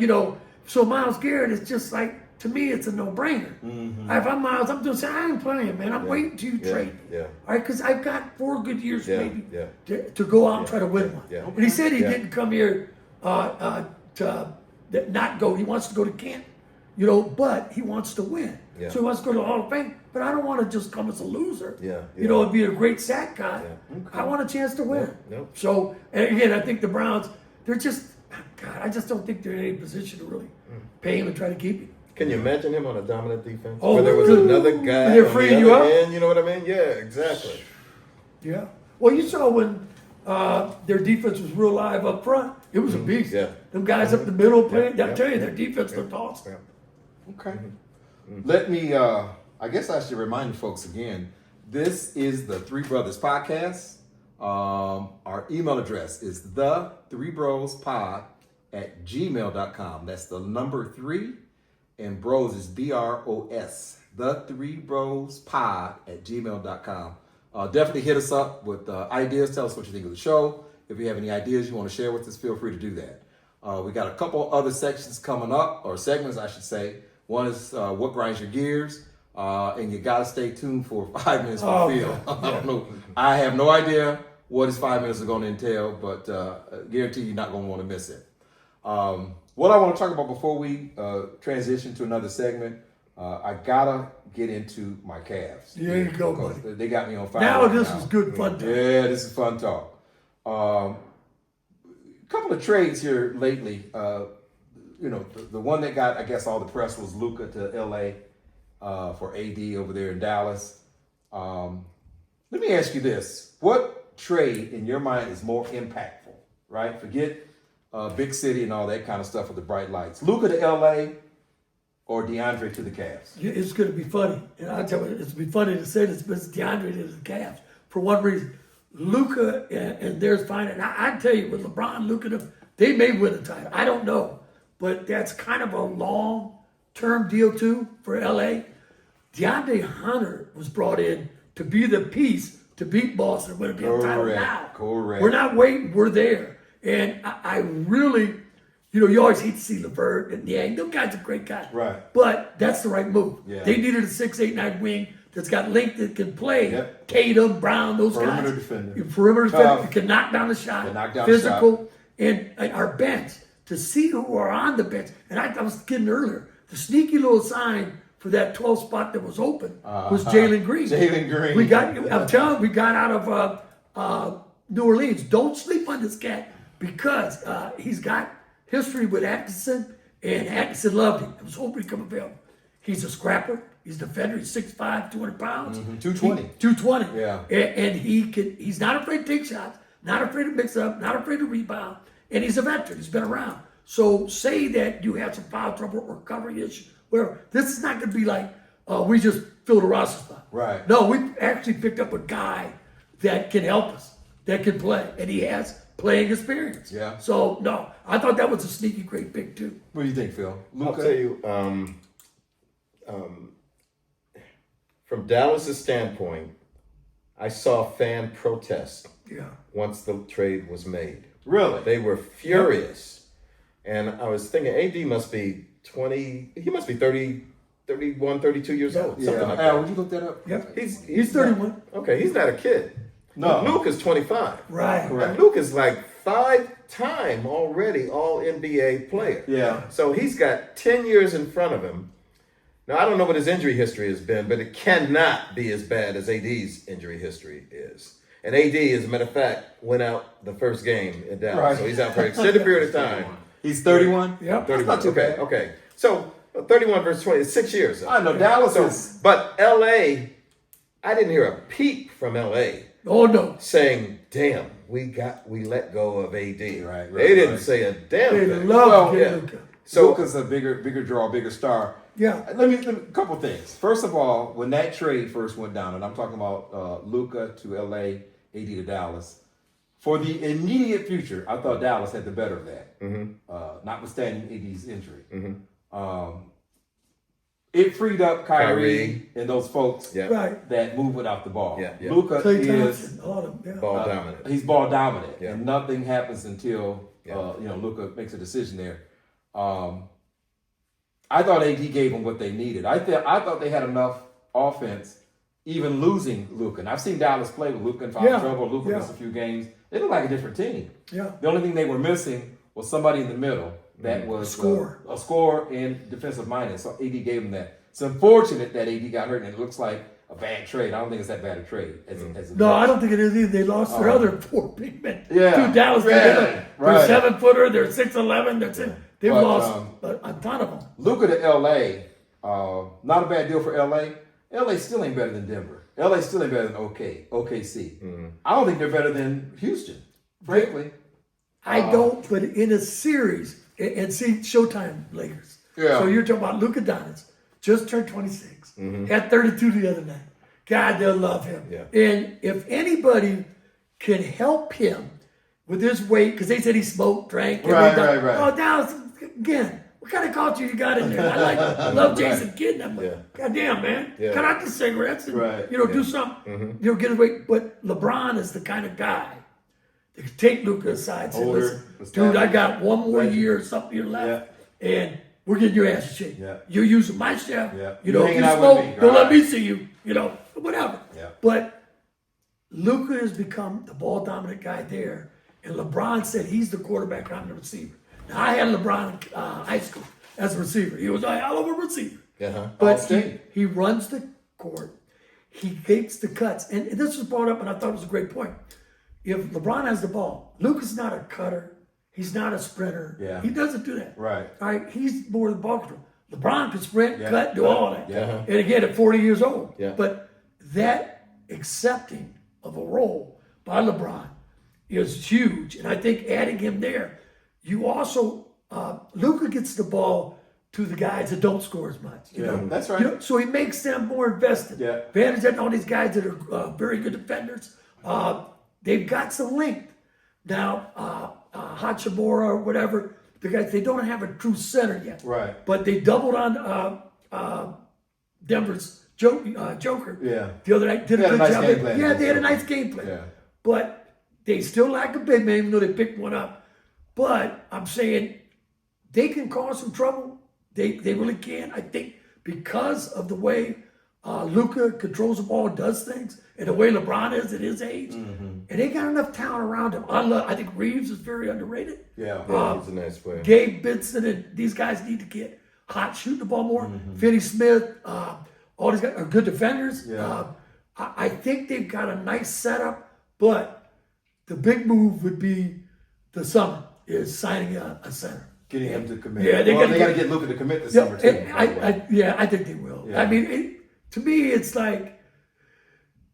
so Miles Garrett is just like, to me, it's a no-brainer. If I'm Miles, I'm just saying, I ain't playing, man. I'm waiting till you trade me. Yeah. All right, because I've got 4 good years Yeah, maybe yeah. to go out and try to win one. Yeah. And he said he Yeah. didn't come here to not go. He wants to go to camp, but he wants to win. Yeah. So he wants to go to the Hall of Fame. But I don't want to just come as a loser. Yeah, And be a great sack guy. Yeah. I want a chance to win. Nope. So, and again, I think the Browns, they're just, God, I just don't think they're in any position to really pay him and try to keep him. Can you imagine him on a dominant defense? Oh, where there was good. another guy And they're on freeing the you other up? end, you know what I mean? Yeah, exactly. Yeah. Well, you saw when their defense was real live up front. It was a beast. Yeah. Them guys up the middle playing. Yeah. I'll tell you, their defense looked awesome. Okay. Let me, I guess I should remind folks again, this is the Three Brothers Podcast. Our email address is the3brospod@gmail.com. That's the number 3, and bros is BROS. The3brospod@gmail.com. Definitely hit us up with ideas. Tell us what you think of the show. If you have any ideas you want to share with us, feel free to do that. We got a couple other sections coming up, or segments, I should say. One is what grinds your gears, and you got to stay tuned for 5 minutes for Phil. I don't know. I have no idea what his 5 minutes are going to entail, but guarantee you're not going to want to miss it. What I want to talk about before we transition to another segment, I gotta get into my Cavs. There you go, buddy. They got me on fire. Now right this is good fun time. Yeah, this is fun talk. Couple of trades here lately. The one that got, I guess, all the press was Luka to LA for AD over there in Dallas. Let me ask you this. What trade in your mind is more impactful, right? Forget big city and all that kind of stuff with the bright lights. Luka to LA or DeAndre to the Cavs? It's going to be funny. And I tell you, it's going to be funny to say this, but it's DeAndre to the Cavs. For one reason, Luka and there's fine. And I tell you, with LeBron, Luka, they may win a title. I don't know. But that's kind of a long-term deal, too, for LA. DeAndre Hunter was brought in to be the piece to beat Boston. We're going to be entitled now. Correct. We're not waiting. We're there. And I really, you always hate to see LeVert and Yang. Those guys are great guys. Right. But that's the right move. Yeah. They needed a 6'8", 9" wing that's got length that can play. Yep. Tatum, Brown, those Perimeter guys. defender. Perimeter defender. Tough. You can knock down the shot. Can knock down the physical. And our bench, to see who are on the bench. And I was kidding earlier. The sneaky little sign for that 12 spot that was open was Jalen Green. Jalen Green. I'm telling you, we got out of New Orleans. Don't sleep on this cat because he's got history with Atkinson, and Atkinson loved him. I was hoping he'd come available. He's a scrapper. He's a defender. He's 6'5", 200 pounds. 220. 220. Yeah. And he's not afraid to take shots, not afraid to mix up, not afraid to rebound. And he's a veteran. He's been around. So say that you have some foul trouble or recovery issue, whatever. This is not going to be like we just filled a roster spot. Right. No, we actually picked up a guy that can help us, that can play, and he has playing experience. Yeah. So no, I thought that was a sneaky great pick too. What do you think, Phil? I'll Luka? tell you, from Dallas's standpoint, I saw fan protest Yeah. once the trade was made. Really? They were furious. And I was thinking, AD must be 20, he must be 30, 31, 32 years old. Yeah. Something like Al, that. would you look that up? Yeah. He's 31. Okay, he's not a kid. No. Luke is 25. Right. Correct. And Luke is like 5-time already all NBA player. Yeah. So he's got 10 years in front of him. Now, I don't know what his injury history has been, but it cannot be as bad as AD's injury history is. And AD, as a matter of fact, went out the first game in Dallas. Right. So he's out for an extended period of time. He's 31? Yep. 31. not too okay, bad. okay. So 31 versus 20 is 6 years. I know, Dallas is... But LA, I didn't hear a peep from LA Oh no. saying, damn, we let go of AD. Right, They didn't right. say a damn They thing. love Well, to yeah. get Luka. So Luka's a bigger draw, bigger star. Yeah. Let me a couple things. First of all, when that trade first went down, and I'm talking about Luka to LA, AD to Dallas, for the immediate future, I thought Dallas had the better of that, notwithstanding AD's injury. It freed up Kyrie and those folks Yeah. Right. that move without the ball. Yeah, yeah. Luka Clay is Thompson, all of them. Yeah. ball dominant. he's ball dominant, Yeah. and nothing happens until Yeah. Luka makes a decision there. I thought AD gave them what they needed. I thought they had enough offense, even losing Luka. And I've seen Dallas play with Luka in foul Yeah. trouble. Luka Yeah. missed a few games. They look like a different team. Yeah. The only thing they were missing was somebody in the middle that was Score. a score and defensive minded. So AD gave them that. It's unfortunate that AD got hurt, and it looks like a bad trade. I don't think it's that bad a trade. No, I don't think it is either. They lost their other 4 big men. Yeah. Two Dallas Right. They're Right. 7-footer. They're 6'11". They've But, lost a ton of them. Luka to LA, not a bad deal for LA. LA still ain't better than Denver. LA still ain't better than OKC. I don't think they're better than Houston, frankly. I don't, but in a series, and see Showtime Lakers. Yeah. So you're talking about Luka Doncic, just turned 26, had 32 the other night. God, they'll love him. Yeah. And if anybody can help him with his weight, because they said he smoked, drank. Right. Oh, Dallas, again, what kind of culture you got in there? I love Jason Kidd. I'm like, Yeah. God damn, man. Yeah. Cut out the cigarettes and, Right. do something. Get away. But LeBron is the kind of guy that can take Luka aside and say, Older, listen, dude, established. I got one more Legend. year or something here left, and we're getting your ass in shape. Yeah. You're using my chef. Yeah. You You know, if hanging you out with smoke, me. don't let Right. me see you. Whatever. Yeah. But Luka has become the ball dominant guy there, and LeBron said he's the quarterback, I'm the receiver. Now I had LeBron in high school as a receiver. He was a hell of a receiver. Uh-huh. But State. he runs the court. He takes the cuts. And this was brought up, and I thought it was a great point. If LeBron has the ball, Luka's not a cutter. He's not a sprinter. Yeah. He doesn't do that. Right. All right. He's more the ball control. LeBron can sprint, Yeah. cut, do all that. Yeah. And again, at 40 years old. Yeah. But that accepting of a role by LeBron is huge. And I think adding him there, you also, Luka gets the ball to the guys that don't score as much. You know? That's right. So he makes them more invested. Yeah. Advantage that all these guys that are very good defenders, they've got some length. Now, Hachimura or whatever, the guys, they don't have a true center yet. Right. But they doubled on Denver's Joker. Yeah. The other night did They a had a good nice job. game plan. Yeah, they had a nice game plan. Yeah. But they still lack a big man, even though they picked one up. But I'm saying they can cause some trouble. They really can. I think because of the way Luka controls the ball, does things, and the way LeBron is at his age, and they got enough talent around him. I think Reeves is very underrated. Yeah, he's a nice player. Gabe Benson and these guys need to get hot shooting the ball more. Finney Smith, all these guys are good defenders. Yeah. I think they've got a nice setup, but the big move would be the summer is signing a center. Getting him to commit. Yeah, they got to get Luka to commit this summer too. I think they will. Yeah. I mean, to me, it's like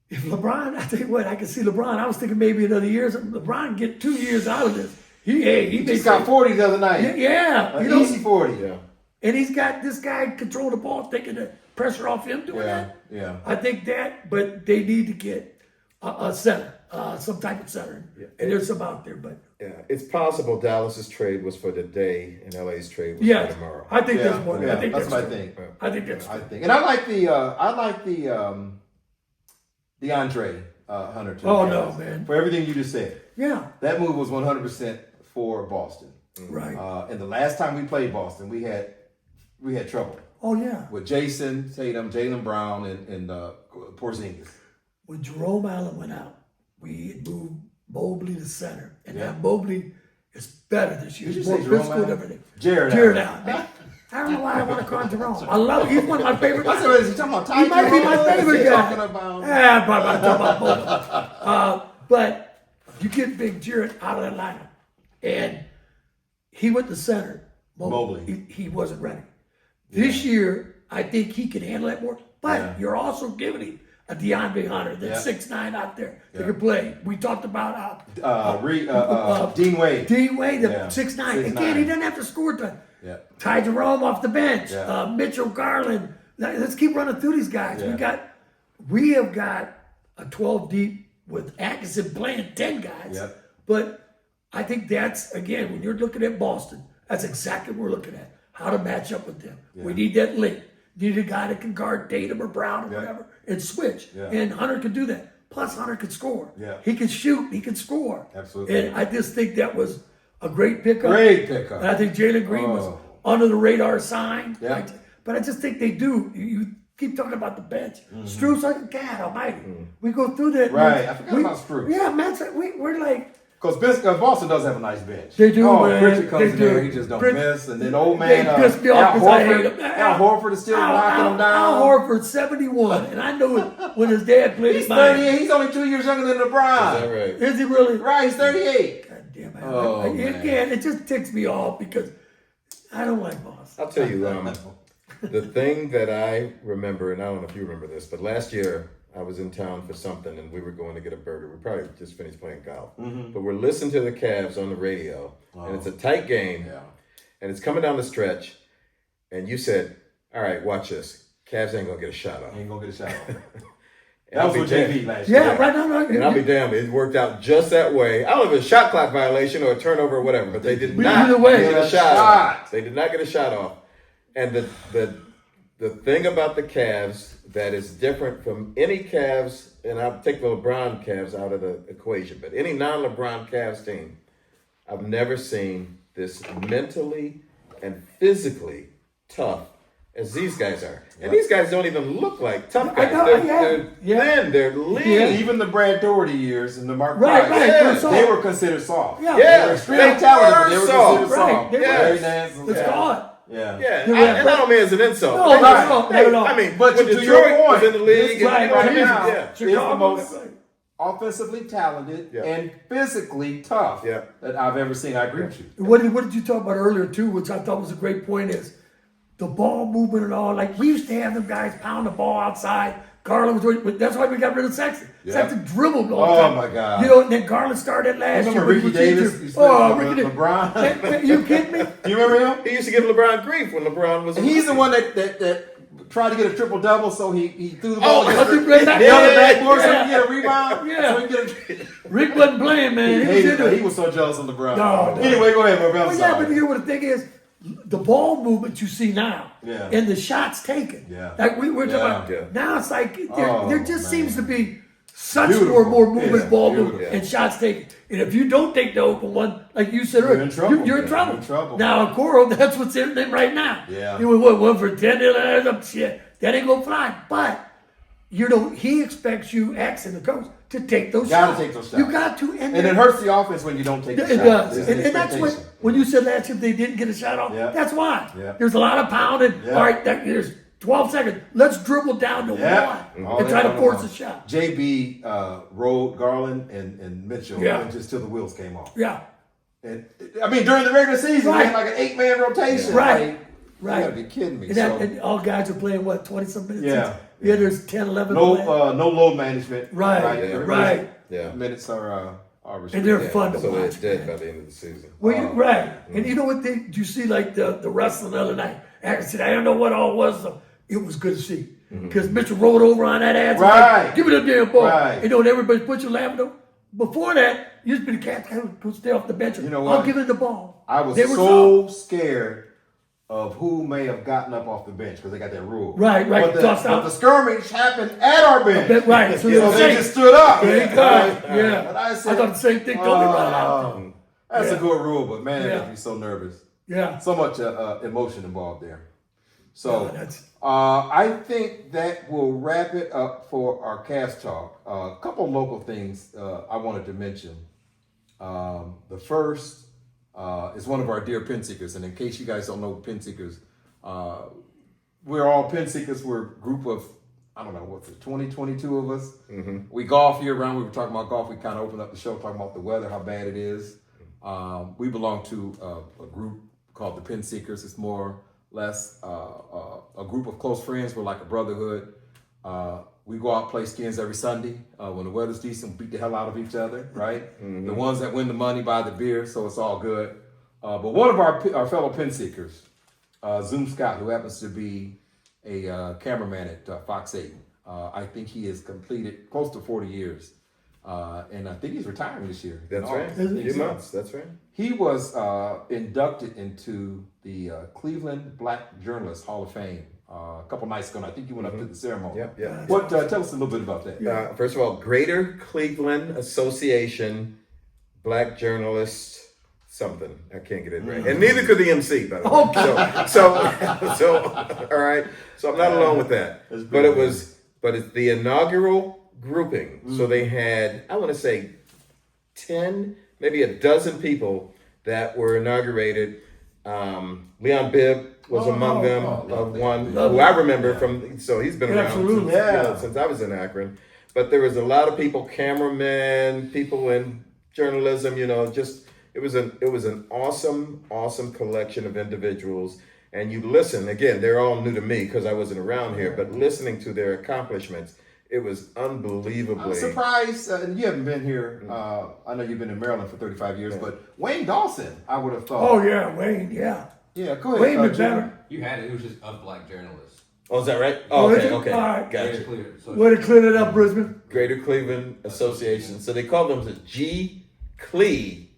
if LeBron. I tell you what, I can see LeBron. I was thinking maybe another year. LeBron get 2 years out of this. He Just got 40 the other night. Yeah, An easy 40. Yeah. and he's got this guy control the ball, taking the pressure off him doing that. Yeah. I think that, but they need to get a center, some type of center, and there's some out there, but. Yeah, it's possible Dallas's trade was for today and LA's trade was for tomorrow. I think Yeah, that's one. yeah, I think that's that's my true. thing. I think that's I true. think, and I like the DeAndre Hunter too. Oh no, man. For everything you just said, Yeah, that move was 100% for Boston. right. And the last time we played Boston, we had trouble Oh yeah. with Jason Tatum, Jaylen Brown, and Porzingis. When Jerome Allen went out, we had moved Mobley to center, and Yeah. now Mobley is better this year. Did you He's more say Jerome physical and Allen? everything. Jared Allen. Man, I don't know why I want to call him Jerome. I love him. He's one of my favorite guys. Is he talking about Ty He might be my Jerome? favorite Is he guy. talking about? Yeah, but I'm talking about both. But you get Big Jared out of that lineup, and he went to center. Mobley. He wasn't ready. This year, I think he can handle that more. But Yeah. you're also giving him a DeAndre Hunter that's Yeah. 6'9" out there that Yeah. can play. We talked about Dean Wade. Dean Wade, Yeah. 6'9". 6'9". Again, he doesn't have to score time. Yeah. Ty Jerome off the bench. Yeah. Mitchell Garland. Let's keep running through these guys. Yeah. We have got a 12 deep with Atkinson playing 10 guys. Yeah. But I think that's, again, when you're looking at Boston, that's exactly what we're looking at. How to match up with them. Yeah. We need that link. Need a guy that can guard Tatum or Brown or Yeah. whatever and switch. Yeah. And Hunter can do that. Plus, Hunter can score. Yeah. He can shoot. He can score. Absolutely. And I just think that was a great pickup. Great pickup. And I think Jalen Green was Oh. under the radar sign. Yeah. But I just think they do. You keep talking about the bench. Struce, like God Almighty. We go through that. Right. I forgot about Struce. Yeah, man. So we're like. Because Boston does have a nice bench. They do, Oh, man. Pritchard comes They in there, do. he just don't Pritch- miss. And then old They man piss me off Al 'cause I hate Horford. him. Al Horford is still knocking him down. Al Horford, 71. And I know it when his dad played He's at mine. 38. He's only 2 years younger than Is LeBron. that right? Is he really? Right, he's 38. God damn it. Oh, man. Again, it just ticks me off because I don't like Boston. I'll tell you, the thing that I remember, and I don't know if you remember this, but last year I was in town for something and we were going to get a burger. We probably just finished playing golf. But we're listening to the Cavs on the radio, and it's a tight game, Yeah. and it's coming down the stretch, and you said, all right, watch this. Cavs ain't going to get a shot off. He ain't going to get a shot. And That I'll was be with damned. JV last year. Yeah, right now. And I'll be damned. It worked out just that way. I don't know if it's a shot clock violation or a turnover or whatever, but they did But not either way, get a a shot shot. off. They did not get a shot off. And the thing about the Cavs that is different from any Cavs, and I'll take the LeBron Cavs out of the equation, but any non-LeBron Cavs team, I've never seen this mentally and physically tough as these guys are. And these guys don't even look like tough guys. know, They're yeah. thin, they're lean. Yeah. Even the Brad Doherty years and the Mark Right, Price, right. they were considered soft. Yeah. Yeah. They were extremely talented, but they were soft. considered Right. soft. They were. Very nasty. Let's call it. Yeah. Yeah, Yeah, and I don't mean as an insult. No, Like, right. Not at all. I mean, But when to Detroit your point, was in the league, right, and, Right Yeah. now, yeah, is the Chicago, most offensively talented Yeah. and physically tough Yeah. that I've ever seen. I agree with you. What did you talk about earlier too, which I thought was a great point, is the ball movement and all. Like we used to have them guys pound the ball outside. Garland was doing, that's why we got rid of Sexton. Yeah. Sexton dribbled all the Oh, time. my God. You know, and then Garland started last year. Remember with Ricky Virginia. Davis? He Oh, split Ricky with Davis. LeBron? Man, you kidding me? Do you remember him? he used to give LeBron grief when LeBron was. He's the one that tried to get a triple double, so he threw the ball Oh, against I think right back- the other yeah, backboard so yeah. he get a rebound. Yeah. So he get a, Rick wasn't playing, man. He was hated into that. it. He was so jealous of LeBron. No. Anyway, go ahead, Murphy. I'm Well, yeah, sorry. but you know what the thing is? the ball movement you see now, Yeah. and the shots taken. Yeah. Like we were talking Yeah. about. Yeah. Now it's like Oh, there just man. seems to be such Beautiful. more movement, Yeah, ball beautiful. movement, and shots taken. And if you don't take the open one, like you said You're earlier, in trouble. You're in Yeah, trouble. you're in trouble. Now, Coro, that's what's in them right now. Yeah. You know, what, 1 for 10, shit, that ain't gonna fly. But you know, he expects you, asking the coach, to take those Gotta shots. take those shots. You got to, And it hurts the offense when you don't take the it shot. does, There's an and that's what expectation. when you said last year they didn't get a shot off. Yeah. That's why. Yeah. There's a lot of pounding. Yeah. All right, there's 12 seconds. Let's dribble down to Yeah. one All and they try to want force to a shot. JB rode Garland and Mitchell Yeah. and just till the wheels came off. Yeah, And I mean, during the regular season, Right. we had like an 8-man rotation. Right. Like, right. You gotta be kidding me. And, and all guys are playing what 20-some minutes. Yeah. Yeah. There's 10, 11. no, playing. no load management. Right, Everybody's right. Yeah. Minutes are And restricted. they're fun to So watch. it's dead man. by the end of the season. Well, right. And you know what? Did you see like the wrestling the other night? I said, I don't know what all was. It was good to see. Because Mitchell rolled over on that ass. Right. Like, give me the damn ball. Right. You know, and everybody put your laughing on. Before that, you used to be the cat who stay off the bench. You know I'll what? give him the ball. I was They were so scared of who may have gotten up off the bench because they got that rule. Right, But tossed the out. skirmish happened at our bench. Right. So So they safe. just stood up. There you go. Yeah. And I said, I thought the same thing. Kobe brought out. That's Yeah. a good rule, but man, it Yeah. makes me so nervous. Yeah. So much emotion involved there. So Yeah, that's- I think that will wrap it up for our cast talk. A couple local things I wanted to mention. The first is one of our dear pin seekers, and in case you guys don't know pin seekers, we're all pin seekers. We're a group of, I don't know, what's it, 22 of us. We golf year round. We were talking about golf. We kind of opened up the show talking about the weather, how bad it is. We belong to a group called the Pin Seekers. It's more or less a group of close friends. We're like a brotherhood. We go out and play skins every Sunday. When the weather's decent, we beat the hell out of each other, right? The ones that win the money buy the beer, so it's all good. But one of our fellow Pin Seekers, Zoom Scott, who happens to be a cameraman at Fox 8, I think he has completed close to 40 years. And I think he's retiring this year. That's in right. August. Is A it? few months. That's right. He was inducted into the Cleveland Black Journalists Hall of Fame a couple nights ago. And I think you went up to the ceremony. Yep. Yep. What? Tell us a little bit about that. First of all, Greater Cleveland Association Black Journalist something. I can't get it right. And neither could the MC, by the way. Okay. So, all right. So I'm not alone with that. That's good, But it's the inaugural grouping. So they had, I want to say 10, maybe a dozen people that were inaugurated. Leon Bibb was among them, one who I remember from, so he's been around Absolutely. since I was in Akron. But there was a lot of people, cameramen, people in journalism, just it was an awesome collection of individuals. And you listen, again, they're all new to me because I wasn't around here, but listening to their accomplishments, it was unbelievably. I'm surprised, and you haven't been here. I know you've been in Maryland for 35 years, but Wayne Dawson, I would have thought. Oh yeah, Wayne. Yeah. Yeah, go ahead. Wayne was Jim. better. You had it. It was just of black journalists. Oh, is that right? Oh, Oh, is okay, it? okay. All right. Very Gotcha. clear. So Way to clear it up, Brisbane. Greater Cleveland Association. So they call them the G. Clee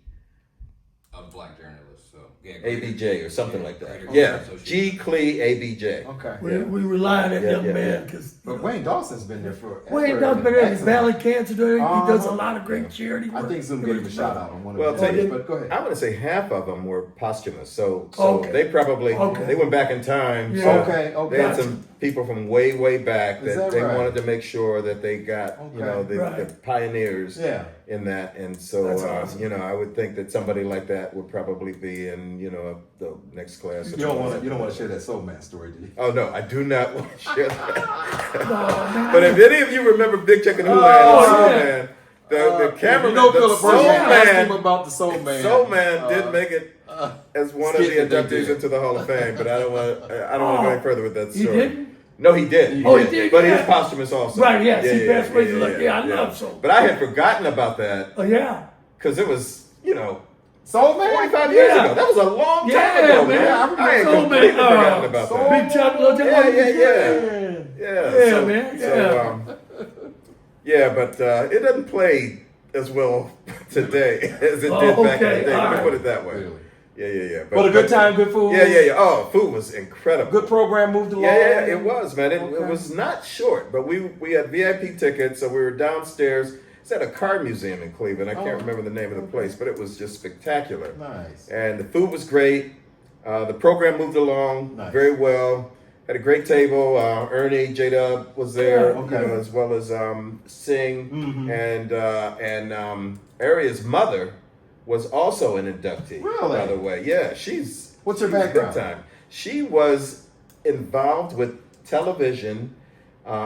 of black journalists. So yeah, ABJ or something like that. Greater Yeah, Association. G. Clee ABJ. Okay. We rely on that young yeah, man because But Wayne Dawson's been there for. Wayne does better. He's Excellent. battling cancer. He does a Uh-huh. lot of great charity I work. think Zoom gave him a shout out on one Well, of I'll the tell you, videos, but go ahead. I want to say half of them were posthumous. So Okay. they probably Okay. they went back in time. Yeah. So Okay, they had Gotcha. some people from way back Is that that they right? wanted to make sure that they got Okay. the Right. pioneers Yeah. in that. And so That's awesome. I would think that somebody like that would probably be in the next class. You don't want to share that Soul Man story, do you? Oh no, I do not want to share that. No, man. But if any of you remember Big Chicken Houlihan Oh, and Soul yeah. Man, the cameraman, You know, the Philip Soul Berger asked him Man, about the Soul Man. Soul Man did make it as one of the skit that they inductees did. into the Hall of Fame, but I don't want to go any further with that He story. didn't? No, he did. Oh, he did, But yeah. he's posthumous also. Right, yes, he passed away. I yeah. love Soul. But I had forgotten about that Oh yeah. because it was, Soul Man? 45 years Yeah. ago. That was a long time Yeah, ago, man. man. I remember I had Soul completely Man. forgotten about Soul that. Big Chuck, Little Chuck. Yeah. man, But it doesn't play as well today as it did back in the okay, day. all Let me right. put it that way. Really? yeah. But a good time, good food. Yeah. Oh, food was incredible. Good program moved along. Yeah, it was, man. It Okay. was not short, but we had VIP tickets, so we were downstairs. It's at a car museum in Cleveland. I can't remember the name of the place, but it was just spectacular. Nice. And the food was great. The program moved along Nice. very well. Had a great table. Ernie, J-Dub was there, Okay. you know, as well as Singh, and Aria's mother was also an inductee. Really? By the way, yeah, she's. What's her she's background? big time. She was involved with television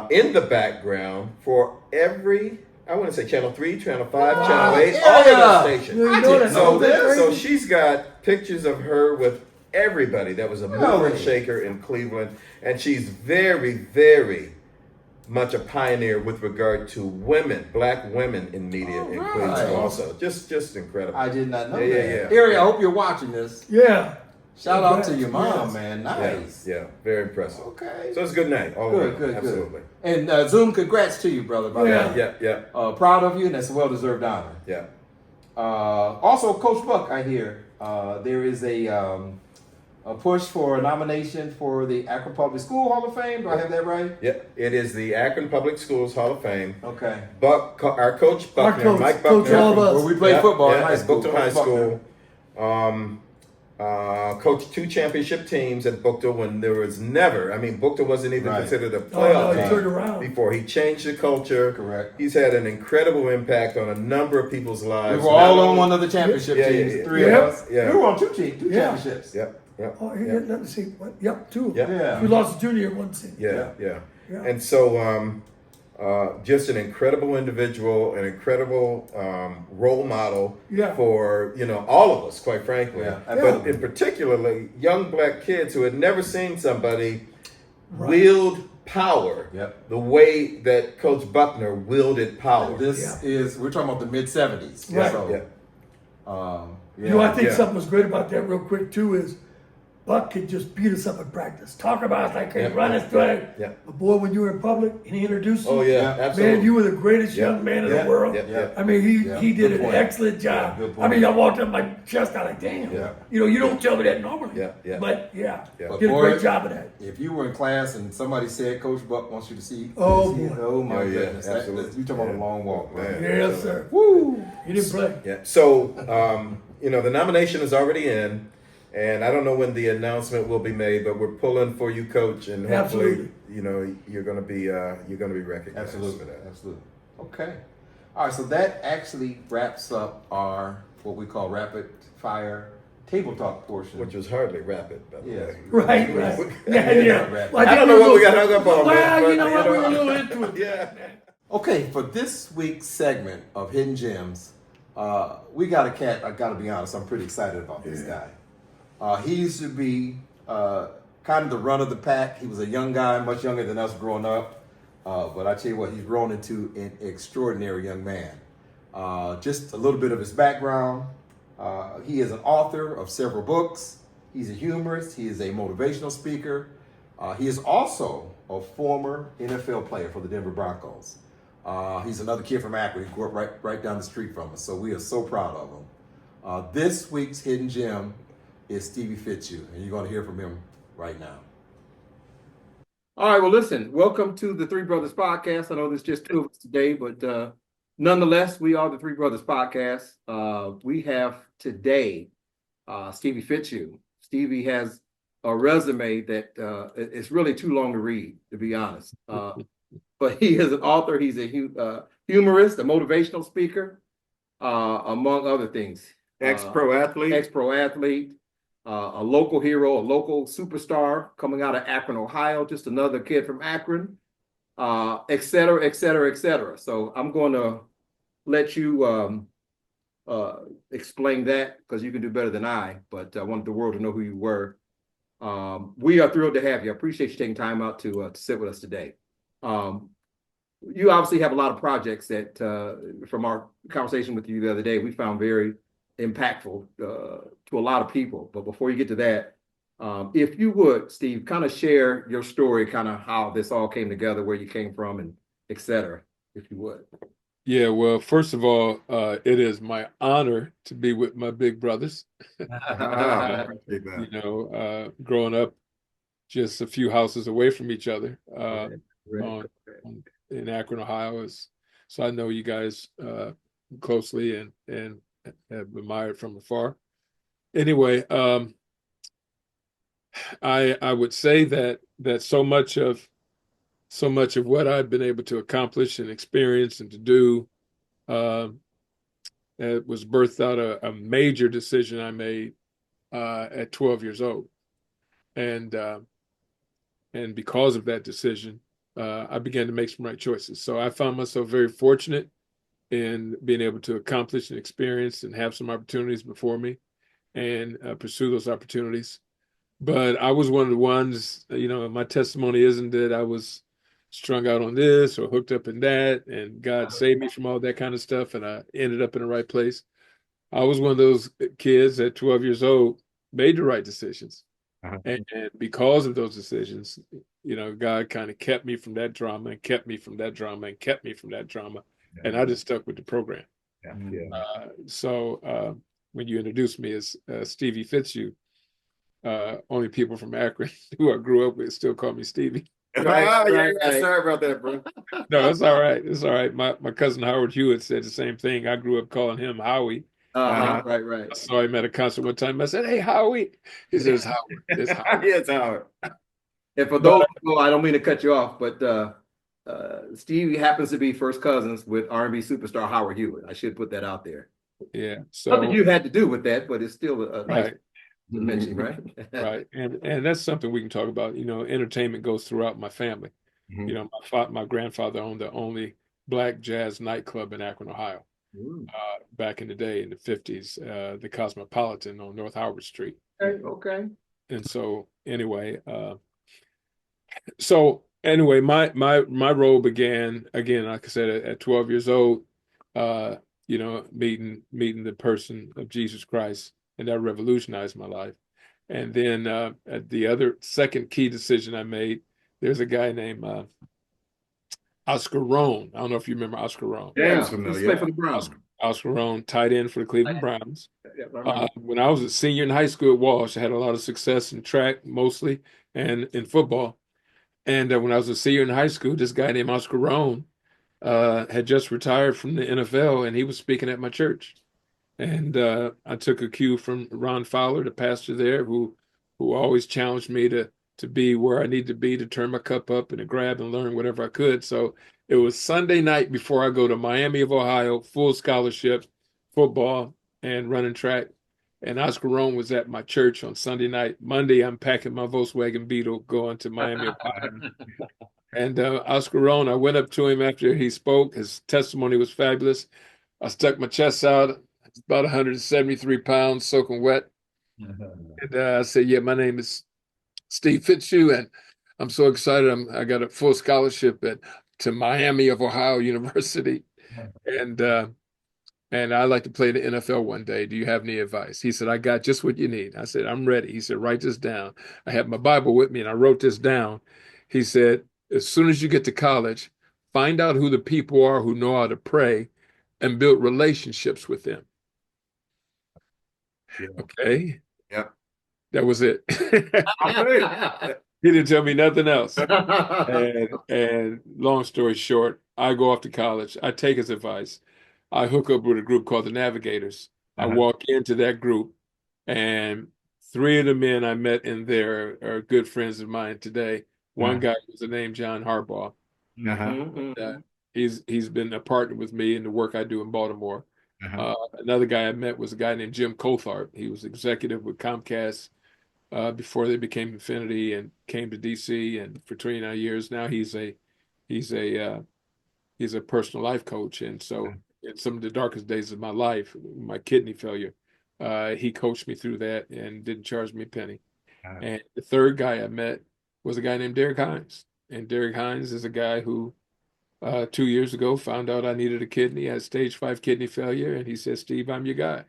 in the background for every. I want to say Channel 3, Channel 5, Wow. Channel 8, Yeah. all of those stations. You I know didn't that. know this. So she's got pictures of her with everybody that was a mover and Really? shaker in Cleveland, and she's very, very much a pioneer with regard to women, black women in media in All Cleveland. right. Also, just incredible. I did not know Yeah, that. yeah. Ari, I hope you're watching this. Yeah. Shout out to your Yes. mom, man. Nice. Yeah, very impressive. Okay. So it's a good night. All Good, around. good, Absolutely. good. And Zoom, congrats to you, brother. By the Yeah. way. Yeah. Proud of you, and that's a well-deserved honor. Yeah. Also, Coach Buck, I hear there is a push for a nomination for the Akron Public School Hall of Fame. Do I have that right? Yeah. It is the Akron Public Schools Hall of Fame. Okay. Our coach Buckner, coach, Mike Coach Buckner, all of us. Where we played football in high at school. Bookton High Coach Buckner. School. Coached 2 championship teams at Bookton when there was never. I mean, Bookton wasn't even Right. considered a Oh, no, playoff he team turned around. before. He changed the culture. Correct. He's had an incredible impact on a number of people's lives. We were all on one of the championship Yeah, teams. yeah, 3 yeah. of us. Yeah. We were on 2 teams, 2 Yeah. championships. Yep. Oh, let me see. What? Yep, 2. Yeah. Yeah. We lost a junior one season. Yeah. Yeah. And so, just an incredible individual, an incredible role model Yeah. for all of us, quite frankly. Yeah. But in particularly young black kids who had never seen somebody Right. wield power Yep. the way that Coach Buckner wielded power. This is, we're talking about the mid-70s. Right. So, Yeah. You know, I think Yeah. something was great about that real quick too is Buck could just beat us up in practice. Talk about us like Yeah. run us through it. Yeah. But boy, when you were in public and he introduced you, Oh yeah, Yeah. absolutely. man, you were the greatest Yeah. young man in Yeah. the world. Yeah. I mean, Yeah. he did Good an point. excellent job. Yeah, good point. I mean, I walked up my chest out like, damn. Yeah. You know, you don't tell me that normally. Yeah. But yeah, Yeah. But did a boy, great job of that. If you were in class and somebody said Coach Buck wants you to see, Oh, see- boy. oh my Oh, yeah, goodness, absolutely. you talking about a long walk, man. Man. Yes, sir. Woo! He didn't play. Yeah. So, the nomination is already in, and I don't know when the announcement will be made, but we're pulling for you, Coach, and hopefully, you're going to be recognized Absolutely, for that. absolutely. Okay, all right. So that actually wraps up our what we call rapid fire table talk portion. Which was hardly rapid, by the Yeah. way. Right. Yeah. Right. Well, I don't know what we got hung up on. Well, but, you know what? you We're a little into it. Yeah. Okay, for this week's segment of Hidden Gems, we got a cat. I got to be honest, I'm pretty excited about this guy. He used to be kind of the run of the pack. He was a young guy, much younger than us growing up. But I tell you what, he's grown into an extraordinary young man. Just a little bit of his background. He is an author of several books. He's a humorist. He is a motivational speaker. He is also a former NFL player for the Denver Broncos. He's another kid from Akron. He grew up right down the street from us. So we are so proud of him. This week's Hidden Gem is Stevie Fitzhugh, and you're going to hear from him right now. All right, well, listen, welcome to the Three Brothers Podcast. I know there's just 2 of us today, but nonetheless, we are the Three Brothers Podcast. We have today Stevie Fitzhugh. Stevie has a resume that it's really too long to read, to be honest. But he is an author. He's a humorist, a motivational speaker, among other things. Ex-pro athlete. Ex-pro athlete, a local hero, a local superstar coming out of Akron, Ohio, just another kid from Akron, et cetera, et cetera, et cetera. So I'm going to let you explain that because you can do better than I, but I wanted the world to know who you were. We are thrilled to have you. I appreciate you taking time out to sit with us today. You obviously have a lot of projects that, from our conversation with you the other day, we found very impactful to a lot of people. But before you get to that, if you would, Steve, kind of share your story, kind of how this all came together, where you came from, and et cetera, if you would. Yeah, well, first of all, it is my honor to be with my big brothers. Big man. Growing up just a few houses away from each other, on, in Akron, Ohio, so I know you guys closely and have admired from afar. Anyway, I would say that so much of what I've been able to accomplish and experience and to do. um, It was birthed out a major decision I made at 12 years old, and because of that decision, I began to make some right choices. So I found myself very fortunate in being able to accomplish and experience and have some opportunities before me and pursue those opportunities. But I was one of the ones, my testimony isn't that I was strung out on this or hooked up in that, and God saved me from all that kind of stuff, and I ended up in the right place. I was one of those kids at 12 years old, made the right decisions. Uh-huh. And because of those decisions, God kind of kept me from that drama and kept me from that drama and kept me from that drama. And I just stuck with the program. Yeah. So when you introduced me as Stevie Fitzhugh, only people from Akron who I grew up with still call me Stevie. Right. Sorry about that, bro. No, it's all right. It's all right. My cousin Howard Hewitt said the same thing. I grew up calling him Howie. Right. I saw him at a concert one time. I said, "Hey, Howie." He says, "Howard." It's Howard. Yeah, it's Howard. And for those people, I don't mean to cut you off, but Steve happens to be first cousins with R&B superstar Howard Hewitt. I should put that out there. Yeah. Nothing So you had to do with that, but it's still a nice right, to mention, right? right, and that's something we can talk about. Entertainment goes throughout my family. Mhm. My grandfather owned the only black jazz nightclub in Akron, Ohio, back in the day in the 50s, the Cosmopolitan on North Howard Street. Okay. And so anyway, my role began again, like I said, at 12 years old, meeting the person of Jesus Christ, and that revolutionized my life. And then at the other second key decision I made, there's a guy named Oscar Rohn. I don't know if you remember Oscar Rohn. James He's familiar. played for the Browns. Oscar Rohn, tight end for the Cleveland Browns. Yeah, I remember. When I was a senior in high school at Walsh, I had a lot of success in track mostly and in football. And when I was a senior in high school, this guy named Oscar Rohn had just retired from the NFL, and he was speaking at my church. And I took a cue from Ron Fowler, the pastor there, who always challenged me to be where I need to be, to turn my cup up and to grab and learn whatever I could. So it was Sunday night before I go to Miami of Ohio, full scholarship, football and running track. And Oscar Rohn was at my church on Sunday night. Monday, I'm packing my Volkswagen Beetle, going to Miami of Ohio. And Oscar Rohn, I went up to him after he spoke. His testimony was fabulous. I stuck my chest out. It's about 173 pounds, soaking wet. And I said, "Yeah, my name is Steve Fitzhugh, and I'm so excited. I got a full scholarship to Miami of Ohio University, and I'd like to play the NFL one day. Do you have any advice?" He said, "I got just what you need." I said, "I'm ready." He said, "Write this down." I had my Bible with me, and I wrote this down. He said, "As soon as you get to college, find out who the people are who know how to pray and build relationships with them." Yeah. Okay. Yeah. That was it. He didn't tell me nothing else. And long story short, I go off to college. I take his advice. I hook up with a group called the Navigators. I walk into that group, and three of the men I met in there are good friends of mine today. One guy was named John Harbaugh. He's been a partner with me in the work I do in Baltimore. Another guy I met was a guy named Jim Coltharp. He was executive with Comcast before they became Infinity and came to DC. And for 29 years now, he's a personal life coach. And so, in some of the darkest days of my life, my kidney failure, he coached me through that and didn't charge me a penny. And the third guy I met was a guy named Derek Hines. And Derek Hines is a guy who 2 years ago found out I needed a kidney. I had stage 5 kidney failure, and he said, "Steve, I'm your guy."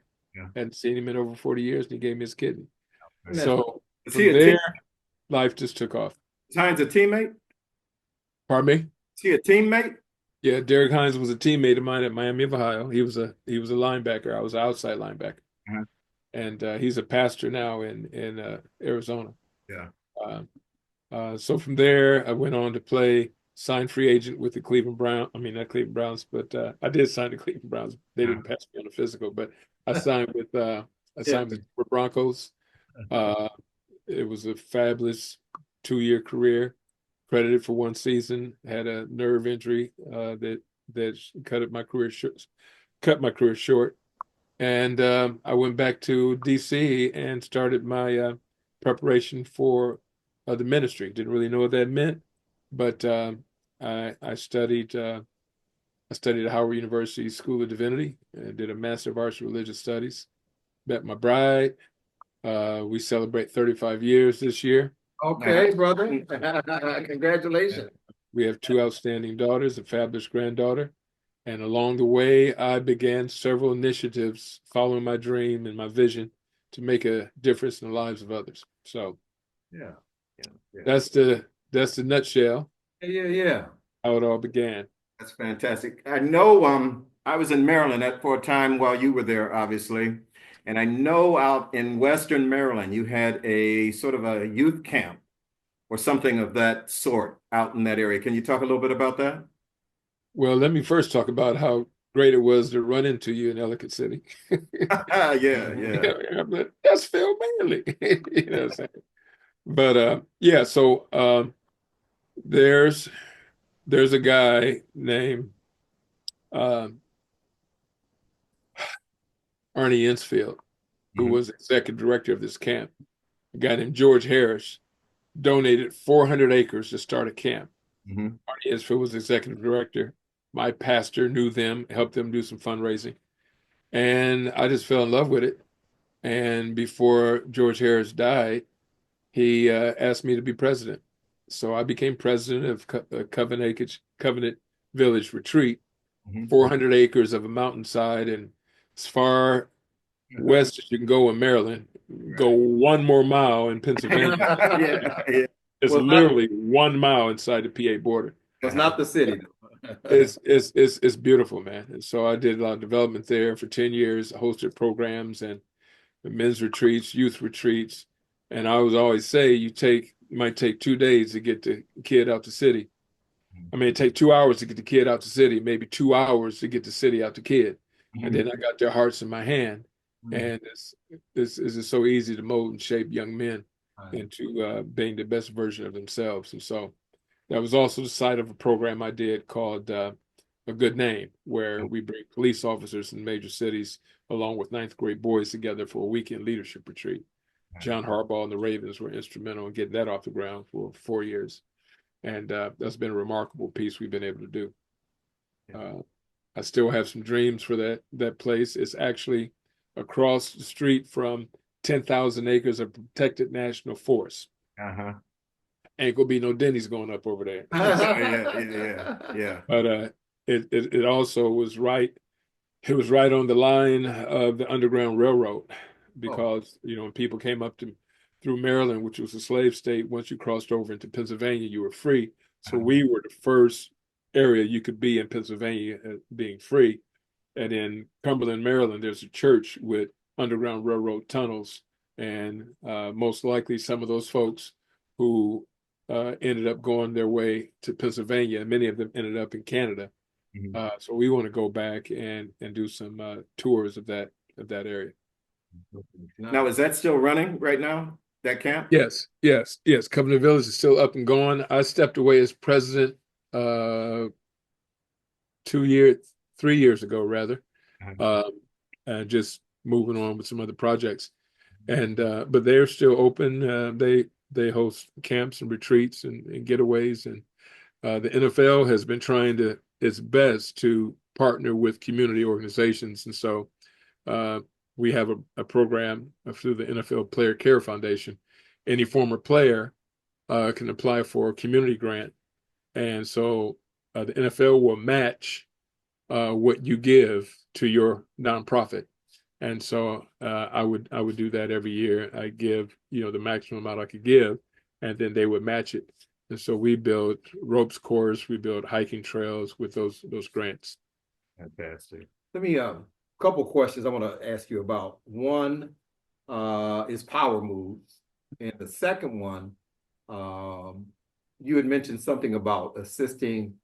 Hadn't seen him in over 40 years, and he gave me his kidney. So from there, life just took off. Is Hines a teammate? Pardon me? Is he a teammate? Yeah, Derek Hines was a teammate of mine at Miami of Ohio. He was a linebacker. I was an outside linebacker, Uh-huh. and he's a pastor now in Arizona. Yeah. Uh, so from there, I went on to play signed free agent with the Cleveland Browns. I mean, not Cleveland Browns, but I did sign the Cleveland Browns. They didn't pass me on the physical, but I signed with I Yeah. signed with the Denver Broncos. Uh, it was a fabulous 2-year career. Credited for one season. Had a nerve injury that cut my career short. And I went back to DC and started my preparation for the ministry. Didn't really know what that meant, but I studied at Howard University School of Divinity and did a Master of Arts in Religious Studies. Met my bride. We celebrate 35 years this year. Okay, brother. Congratulations. We have 2 outstanding daughters, a fabulous granddaughter. And along the way, I began several initiatives following my dream and my vision to make a difference in the lives of others. So Yeah. Yeah. Yeah. that's the nutshell Yeah. how it all began. That's fantastic. I know I was in Maryland for a time while you were there, obviously. And I know out in Western Maryland, you had a sort of a youth camp or something of that sort out in that area. Can you talk a little bit about that? Well, let me first talk about how great it was to run into you in Ellicott City. Yeah. But that's Phil Manley. You know what I'm saying? But yeah, so there's a guy named um Arnie Insfield, who Mhm. was executive director of this camp. A guy named George Harris donated 400 acres to start a camp. Mhm. Arnie Insfield was executive director. My pastor knew them, helped them do some fundraising. And I just fell in love with it. And before George Harris died, he asked me to be president. So I became president of Covenant Village Retreat, Mhm. 400 acres of a mountainside, and as far west as you can go in Maryland, go 1 more mile in Pennsylvania. Yeah. It's Well, not, literally 1 mile inside the PA border. it's not the city. It's beautiful, man. And so I did a lot of development there for 10 years, hosted programs and men's retreats, youth retreats. And I was always say it might take 2 days to get the kid out the city. I mean, it take 2 hours to get the kid out the city, maybe 2 hours to get the city out the kid. And then I got their hearts in my hand. And it's just so easy to mold and shape young men into being the best version of themselves. And so that was also the site of a program I did called A Good Name, where we bring police officers in major cities along with ninth grade boys together for a weekend leadership retreat. John Harbaugh and the Ravens were instrumental in getting that off the ground for 4 years. And that's been a remarkable piece we've been able to do. I still have some dreams for that place. It's actually across the street from 10,000 acres of protected national forest. Uh-huh. Ain't gonna be no Denny's going up over there. Yeah. But it also was right. It was right on the line of the Underground Railroad, because when people came up through Maryland, which was a slave state, once you crossed over into Pennsylvania, you were free. So we were the first area you could be in Pennsylvania being free. And in Cumberland, Maryland, there's a church with Underground Railroad tunnels, and most likely some of those folks who ended up going their way to Pennsylvania, and many of them ended up in Canada. So we want to go back and do some tours of that area. Now, is that still running right now, that camp? Yes. Covenant Village is still up and going. I stepped away as president 3 years ago, rather, just moving on with some other projects. And but they're still open. They host camps and retreats and getaways, and the NFL has been trying its best to partner with community organizations, and so we have a program through the NFL Player Care Foundation. Any former player can apply for a community grant, and so the NFL will match what you give to your nonprofit. And so I would do that every year. I give the maximum amount I could give, and then they would match it. And so we built ropes course, we built hiking trails with those grants. Fantastic. Let me couple questions I want to ask you about. One is power moves, and the second one, you had mentioned something about assisting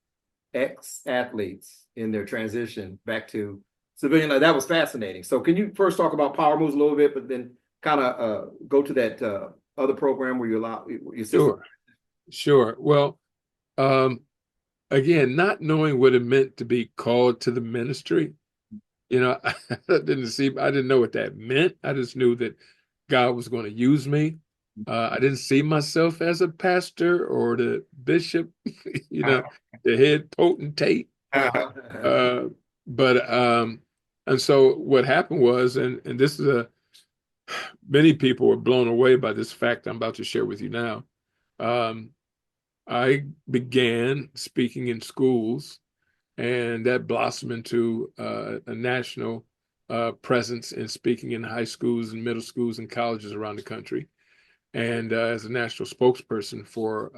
ex-athletes in their transition back to civilian life. That was fascinating. So can you first talk about power moves a little bit, but then kind of go to that other program where you allow you assist? Sure. Well, again, not knowing what it meant to be called to the ministry, I didn't know what that meant. I just knew that God was going to use me. I didn't see myself as a pastor or the bishop, the head potentate. And so what happened was, and this is many people were blown away by this fact I'm about to share with you now. I began speaking in schools, and that blossomed into a national presence in speaking in high schools and middle schools and colleges around the country. And as a national spokesperson for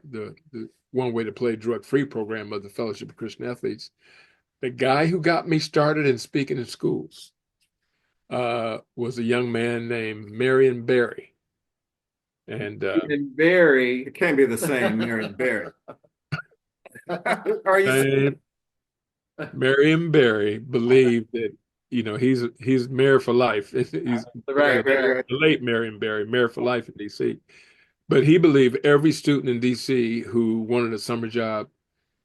the One Way to Play Drug-Free program of the Fellowship of Christian Athletes, the guy who got me started in speaking in schools was a young man named Marion Barry. And Barry, it can't be the same Marion Barry. Are you? Marion Barry believed that he's mayor for life. He's right. The late Marion Barry, mayor for life in D.C. But he believed every student in D.C. who wanted a summer job,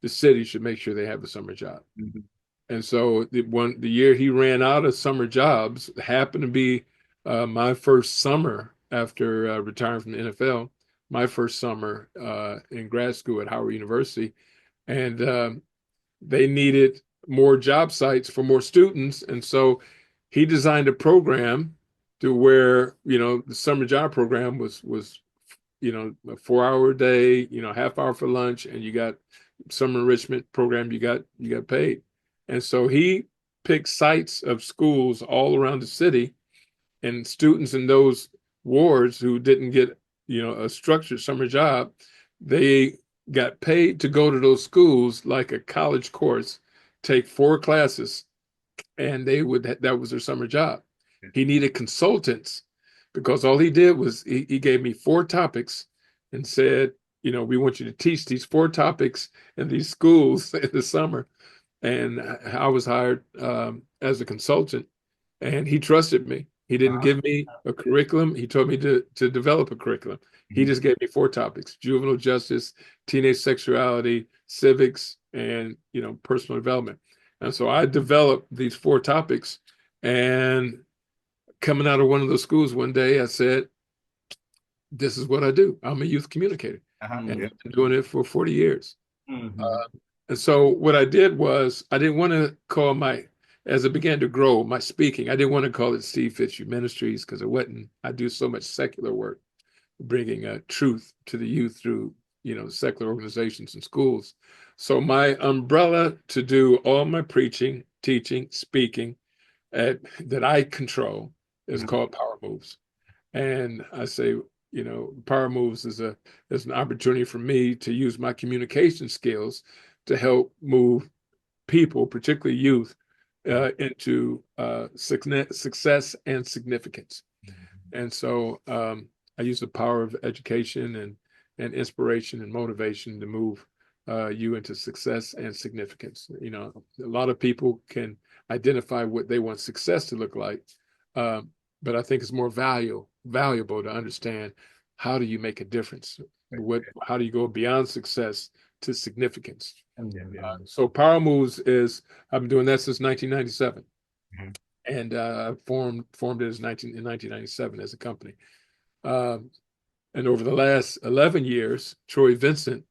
the city should make sure they have a summer job. Mm-hmm. And so the year he ran out of summer jobs happened to be my first summer after retiring from the NFL, my first summer in grad school at Howard University. And they needed more job sites for more students. And so he designed a program to where, the summer job program was a 4-hour day, half hour for lunch, and you got summer enrichment program, you got paid. And so he picked sites of schools all around the city, and students in those wards who didn't get, a structured summer job, they got paid to go to those schools like a college course, take 4 classes, and that was their summer job. He needed consultants because all he did was he gave me 4 topics and said, we want you to teach these 4 topics in these schools in the summer. And I was hired as a consultant, and he trusted me. He didn't give me a curriculum. He told me to develop a curriculum. He just gave me 4 topics: juvenile justice, teenage sexuality, civics, and personal development. And so I developed these 4 topics. And coming out of one of those schools one day, I said, "This is what I do. I'm a youth communicator, and I've been doing it for 40 years." Mm-hmm. And so what I did was, I didn't want to call as I began to grow my speaking, I didn't want to call it Steve Fitzhugh Ministries, because it wasn't. I do so much secular work, bringing truth to the youth through, secular organizations and schools. So my umbrella to do all my preaching, teaching, speaking that I control is called Power Moves. And I say, Power Moves is an opportunity for me to use my communication skills to help move people, particularly youth, into success and significance. And so I use the power of education and inspiration and motivation to move you into success and significance. A lot of people can identify what they want success to look like, but I think it's more valuable to understand, how do you make a difference? How do you go beyond success to significance? So Power Moves I've been doing that since 1997. And formed it in 1997 as a company. And over the last 11 years, Troy Vincent,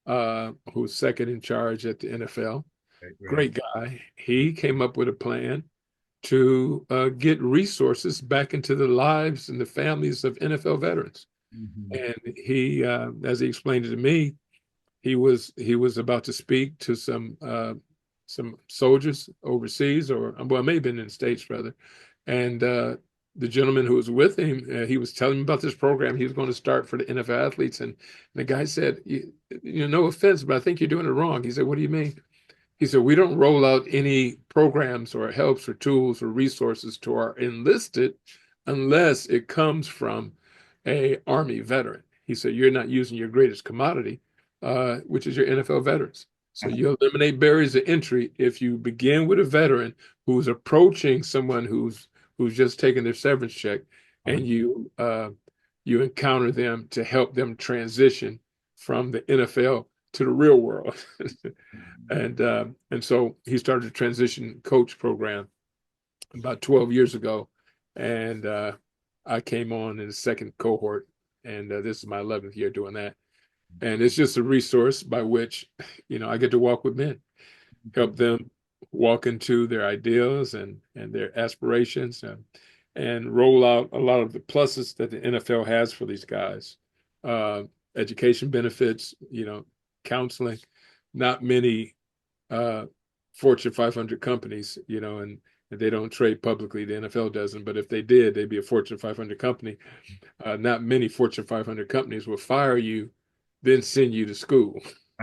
who's second in charge at the NFL, great guy, he came up with a plan to get resources back into the lives and the families of NFL veterans. And he, as he explained it to me, he was about to speak to some soldiers overseas, or it may have been in the States rather, and the gentleman who was with him, he was telling me about this program he was going to start for the NFL athletes. And the guy said, no offense, but I think you're doing it wrong. He said, what do you mean? He said, we don't roll out any programs or helps or tools or resources to our enlisted unless it comes from a Army veteran. He said, you're not using your greatest commodity, which is your NFL veterans. So you eliminate barriers to entry if you begin with a veteran who's approaching someone who's just taken their severance check, and you encounter them to help them transition from the NFL to the real world. And so he started a transition coach program about 12 years ago, and I came on in the second cohort, and this is my 11th year doing that. And it's just a resource by which, I get to walk with men, help them walk into their ideals and their aspirations, and roll out a lot of the pluses that the NFL has for these guys. Education benefits, counseling. Not many Fortune 500 companies, and they don't trade publicly. The NFL doesn't, but if they did, they'd be a Fortune 500 company. Not many Fortune 500 companies will fire you, then send you to school.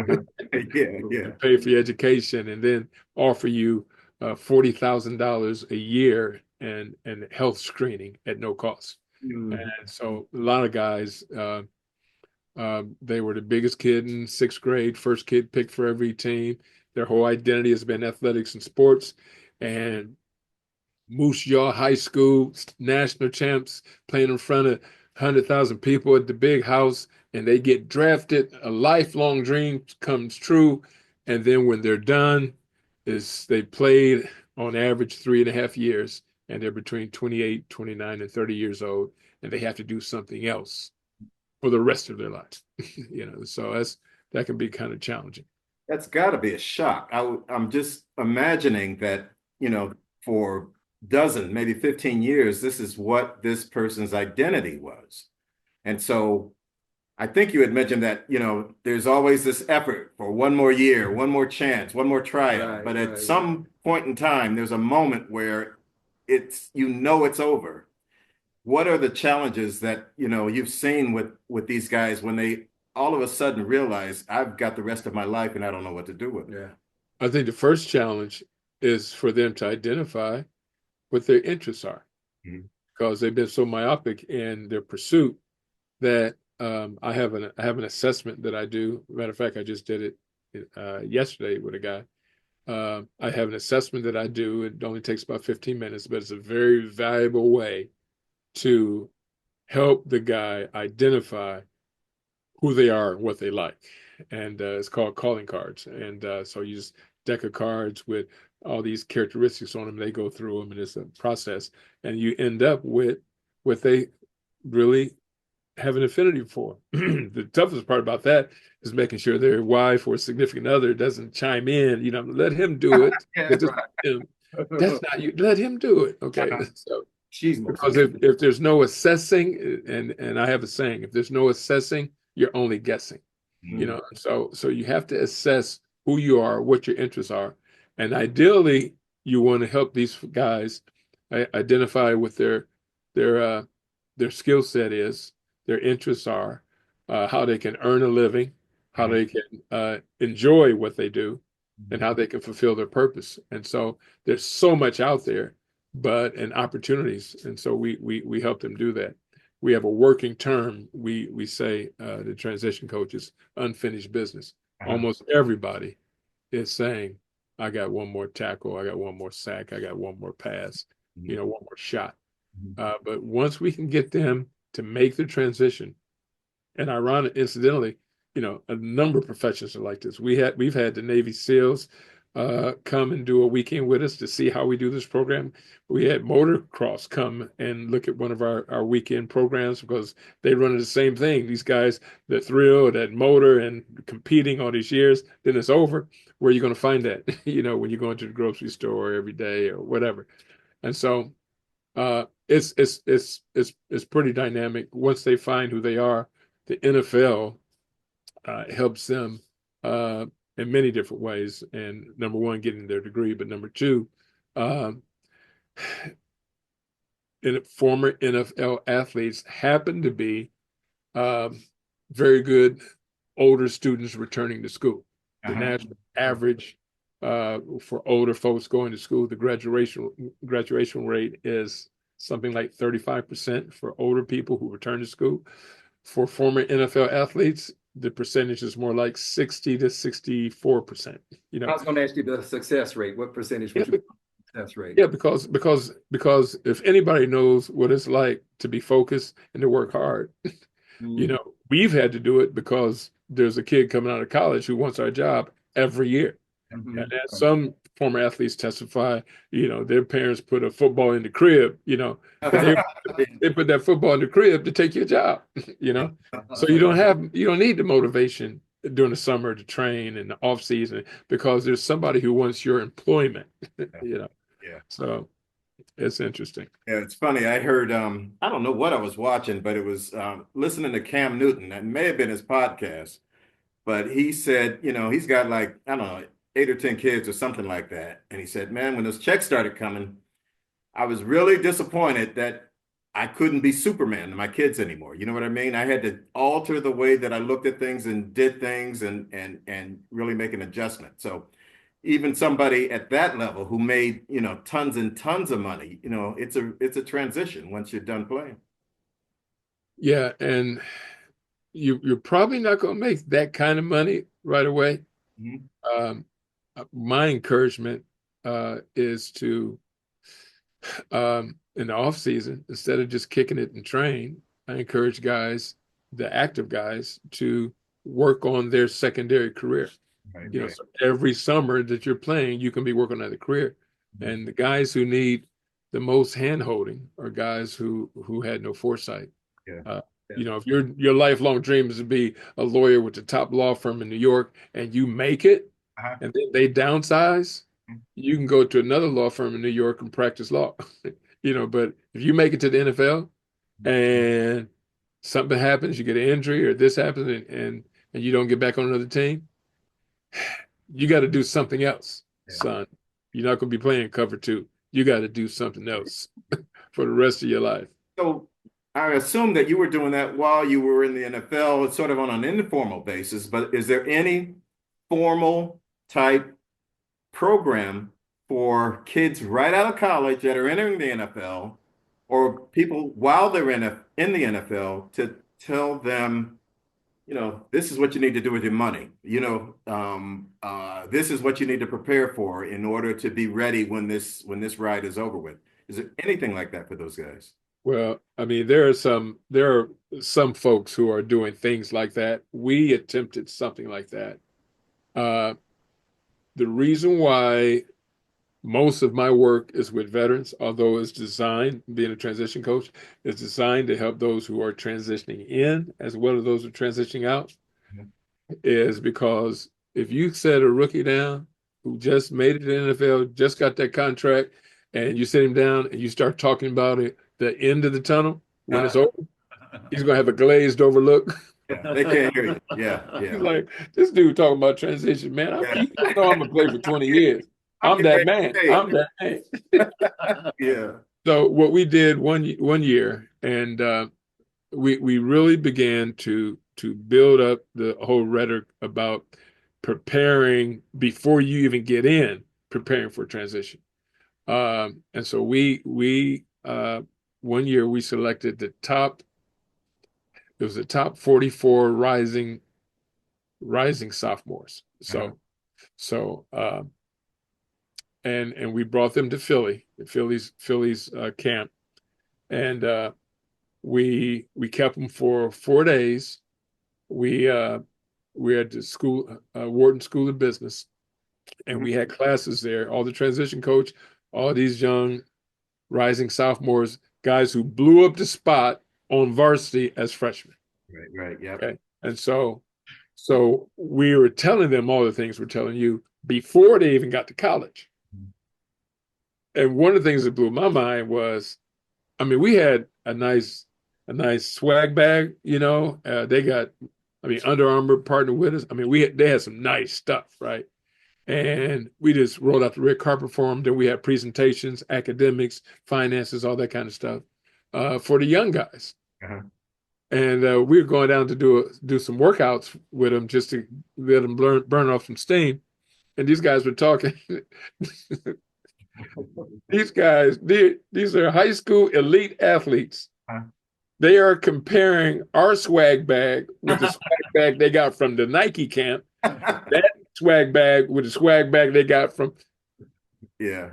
Yeah. Pay for your education, and then offer you $40,000 a year and health screening at no cost. And so a lot of guys, they were the biggest kid in sixth grade, first kid picked for every team. Their whole identity has been athletics and sports. And Moose Jaw High School national champs, playing in front of 100,000 people at the big house, and they get drafted. A lifelong dream comes true. And then when they're done, they played on average 3.5 years, and they're between 28, 29, and 30 years old, and they have to do something else for the rest of their life. So that can be kind of challenging. That's got to be a shock. I'm just imagining that, for dozen, maybe 15 years, this is what this person's identity was. And so I think you had mentioned that, there's always this effort for one more year, one more chance, one more tryout. Right, but at right. some point in time, there's a moment where it's over. What are the challenges that, you've seen with these guys when they all of a sudden realize I've got the rest of my life and I don't know what to do with it? Yeah. I think the first challenge is for them to identify what their interests are, because they've been so myopic in their pursuit that I have an assessment that I do. Matter of fact, I just did it yesterday with a guy. I have an assessment that I do. It only takes about 15 minutes, but it's a very valuable way to help the guy identify who they are and what they like. And it's called calling cards. And so you just deck of cards with all these characteristics on them. They go through them, and it's a process. And you end up with what they really have an affinity for. The toughest part about that is making sure their wife or significant other doesn't chime in. Let him do it. That's not you. Let him do it. Okay. So because if there's no assessing, and I have a saying, if there's no assessing, you're only guessing. So you have to assess who you are, what your interests are, and ideally you want to help these guys identify what their skill set is, their interests are, how they can earn a living, how they can enjoy what they do, and how they can fulfill their purpose. And so there's so much out there, and opportunities, and so we help them do that. We have a working term. We say the transition coaches, unfinished business. Almost everybody is saying, I got one more tackle, I got one more sack, I got one more pass, one more shot. But once we can get them to make the transition, and incidentally, a number of professions are like this. We've had the Navy SEALs come and do a weekend with us to see how we do this program. We had motocross come and look at one of our weekend programs, because they run the same thing. These guys, the thrill, that motor, and competing all these years, then it's over. Where are you going to find that? When you're going to the grocery store every day or whatever. And so it's pretty dynamic. Once they find who they are, the NFL helps them in many different ways. And number one, getting their degree, but number two, former NFL athletes happen to be very good older students returning to school. The national average for older folks going to school, the graduation rate is something like 35% for older people who return to school. For former NFL athletes, the percentage is more like 60 to 64%. You I know, was going to ask you the success rate. What percentage would you success rate? yeah, because if anybody knows what it's like to be focused and to work hard, you know, we've had to do it because there's a kid coming out of college who wants our job every year. Mhm. And as some former athletes testify, you know, their parents put a football in the crib, you know, they put that football in the crib to take your job, you know. So you don't need the motivation during the summer to train and the off season because there's somebody who wants your employment, you know. Yeah. So it's interesting. Yeah, it's funny. I heard, I don't know what I was watching, but it was listening to Cam Newton. That may have been his podcast, but he said, you know, he's got like, I don't know, 8 or 10 kids or something like that. And he said, man, when those checks started coming, I was really disappointed that I couldn't be Superman to my kids anymore. You know what I mean? I had to alter the way that I looked at things and did things and really make an adjustment. So even somebody at that level who made, you know, tons and tons of money, you know, it's a transition once you're done playing. Yeah, and you're probably not going to make that kind of money right away. Mhm. My encouragement is to in the off season, instead of just kicking it and train, I encourage guys, the active guys, to work on their secondary career. Right, You know, right. so every summer that you're playing, you can be working on the career. And the guys who need the most hand holding are guys who had no foresight. Yeah. You know, if your lifelong dream is to be a lawyer with the top law firm in New York and you make it Uh-huh. and then they downsize, you can go to another law firm in New York and practice law. You know, but if you make it to the NFL and something happens, you get an injury or this happens and you don't get back on another team, you got to do something else, son. You're not going to be playing cover 2. You got to do something else for the rest of your life. So I assume that you were doing that while you were in the NFL. It's sort of on an informal basis, but is there any formal type program for kids right out of college that are entering the NFL or people while they're in the NFL to tell them, you know, this is what you need to do with your money. You know, this is what you need to prepare for in order to be ready when this ride is over with. Is there anything like that for those guys? Well, I mean, there are some folks who are doing things like that. We attempted something like that. The reason why most of my work is with veterans, although it's designed, being a transition coach, is designed to help those who are transitioning in as well as those who are transitioning out, is because if you set a rookie down who just made it to the NFL, just got that contract, and you sit him down and you start talking about it, the end of the tunnel when it's over, he's gonna have a glazed over look. Yeah, they can't hear you. Yeah, He's yeah. like, this dude talking about transition, man. You know I'm gonna play for 20 years. I'm that man. I'm that man. Yeah. So what we did one year, and we really began to build up the whole rhetoric about preparing before you even get in, preparing for transition. And so we one year we selected the top. It was the top 44 rising sophomores. So and we brought them to Philly's camp, and we kept them for 4 days. We had the school Wharton School of Business, and we had classes there. All the transition coach, all these young rising sophomores, guys who blew up the spot on varsity as freshmen. Right. Yeah. Okay, and so we were telling them all the things we're telling you before they even got to college. And one of the things that blew my mind was, I mean, we had a nice swag bag, you know. They got, I mean, Under Armour partnered with us. I mean, they had some nice stuff, right? And we just rolled out the red carpet for them. Then we had presentations, academics, finances, all that kind of stuff for the young guys. Uh-huh. And we were going down to do some workouts with them just to let them burn off some steam. And these guys were talking. These guys, these are high school elite athletes. Huh? They are comparing our swag bag with the swag bag they got from the Nike camp. That swag bag with the swag bag they got from, Yeah.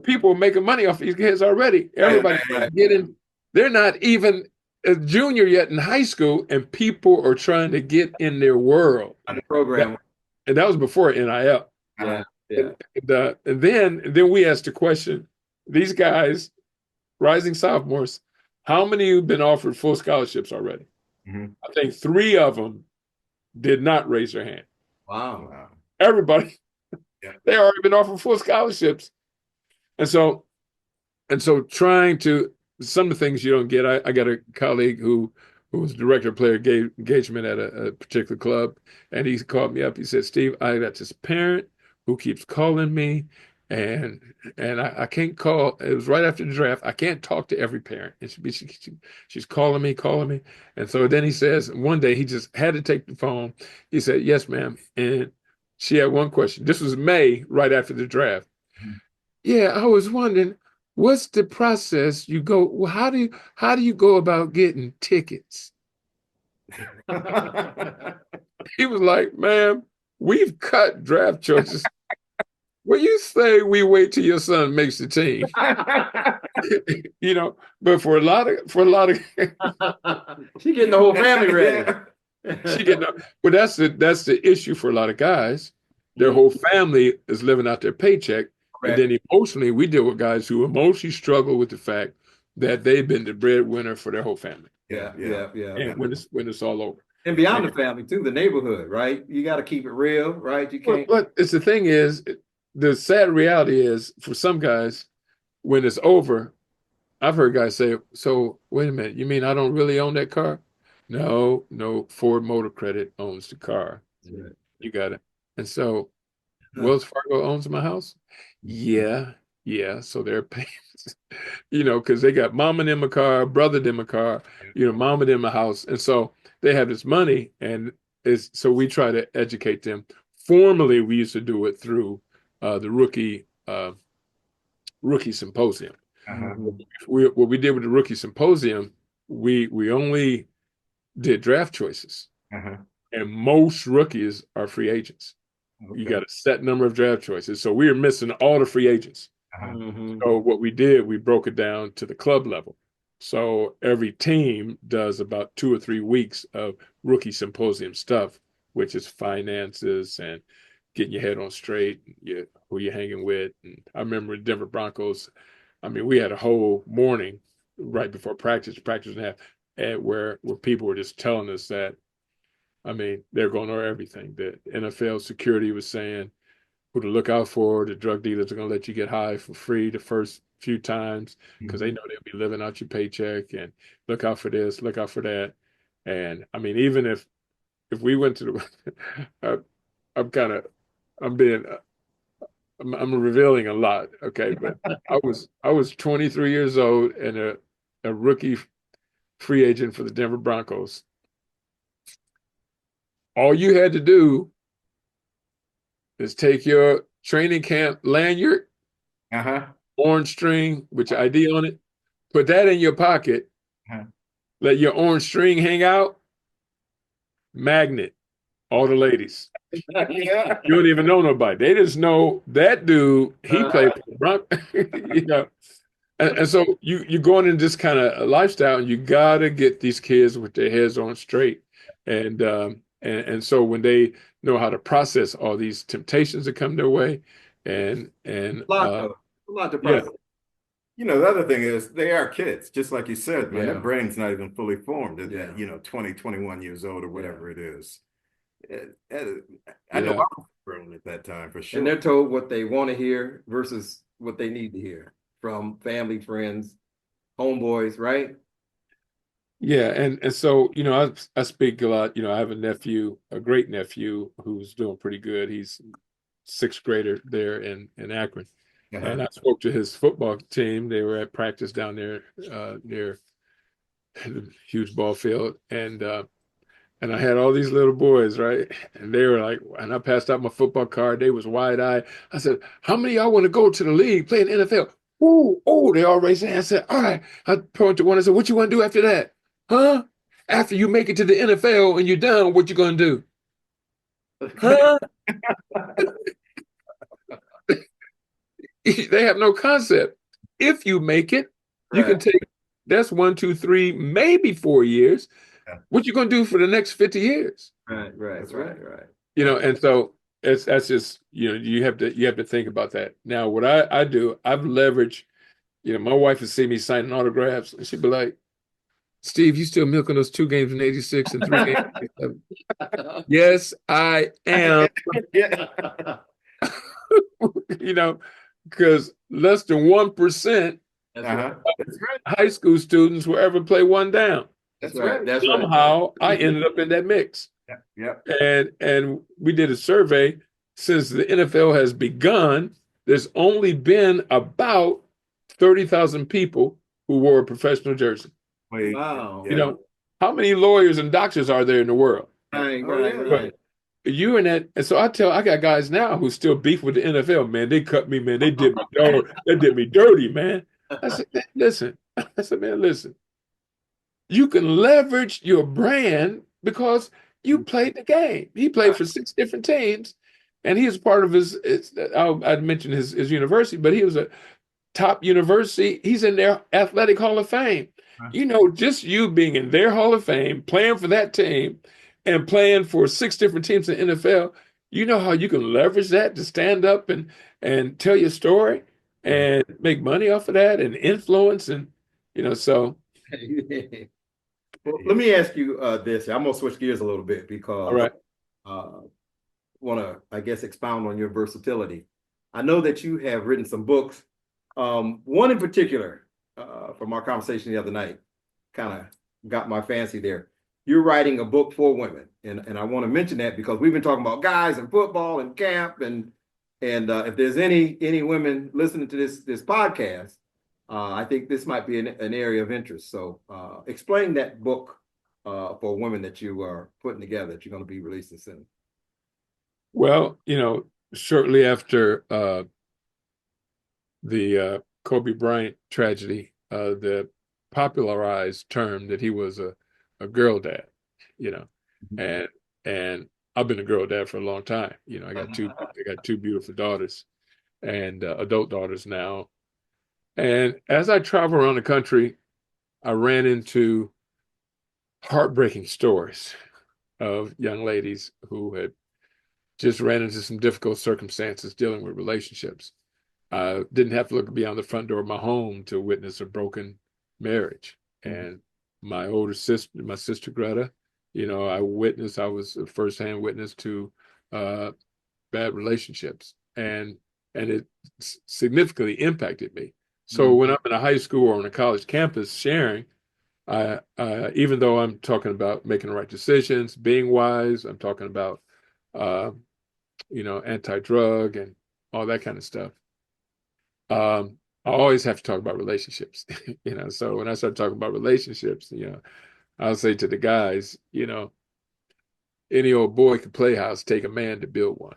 people are making money off these kids already. Everybody's getting, they're not even a junior yet in high school, and people are trying to get in their world. On the program. And that was before NIL. Yeah. Yeah. And then we asked the question, these guys, rising sophomores, how many have been offered full scholarships already? Mhm. I think 3 of them did not raise their hand. Wow. Everybody, Yeah. they already been offered full scholarships. And so trying to, some of the things you don't get, I got a colleague who was director of player engagement at a particular club, and he called me up. He said, Steve, I got this parent who keeps calling me, and I can't call. It was right after the draft. I can't talk to every parent. And she's calling me. And so then he says, one day he just had to take the phone. He said, yes, ma'am. And she had one question. This was May, right after the draft. Yeah, I was wondering, what's the process you go, well, how do you go about getting tickets? He was like, ma'am, we've cut draft choices. Well, you say we wait till your son makes the team. But for a lot of She getting the whole family ready. she getting up. But that's the issue for a lot of guys. Their whole family is living out their paycheck. Correct. And then emotionally, we deal with guys who emotionally struggle with the fact that they've been the breadwinner for their whole family. Yeah. And when it's all over. And beyond the family too, the neighborhood, right? You got to keep it real, right? You can't. But it's the thing is, the sad reality is for some guys, when it's over, I've heard guys say, so wait a minute, you mean I don't really own that car? No, Ford Motor Credit owns the car. Right. You got it. And so Wells Fargo owns my house? Yeah. So they're paying, because they got mom and them a car, brother them a car, mom and them a house. And so they have this money, and so we try to educate them. Formerly, we used to do it through the rookie symposium. Uh-huh. What we did with the rookie symposium, we only did draft choices, Uh-huh. and most rookies are free agents. Okay. You got a set number of draft choices, so we were missing all the free agents. Uh-huh. So what we did, we broke it down to the club level. So every team does about 2 or 3 weeks of rookie symposium stuff, which is finances and getting your head on straight, who you're hanging with. And I remember the Denver Broncos, we had a whole morning right before practice and a half, where people were just telling us that, they're going over everything. The NFL security was saying who to look out for. The drug dealers are going to let you get high for free the first few times because they know they'll be living out your paycheck, and look out for this, look out for that. And even if we went to the, I'm revealing a lot, okay? But I was 23 years old and a rookie free agent for the Denver Broncos. All you had to do is take your training camp lanyard, Uh-huh. orange string with your ID on it, put that in your pocket, let your orange string hang out, magnet, all the ladies. Yeah. You don't even know nobody. They just know that dude, he played for the Broncos, And so you're going in this kind of lifestyle, and you got to get these kids with their heads on straight. And so when they know how to process all these temptations that come their way, and A lot to process. The other thing is they are kids, just like you said, man. Yeah. Their brain's not even fully formed at, Yeah. 20, 21 years old or whatever it is. I Yeah. know I was grown at that time for sure. And they're told what they want to hear versus what they need to hear from family, friends, homeboys, right? Yeah, and so I speak a lot. I have a great nephew who's doing pretty good. He's sixth grader there in Akron. Uh-huh. And I spoke to his football team. They were at practice down there near the huge ball field. And I had all these little boys, right? And they were like, and I passed out my football card. They was wide-eyed. I said, how many of y'all want to go to the league, play in the NFL? Oh, they all raised their hands. I said, all right. I pointed to one and said, what you want to do after that? Huh? After you make it to the NFL and you're done, what you going to do? Huh? They have no concept. If you make it, you can take, that's 1, 2, 3, maybe 4 years. What you gonna do for the next 50 years? Right. You know, and so that's just, you know, you have to think about that. Now, what I do, I've leveraged, you know, my wife has seen me signing autographs, and she'd be like, Steve, you still milking those 2 games in '86 and 3 games in '87? Yes, I am. You know, because less than 1% Uh-huh. high school students will ever play one down. That's right. That's right. Somehow I ended up in that mix. Yep. And we did a survey. Since the NFL has begun, there's only been about 30,000 people who wore a professional jersey. Wow. You know, how many lawyers and doctors are there in the world? Right. You and that, and so I got guys now who still beef with the NFL, man. They cut me, man. They did me dirty. They did me dirty, man. I said, man, listen. Listen. You can leverage your brand because you played the game. He played for 6 different teams, and he was part of I'd mention his university, but he was a top university. He's in their athletic Hall of Fame. You know, just you being in their Hall of Fame, playing for that team, and playing for 6 different teams in the NFL, you know how you can leverage that to stand up and tell your story and make money off of that and influence, and you know, so. Well, let me ask you this. I'm gonna switch gears a little bit because All right. Want to, I guess, expound on your versatility. I know that you have written some books. One in particular, from our conversation the other night, kind of got my fancy there. You're writing a book for women, and I want to mention that because we've been talking about guys and football and camp, and if there's any women listening to this podcast, I think this might be an area of interest. So explain that book for women that you are putting together, that you're going to be releasing soon. Well, you know, shortly after the Kobe Bryant tragedy, the popularized term that he was a girl dad, you know, and I've been a girl dad for a long time. You know, I got two beautiful daughters, and adult daughters now. And as I travel around the country, I ran into heartbreaking stories of young ladies who had just ran into some difficult circumstances dealing with relationships. I didn't have to look beyond the front door of my home to witness a broken marriage. And my older sister, my sister Greta, you know, I was a firsthand witness to bad relationships, and it significantly impacted me. So when I'm in a high school or on a college campus sharing, even though I'm talking about making the right decisions, being wise, I'm talking about, you know, anti-drug and all that kind of stuff. I always have to talk about relationships, you know. So when I start talking about relationships, you know, I'll say to the guys, you know, any old boy can play house, take a man to build one.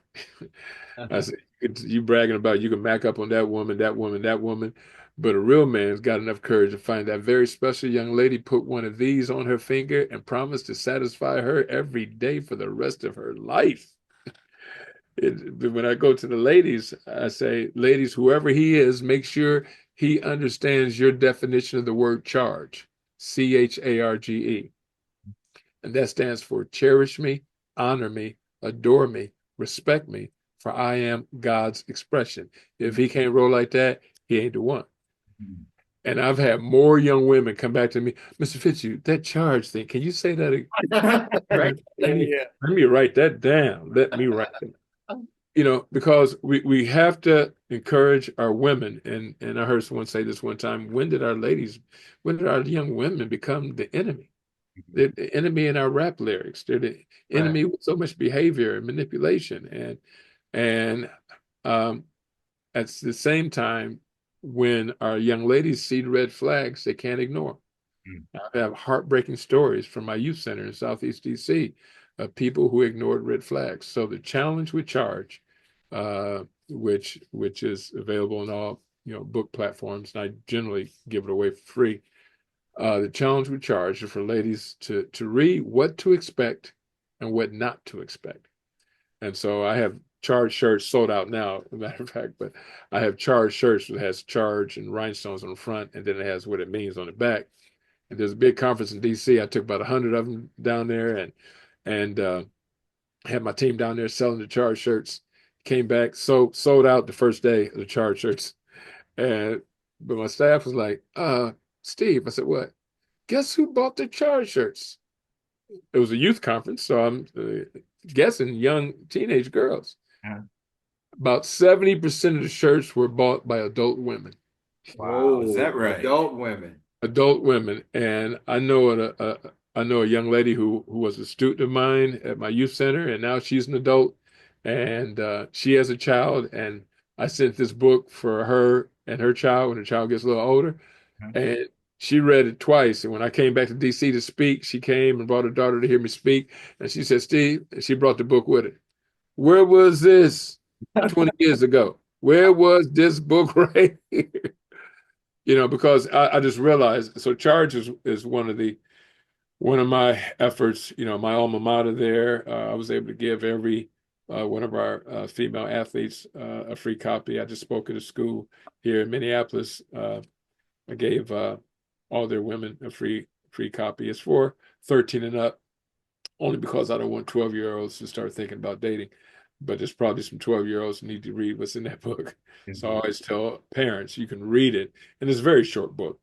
I said, you bragging about you can back up on that woman, but a real man's got enough courage to find that very special young lady, put one of these on her finger, and promise to satisfy her every day for the rest of her life. When I go to the ladies, I say, ladies, whoever he is, make sure he understands your definition of the word charge, CHARGE. And that stands for cherish me, honor me, adore me, respect me, for I am God's expression. If he can't roll like that, he ain't the one. And I've had more young women come back to me, Mr. Fitzhugh, that charge thing, can you say that again? Right. Let me write that down. Let me write that. You know, because we have to encourage our women. And I heard someone say this one time, when did our young women become the enemy? They're the enemy in our rap lyrics. They're the enemy with so much behavior and manipulation. And at the same time, when our young ladies see the red flags, they can't ignore. I have heartbreaking stories from my youth center in Southeast DC of people who ignored red flags. So the challenge with charge, which is available on all book platforms, and I generally give it away for free. The challenge with charge is for ladies to read what to expect and what not to expect. And so I have charge shirts sold out now, as a matter of fact, but I have charge shirts that has charge and rhinestones on the front, and then it has what it means on the back. And there's a big conference in DC. I took about 100 of them down there and had my team down there selling the charge shirts. Came back, sold out the first day of the charge shirts. But my staff was like, Steve, I said, what? Guess who bought the charge shirts? It was a youth conference, so I'm guessing young teenage girls. Yeah. About 70% of the shirts were bought by adult women. Wow, is that right? Adult women. And I know a young lady who was a student of mine at my youth center, and now she's an adult, and she has a child, and I sent this book for her and her child when the child gets a little older, and she read it twice. And when I came back to DC to speak, she came and brought her daughter to hear me speak, and she said, Steve, and she brought the book with her. Where was this 20 years ago? Where was this book right here? Because I just realized, so charge is one of my efforts, my alma mater there. I was able to give every one of our female athletes a free copy. I just spoke at a school here in Minneapolis. I gave all their women a free copy. It's for 13 and up, only because I don't want 12-year-olds to start thinking about dating. But there's probably some 12-year-olds who need to read what's in that book. So I always tell parents, you can read it, and it's a very short book.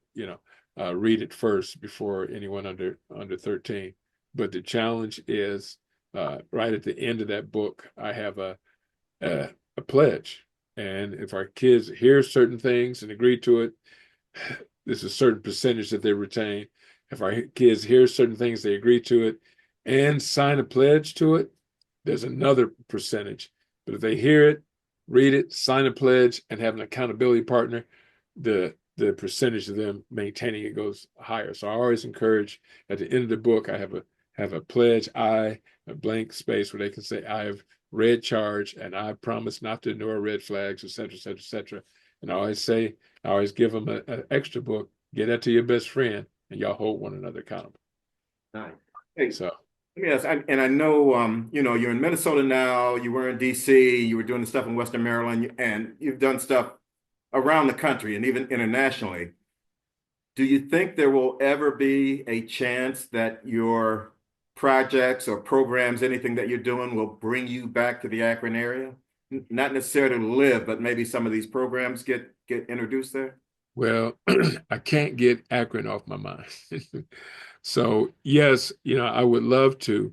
Read it first before anyone under 13. But the challenge is right at the end of that book, I have a pledge, and if our kids hear certain things and agree to it, there's a certain percentage that they retain. If our kids hear certain things, they agree to it, and sign a pledge to it, there's another percentage. But if they hear it, read it, sign a pledge, and have an accountability partner, the percentage of them maintaining it goes higher. So I always encourage at the end of the book, I have a pledge, a blank space where they can say, I have read charge and I promise not to ignore red flags, et cetera, et cetera, et cetera. And I always give them an extra book, get that to your best friend, and y'all hold one another accountable. Nice. Hey, so let me ask, and I know, you're in Minnesota now, you were in DC, you were doing stuff in Western Maryland, and you've done stuff around the country and even internationally. Do you think there will ever be a chance that your projects or programs, anything that you're doing, will bring you back to the Akron area? Not necessarily to live, but maybe some of these programs get introduced there? Well, I can't get Akron off my mind. So yes, I would love to.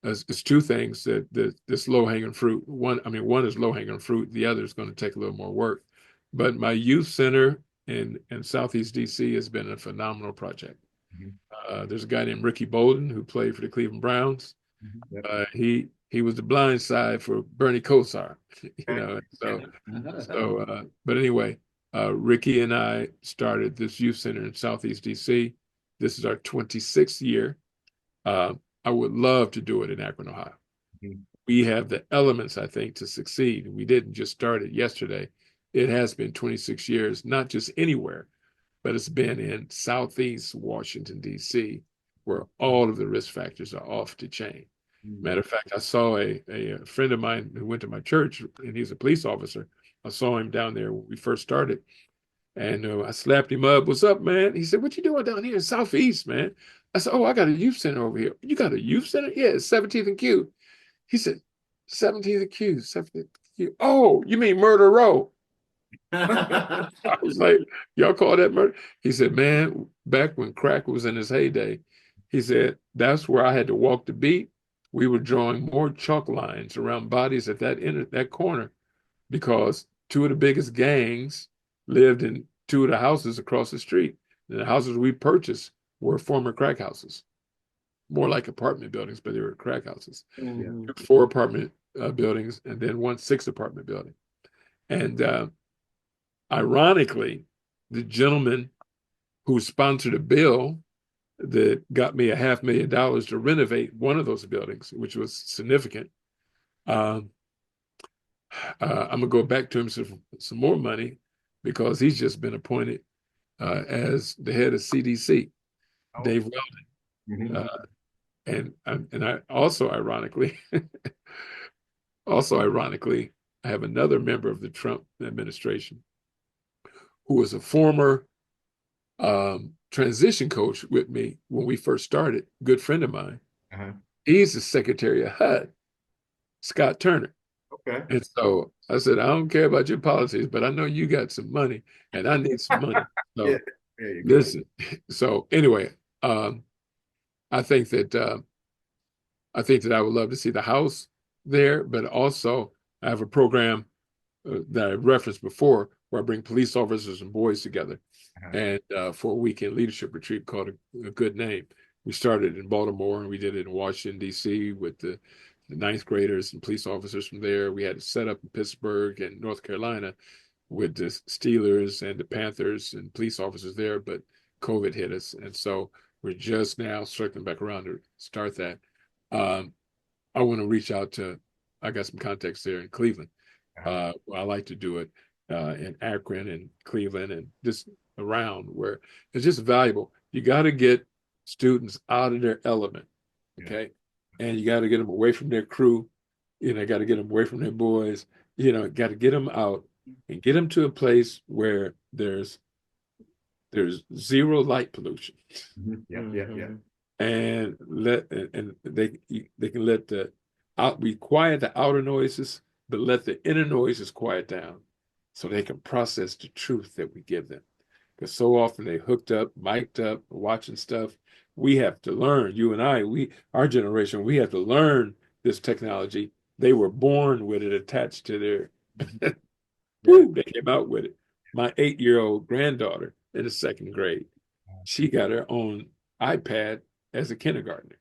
It's two things that this low-hanging fruit. One is low-hanging fruit. The other is going to take a little more work. But my youth center in Southeast DC has been a phenomenal project. There's a guy named Ricky Bolden who played for the Cleveland Browns. He was the blind side for Bernie Kosar. But anyway, Ricky and I started this youth center in Southeast DC. This is our 26th year. I would love to do it in Akron, Ohio. We have the elements, I think, to succeed. We didn't just start it yesterday. It has been 26 years, not just anywhere, but it's been in Southeast Washington, D.C., where all of the risk factors are off the chain. Matter of fact, I saw a friend of mine who went to my church, and he's a police officer. I saw him down there when we first started. And I slapped him up. What's up, man? He said, what you doing down here in Southeast, man? I said, oh, I got a youth center over here. You got a youth center? Yeah, it's 17th and Q. He said, 17th and Q, 17th and Q. Oh, you mean Murder Row? I was like, y'all call that murder? He said, man, back when crack was in his heyday, he said, that's where I had to walk the beat. We were drawing more chalk lines around bodies at that corner because two of the biggest gangs lived in two of the houses across the street. And the houses we purchased were former crack houses. more like apartment buildings, but they were crack houses. Mhm. 4 apartment buildings, and then 1 6-apartment building. And ironically, the gentleman who sponsored a bill that got me $500,000 to renovate one of those buildings, which was significant. I'm gonna go back to him some more money because he's just been appointed as the head of CDC, Dave Weldon. Mhm. And I also ironically, I have another member of the Trump administration who was a former transition coach with me when we first started, good friend of mine. Uh-huh. He's the secretary of HUD, Scott Turner. Okay. And so I said, I don't care about your policies, but I know you got some money and I need some money. So Yeah. There you go. listen, so anyway, I think that I would love to see the house there, but also I have a program that I referenced before where I bring police officers and boys together Uh-huh. and for a weekend leadership retreat called a Good Name. We started in Baltimore and we did it in Washington, D.C. with the ninth graders and police officers from there. We had it set up in Pittsburgh and North Carolina with the Steelers and the Panthers and police officers there, but COVID hit us. And so we're just now circling back around to start that. I want to reach out to, I got some contacts there in Cleveland. I like to do it in Akron and Cleveland and just around where it's just valuable. You got to get students out of their element, okay? And you got to get them away from their crew. Got to get them away from their boys. Got to get them out and get them to a place where there's zero light pollution, Yeah. and they can let we quiet the outer noises, but let the inner noises quiet down, so they can process the truth that we give them. Because so often they hooked up, mic'd up, watching stuff. We have to learn. You and I, our generation, we have to learn this technology. They were born with it attached to their. Woo, they came out with it. My 8-year-old granddaughter in the 2nd grade, she got her own iPad as a kindergartner.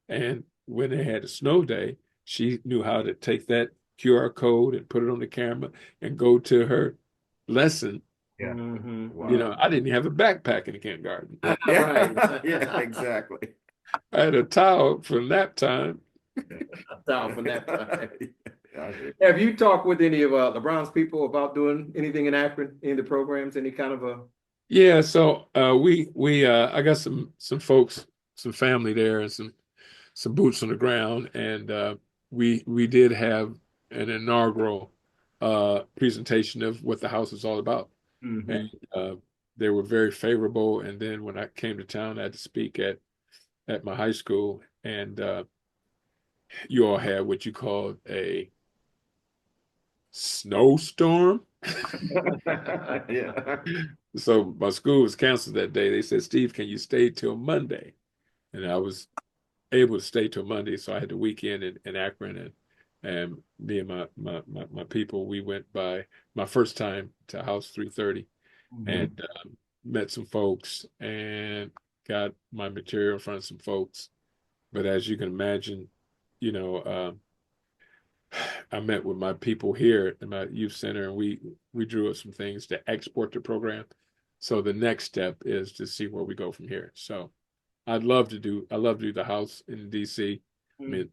And when they had a snow day, she knew how to take that QR code and put it on the camera and go to her lesson. Yeah. Mhm. I didn't have a backpack in the kindergarten. Right. Yeah, exactly. I had a towel for nap time. Down from that time. Have you talked with any of LeBron's people about doing anything in Akron, any of the programs, any kind of a? Yeah, so I got some folks, some family there, and some boots on the ground, and we did have an inaugural presentation of what the house is all about, and they were very favorable. And then when I came to town, I had to speak at my high school, and you all had what you called a snowstorm. Yeah. So my school was canceled that day. They said, Steve, can you stay till Monday? And I was able to stay till Monday. So I had the weekend in Akron, and me and my people, we went by my first time to House 330 and met some folks and got my material in front of some folks. But as you can imagine, I met with my people here at my youth center, and we drew up some things to export the program. So the next step is to see where we go from here. So I love to do the house in DC. I mean,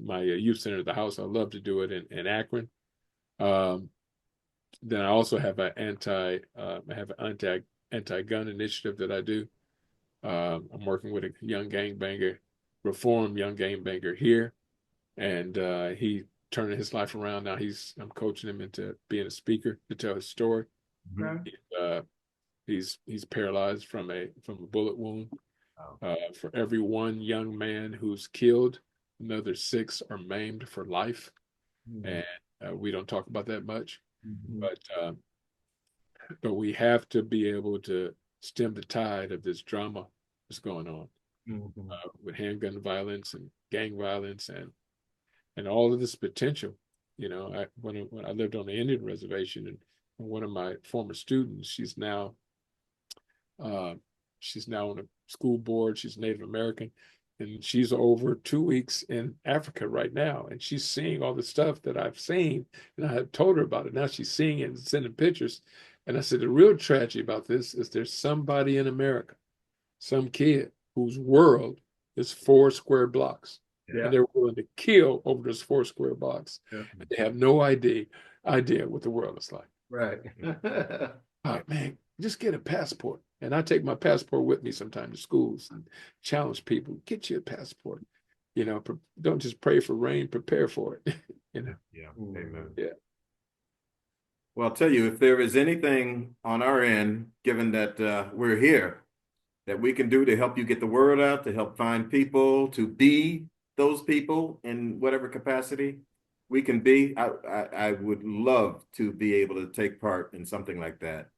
my youth center, the house. I love to do it in Akron. Then I also have an anti-gun initiative that I do. I'm working with a reformed young gangbanger here, and he turning his life around now. I'm coaching him into being a speaker to tell his story. He's paralyzed from a bullet wound. For every one young man who's killed, another 6 are maimed for life, and we don't talk about that much. But we have to be able to stem the tide of this drama that's going on with handgun violence and gang violence and all of this potential. When I lived on the Indian reservation, and one of my former students, she's now on a school board. She's Native American. and she's over 2 weeks in Africa right now, and she's seeing all the stuff that I've seen, and I have told her about it. Now she's seeing it and sending pictures. And I said, the real tragedy about this is there's somebody in America, some kid whose world is 4 square blocks. Yeah. And they're willing to kill over those 4 square blocks. Yeah. And they have no idea what the world is like. Right. Oh, man, just get a passport. And I take my passport with me sometimes to schools and challenge people, get you a passport. You know, don't just pray for rain, prepare for it. You know? Yeah. Amen. Yeah. Well, I'll tell you, if there is anything on our end, given that we're here, that we can do to help you get the word out, to help find people, to be those people in whatever capacity we can be, I would love to be able to take part in something like that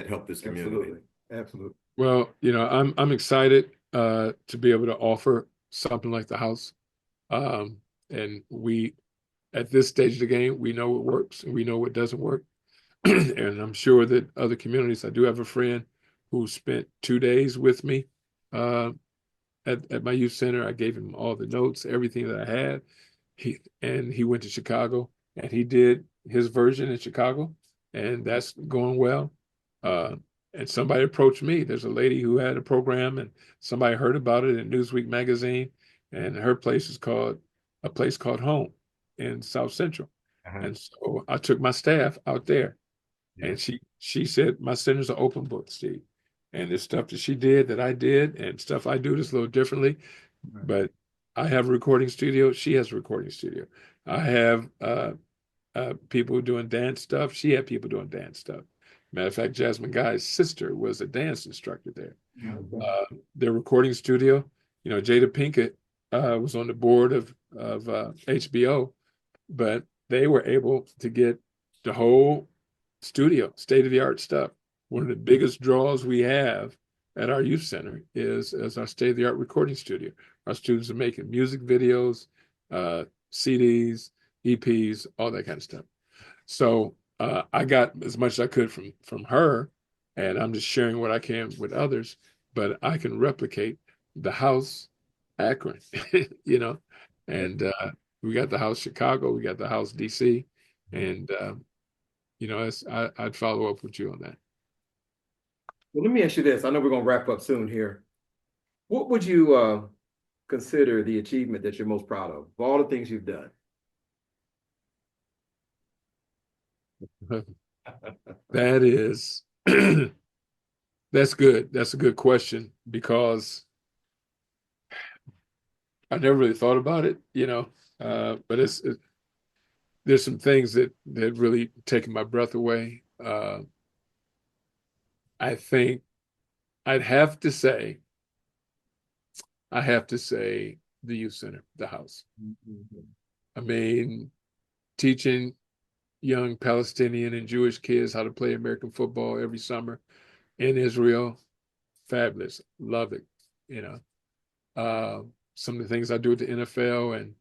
help this community. Absolutely. Well, you know, I'm excited to be able to offer something like the house. And we, at this stage of the game, we know what works and we know what doesn't work. And I'm sure that other communities, I do have a friend who spent 2 days with me at my youth center. I gave him all the notes, everything that I had. He went to Chicago and he did his version in Chicago, and that's going well. And somebody approached me. There's a lady who had a program, and somebody heard about it in Newsweek magazine, and her place is called a place called Home in South Central. And so I took my staff out there, and she said my center's an open book, Steve. And there's stuff that she did that I did, and stuff I do just a little differently. But I have a recording studio. She has a recording studio. I have people doing dance stuff. She had people doing dance stuff. Matter of fact, Jasmine Guy's sister was a dance instructor there. Their recording studio, you know, Jada Pinkett was on the board of HBO, but they were able to get the whole studio, state-of-the-art stuff. One of the biggest draws we have at our youth center is our state-of-the-art recording studio. Our students are making music videos, CDs, EPs, all that kind of stuff. So I got as much as I could from her, and I'm just sharing what I can with others, but I can replicate the house Akron, you know, and we got the house Chicago, we got the house DC, and you know, I'd follow up with you on that. Well, let me ask you this. I know we're going to wrap up soon here. What would you consider the achievement that you're most proud of all the things you've done? That is, that's good. That's a good question, because I never really thought about it, you know, but there's some things that really taken my breath away. I think I have to say the youth center, the house. I mean, teaching young Palestinian and Jewish kids how to play American football every summer in Israel, fabulous, love it. You know, some of the things I do at the NFL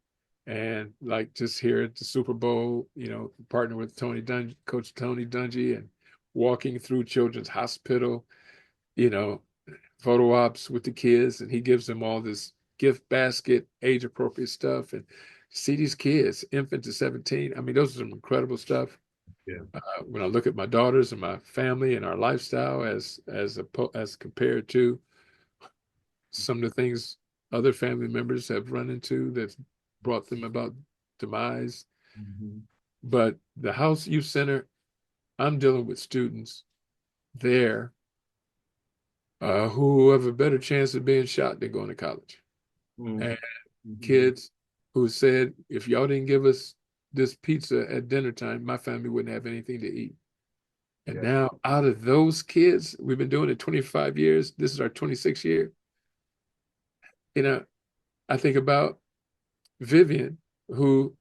and like just here at the Super Bowl, you know, partner with Coach Tony Dungy, and walking through Children's Hospital, you know, photo ops with the kids, and he gives them all this gift basket, age appropriate stuff, and see these kids, infant to 17. I mean, those are some incredible stuff. Yeah. When I look at my daughters and my family and our lifestyle as compared to some of the things other family members have run into that's brought them about demise. But the House Youth Center, I'm dealing with students there who have a better chance of being shot than going to college. And kids who said, if y'all didn't give us this pizza at dinner time, my family wouldn't have anything to eat. And now out of those kids, we've been doing it 25 years. This is our 26th year. You know, I think about Vivian, who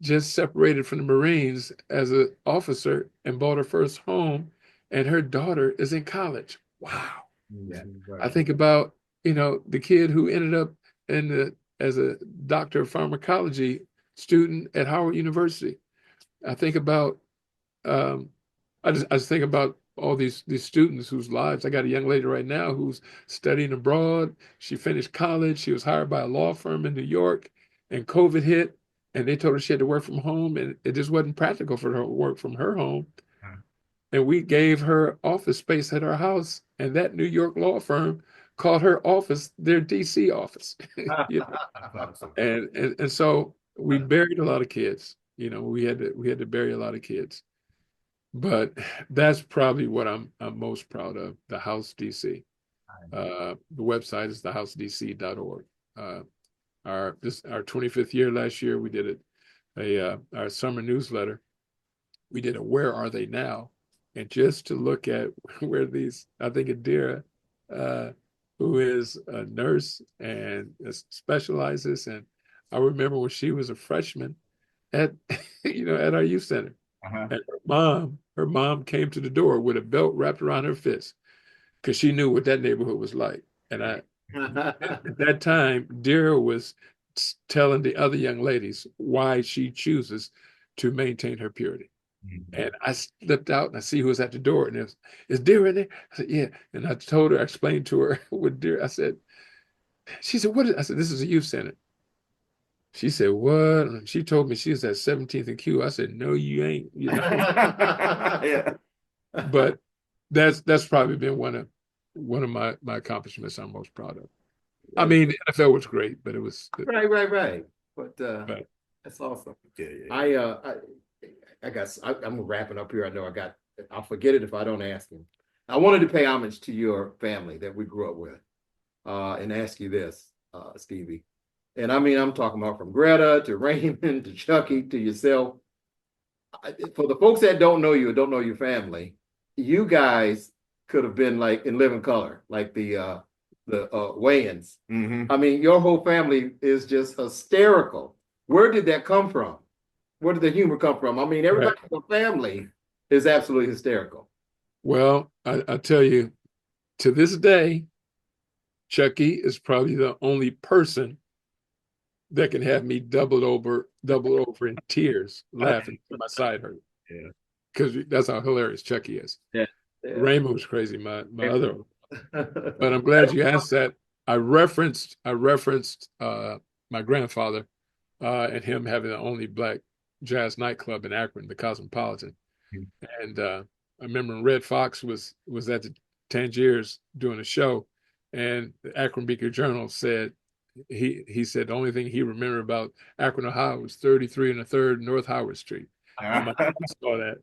just separated from the Marines as an officer and bought her first home, and her daughter is in college. Wow. I think about, you know, the kid who ended up as a doctor of pharmacology student at Howard University. I think about I just think about all these students whose lives. I got a young lady right now who's studying abroad. She finished college. She was hired by a law firm in New York, and COVID hit, and they told her she had to work from home, and it just wasn't practical for her to work from her home. And we gave her office space at our house, and that New York law firm called her office their DC office. You know? And so we buried a lot of kids. You know, we had to bury a lot of kids. But that's probably what I'm most proud of, the House DC. The website is thehousedc.org. Our 25th year last year, we did our summer newsletter. We did a Where Are They Now? And just to look at where these, I think Adira, who is a nurse and specializes, and I remember when she was a freshman at at our youth center. And her mom came to the door with a belt wrapped around her fist because she knew what that neighborhood was like. And at that time, Dira was telling the other young ladies why she chooses to maintain her purity. And I slipped out and I see who was at the door, and is Dira in there? I said, yeah. And I explained to her what Dira, I said, she said, what is, I said, this is a youth center. She said, what? And she told me she was at 17th and Q. I said, no, you ain't. You know? Yeah. But that's probably been one of my accomplishments I'm most proud of. I mean, the NFL was great, but it was Right. But Right. that's awesome. Yeah. I'm wrapping up here. I know I'll forget it if I don't ask him. I wanted to pay homage to your family that we grew up with, and ask you this, Stevie. And I mean, I'm talking about from Greta to Raymond to Chucky to yourself. For the folks that don't know you or don't know your family, you guys could have been like in living color, like the Wayans. Mm-hmm. I mean, your whole family is just hysterical. Where did that come from? Where did the humor come from? I mean, everybody in the family is absolutely hysterical. Well, I tell you, to this day, Chucky is probably the only person that can have me doubled over in tears, laughing till my side hurt. Yeah. Because that's how hilarious Chucky is. Yeah. Raymond was crazy, my other. But I'm glad you asked that. I referenced my grandfather and him having the only black jazz nightclub in Akron, the Cosmopolitan. And I remember when Red Fox was at the Tangiers doing a show, and the Akron Beaker Journal said he said the only thing he remembered about Akron, Ohio was 33 1/3 North Howard Street. And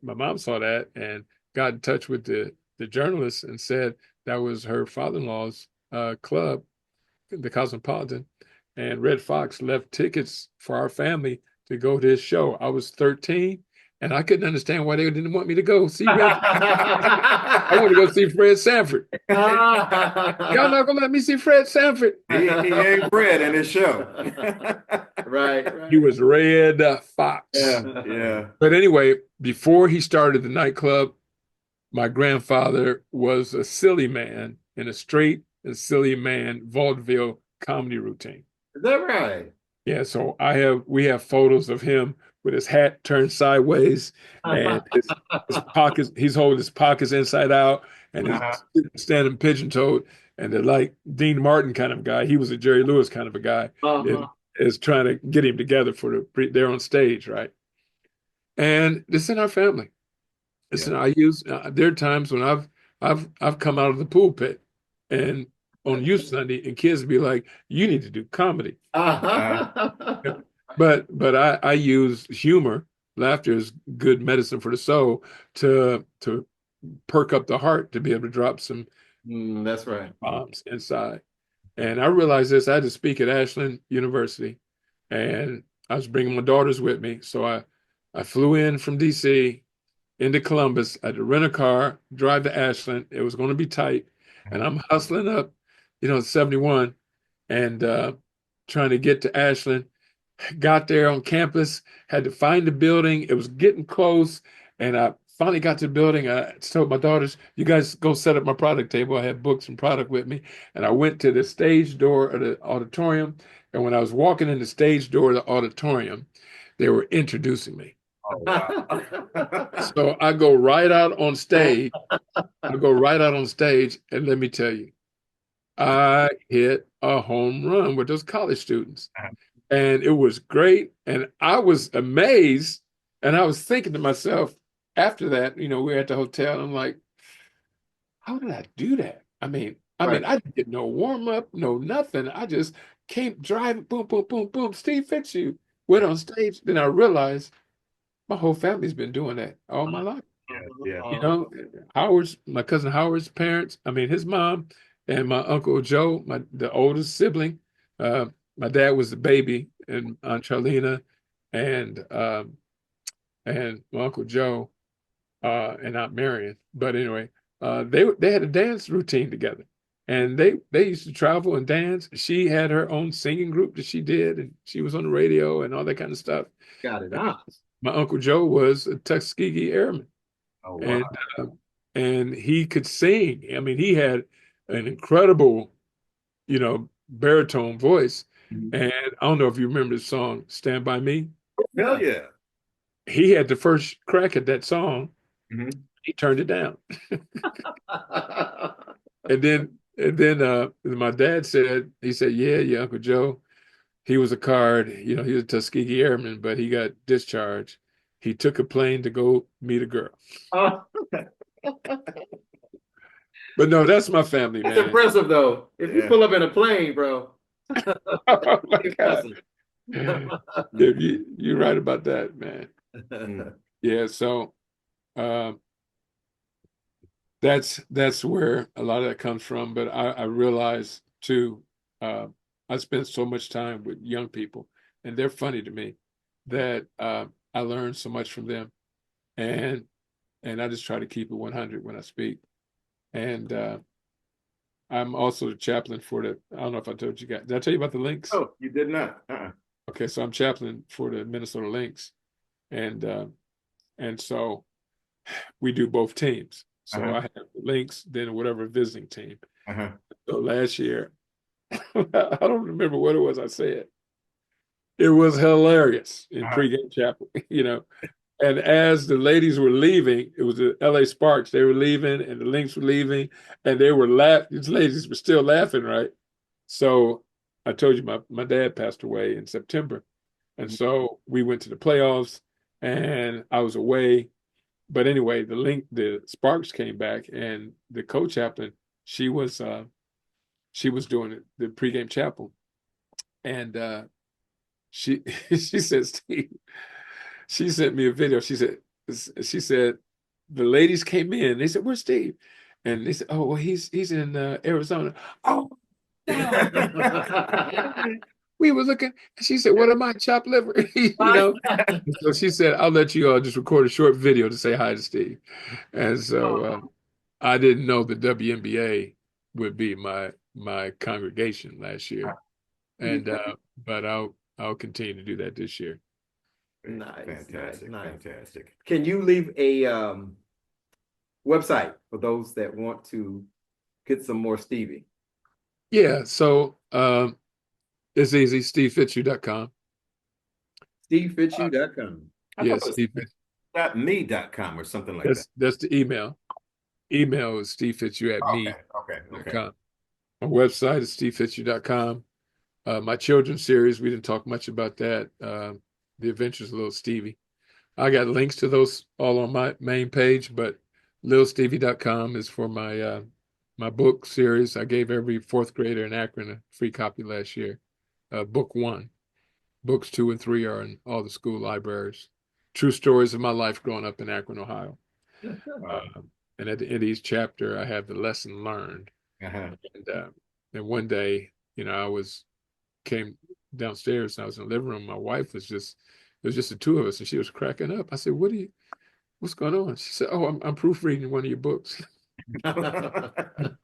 my mom saw that and got in touch with the journalist and said that was her father-in-law's club, the Cosmopolitan, and Red Fox left tickets for our family to go to his show. I was 13, and I couldn't understand why they didn't want me to go see Red Fox. I want to go see Fred Sanford. Y'all not gonna let me see Fred Sanford. He ain't Fred in his show. Right. He was Red Fox. Yeah. But anyway, before he started the nightclub, my grandfather was a silly man in a straight and silly man vaudeville comedy routine. Is that right? Yeah, so we have photos of him with his hat turned sideways and his pockets, he's holding his pockets inside out and he's standing pigeon-toed, and they're like Dean Martin kind of guy. He was a Jerry Lewis kind of a guy. Is trying to get him together for they're on stage, right? And it's in our family. Listen, there are times when I've come out of the pulpit and on youth Sunday, and kids be like, "You need to do comedy." But I use humor. Laughter is good medicine for the soul to perk up the heart, to be able to drop some that's right. bombs inside. And I realized this. I had to speak at Ashland University, and I was bringing my daughters with me. So I flew in from DC into Columbus. I had to rent a car, drive to Ashland. It was going to be tight, and I'm hustling up, 71, and trying to get to Ashland. Got there on campus, had to find the building. It was getting close, and I finally got to the building. I told my daughters, "You guys go set up my product table." I had books and product with me, and I went to the stage door of the auditorium. And when I was walking in the stage door of the auditorium, they were introducing me. So I go right out on stage. I go right out on stage, and let me tell you, I hit a home run with those college students. And it was great. And I was amazed. And I was thinking to myself after that, we were at the hotel. I'm like, how did I do that? I didn't get no warm up, no nothing. I just came driving, boom, boom, boom, boom. Steve Fitzhugh went on stage. Then I realized my whole family's been doing that all my life. Yeah. My cousin Howard's parents, his mom and my Uncle Joe, the oldest sibling. My dad was the baby, and Aunt Charlena and my Uncle Joe and Aunt Marion. But anyway, they had a dance routine together. And they used to travel and dance. She had her own singing group that she did, and she was on the radio and all that kind of stuff. Got it. My Uncle Joe was a Tuskegee Airman. Oh, And wow. and he could sing. He had an incredible, baritone voice. And I don't know if you remember the song "Stand by Me." Hell yeah. He had the first crack at that song. He turned it down. And then my dad said, yeah, Uncle Joe, he was a card, he was a Tuskegee Airman, but he got discharged. He took a plane to go meet a girl. But no, that's my family, That's man. impressive, though. If you pull up in a plane, bro. Oh my God. You're right about that, man. Yeah, so that's where a lot of that comes from. But I realize too, I spend so much time with young people, and they're funny to me, that I learn so much from them, and I just try to keep it 100 when I speak. And I'm also the chaplain for I don't know if I told you guys. Did I tell you about the Lynx? Oh, you did not. Okay, so I'm chaplain for the Minnesota Lynx, and so we do both teams. So I have the Lynx, then whatever visiting team. So last year, I don't remember what it was I said. It was hilarious in pregame chapel, And as the ladies were leaving, it was the LA Sparks. They were leaving, and the Lynx were leaving, and they were laughing. These ladies were still laughing, right? So I told you my dad passed away in September, and so we went to the playoffs, and I was away. But anyway, the Sparks came back, and the co-chaplain, she was doing the pregame chapel, and she she said, Steve, she sent me a video. She said the ladies came in. They said, "Where's Steve?" And they said, "Oh, well, he's in Arizona." Oh, we were looking. She said, "What am I, chopped liver?" So she said, "I'll let you all just record a short video to say hi to Steve." And so I didn't know the WNBA would be my congregation last year, and but I'll continue to do that this year. Nice. Fantastic. Can you leave a website for those that want to get some more Stevie? Yeah, so it's easy, stevefitzhugh.com. stevefitzhugh.com. Yes, .me.com or something like that. That's the email. Email is stevefitzhugh@me.com. Okay. My website is stevefitzhugh.com. My children's series, we didn't talk much about that. The Adventures of Little Stevie. I got links to those all on my main page, but littlestevie.com is for my my book series. I gave every fourth grader in Akron a free copy last year. Book 1. Books 2 and 3 are in all the school libraries. True stories of my life growing up in Akron, Ohio. And at the end of each chapter, I have the lesson learned. And one day, came downstairs and I was in the living room. My wife was it was just the two of us, and she was cracking up. I said, what's going on? She said, "Oh, I'm proofreading one of your books." And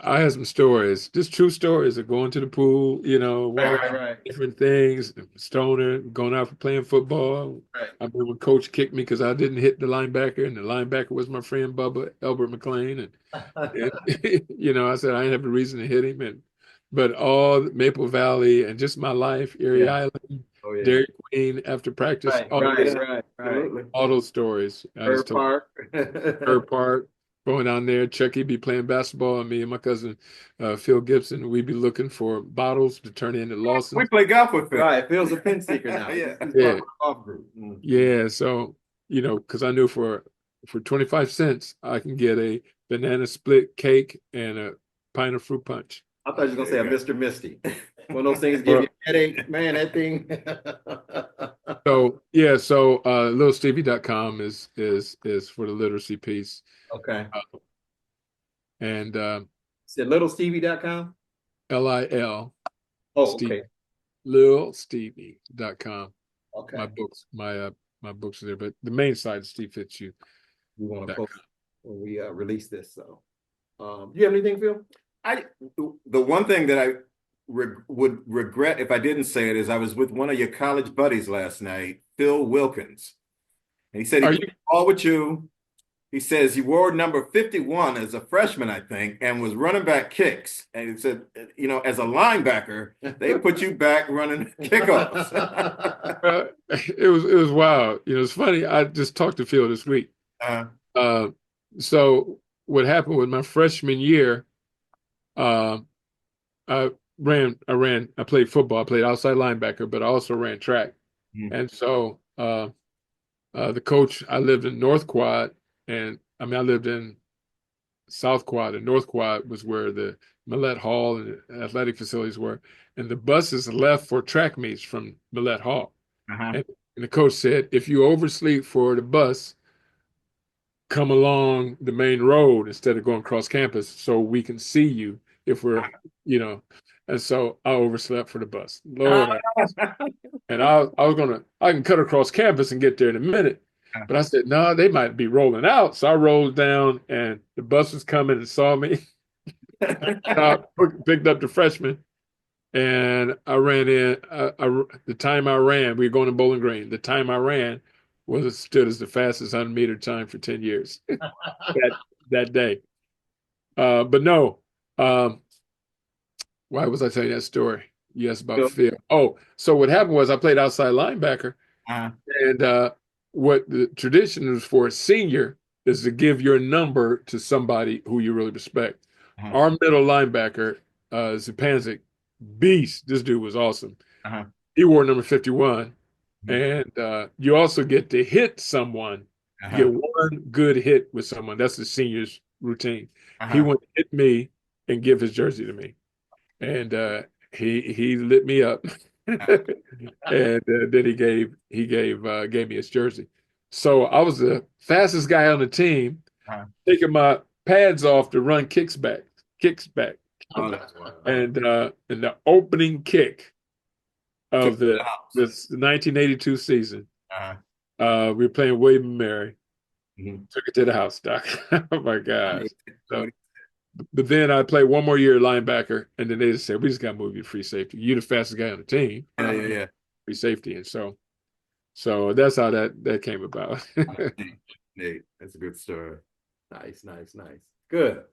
I had some stories, just true stories of going to the pool, different things, stoner, going out for playing football. I remember when coach kicked me because I didn't hit the linebacker, and the linebacker was my friend Bubba Elbert McLean. And I said I didn't have a reason to hit him. But all Maple Valley and just my life, Erie Island, Dairy Queen after practice. Right. absolutely. All those stories. I Bird just told Park. Bird Park, going down there. Chucky be playing basketball, and me and my cousin Phil Gibson, we'd be looking for bottles to turn into Lawson. We play golf with Phil. Right, Phil's a pin seeker now. Yeah. He's Yeah. part of the golf group. Mm. Yeah, so because I knew for 25 cents I can get a banana split cake and a pint of fruit punch. I thought you were gonna say a Mr. Misty. One of those things give you a headache, man. That thing. So yeah, so littlestevie.com is for the literacy piece. Okay. And Said littlestevie.com. LIL Oh, Steve, okay. littlestevie.com. Okay. My books are there, but the main site is Steve Fitzhugh. We want to .com. post when we release this. So, do you have anything, Phil? The one thing that I would regret if I didn't say it is I was with one of your college buddies last night, Phil Wilkins. And he said he played ball with you. He says you wore number 51 as a freshman, I think, and was running back kicks. And he said, as a linebacker, they put you back running kickoffs. It was wild. It's funny. I just talked to Phil this week. So what happened with my freshman year, I played football. I played outside linebacker, but I also ran track. And so the coach, I lived in North Quad, and I lived in South Quad, and North Quad was where the Millette Hall and the athletic facilities were. And the buses left for track meets from Millette Hall. And the coach said, if you oversleep for the bus, come along the main road instead of going across campus so we can see you if we're, and so I overslept for the bus. Lord, and I can cut across campus and get there in a minute. But I said, no, they might be rolling out. So I rolled down and the bus was coming and saw me. I picked up the freshman and I ran in. The time I ran, we were going to Bowling Green. The time I ran stood as the fastest 100-meter time for 10 years that day. But no, why was I telling that story? Yes, about Phil. Oh, so what happened was I played outside linebacker, and what the tradition is for a senior is to give your number to somebody who you really respect. Our middle linebacker, Zupanzik, beast. This dude was awesome. He wore number 51. And you also get to hit someone. You get one good hit with someone. That's the senior's routine. He went to hit me and give his jersey to me. And he lit me up. And then he gave me his jersey. So I was the fastest guy on the team, taking my pads off to run kicks back. And the opening kick of the 1982 then we were playing William and Mary. Took it to the house, Doc. Oh my gosh. So, but then I played one more year linebacker, and then they just said, we just got to move you to free safety. You're the fastest guy on the team. Yeah. Free safety. And so that's how that came about. Nate, that's a good story. Nice. Good.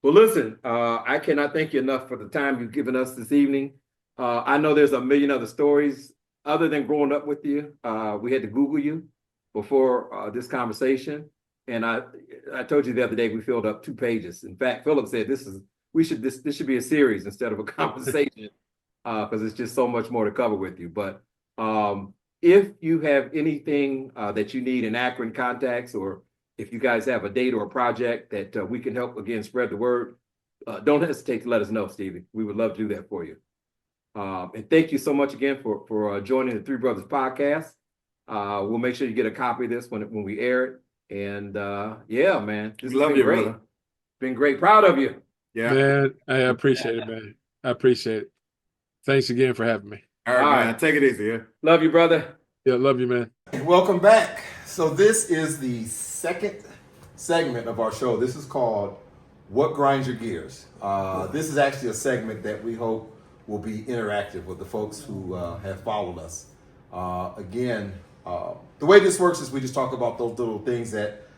Well, listen, I cannot thank you enough for the time you've given us this evening. I know there's a million other stories other than growing up with you. We had to Google you before this conversation. And I told you the other day, we filled up 2 pages. In fact, Philip said this should be a series instead of a conversation because it's just so much more to cover with you. But if you have anything that you need in Akron contacts, or if you guys have a date or a project that we can help, again, spread the word, don't hesitate to let us know, Stevie. We would love to do that for you. And thank you so much again for joining the Three Brothers podcast. We'll make sure you get a copy of this when we air it. And yeah, man, this has been great. Brother. Been great. Proud of you. Yeah, man. I appreciate it, man. I appreciate it. Thanks again for having me. All right, man. Take it easy. Yeah. Love you, brother. Yeah, love you, man. Welcome back. So this is the second segment of our show. This is called What Grinds Your Gears. This is actually a segment that we hope will be interactive with the folks who have followed us. The way this works is we just talk about those little things that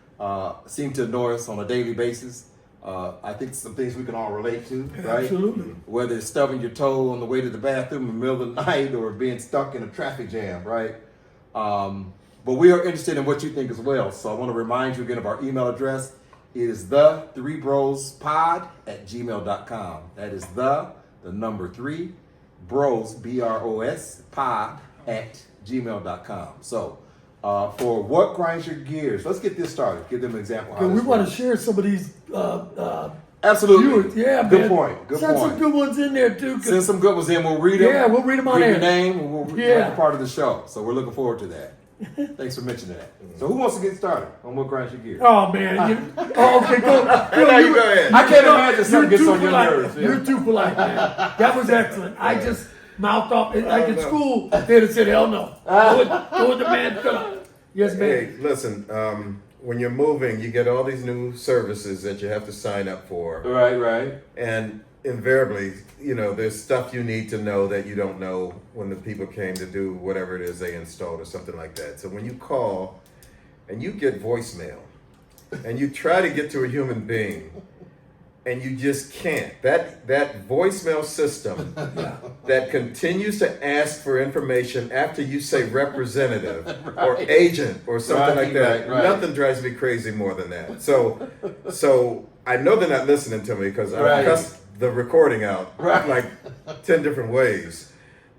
seem to annoy us on a daily basis. I think some things we can all relate to, right? Absolutely. Whether it's stubbing your toe on the way to the bathroom in the middle of the night or being stuck in a traffic jam, right? But we are interested in what you think as well. So I want to remind you again of our email address. It is the3brospod@gmail.com. That is the number 3 bros, BROS, pod@gmail.com. So for what grinds your gears, let's get this started. Give them an example. How we this want to works. share some of these. Absolutely. Viewers. Yeah, good man. point. Good Send point. some good ones in there too. 'Cause Send some good ones in. We'll read them. Yeah, we'll read them on Give air. your name. And we'll make Yeah. it part of the show. So we're looking forward to that. Thanks for mentioning that. So who wants to get started on what grinds your gears? Oh man. Okay, go. No, you go ahead. I can't imagine something gets too on your polite. nerves. Yeah. You're too polite, man. That was excellent. I just mouthed off. Like in school, they'd have said, "Hell no." Go with the man. Yes, man. Hey, listen, when you're moving, you get all these new services that you have to sign up for. Right. And invariably, there's stuff you need to know that you don't know when the people came to do whatever it is they installed or something like that. So when you call and you get voicemail and you try to get to a human being and you just can't, that voicemail system that continues to ask for information after you say representative or agent or something like that, right. nothing drives me crazy more than that. So I know they're not listening to me because I Right. cussed the recording out Right. like 10 different ways.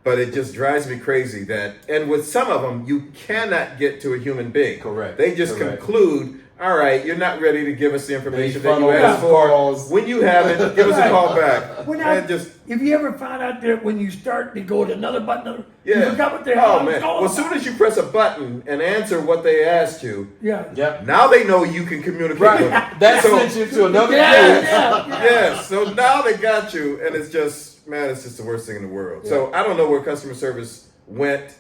But it just drives me crazy and with some of them, you cannot get to a human being. Correct. They just Correct. conclude, all right, you're not ready to give us the information They that you funnel asked those for. calls. When you have it, give us a call back. Well, now, And just, if you ever find out that when you start to go to another button, yeah. you forgot what the hell I Oh, was man. calling Well, as soon as you press a button and answer what they asked you, Yeah. Yep. now they know you can communicate with them. That So- sent you to another Yeah, page. yeah. Yes, so now they got you, and it's just the worst thing in the world. So I don't know where customer service went,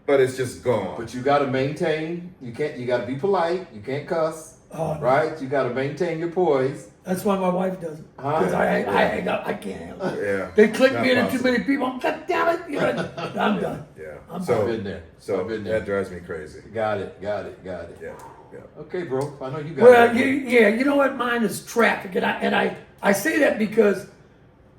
but it's just gone. But you got to maintain. You got to be polite. You can't cuss. Oh, Right? You got to maintain your poise. That's why my wife does it. Because I hang up. I can't handle it. Yeah, They click not me into too possible. many people. I'm God damn it. I'm done. Yeah, I'm I've so been there. so I've been there. that drives me crazy. Got it. Yeah. Okay, bro. I know you got Well, it. yeah, you know what? Mine is traffic, and I say that because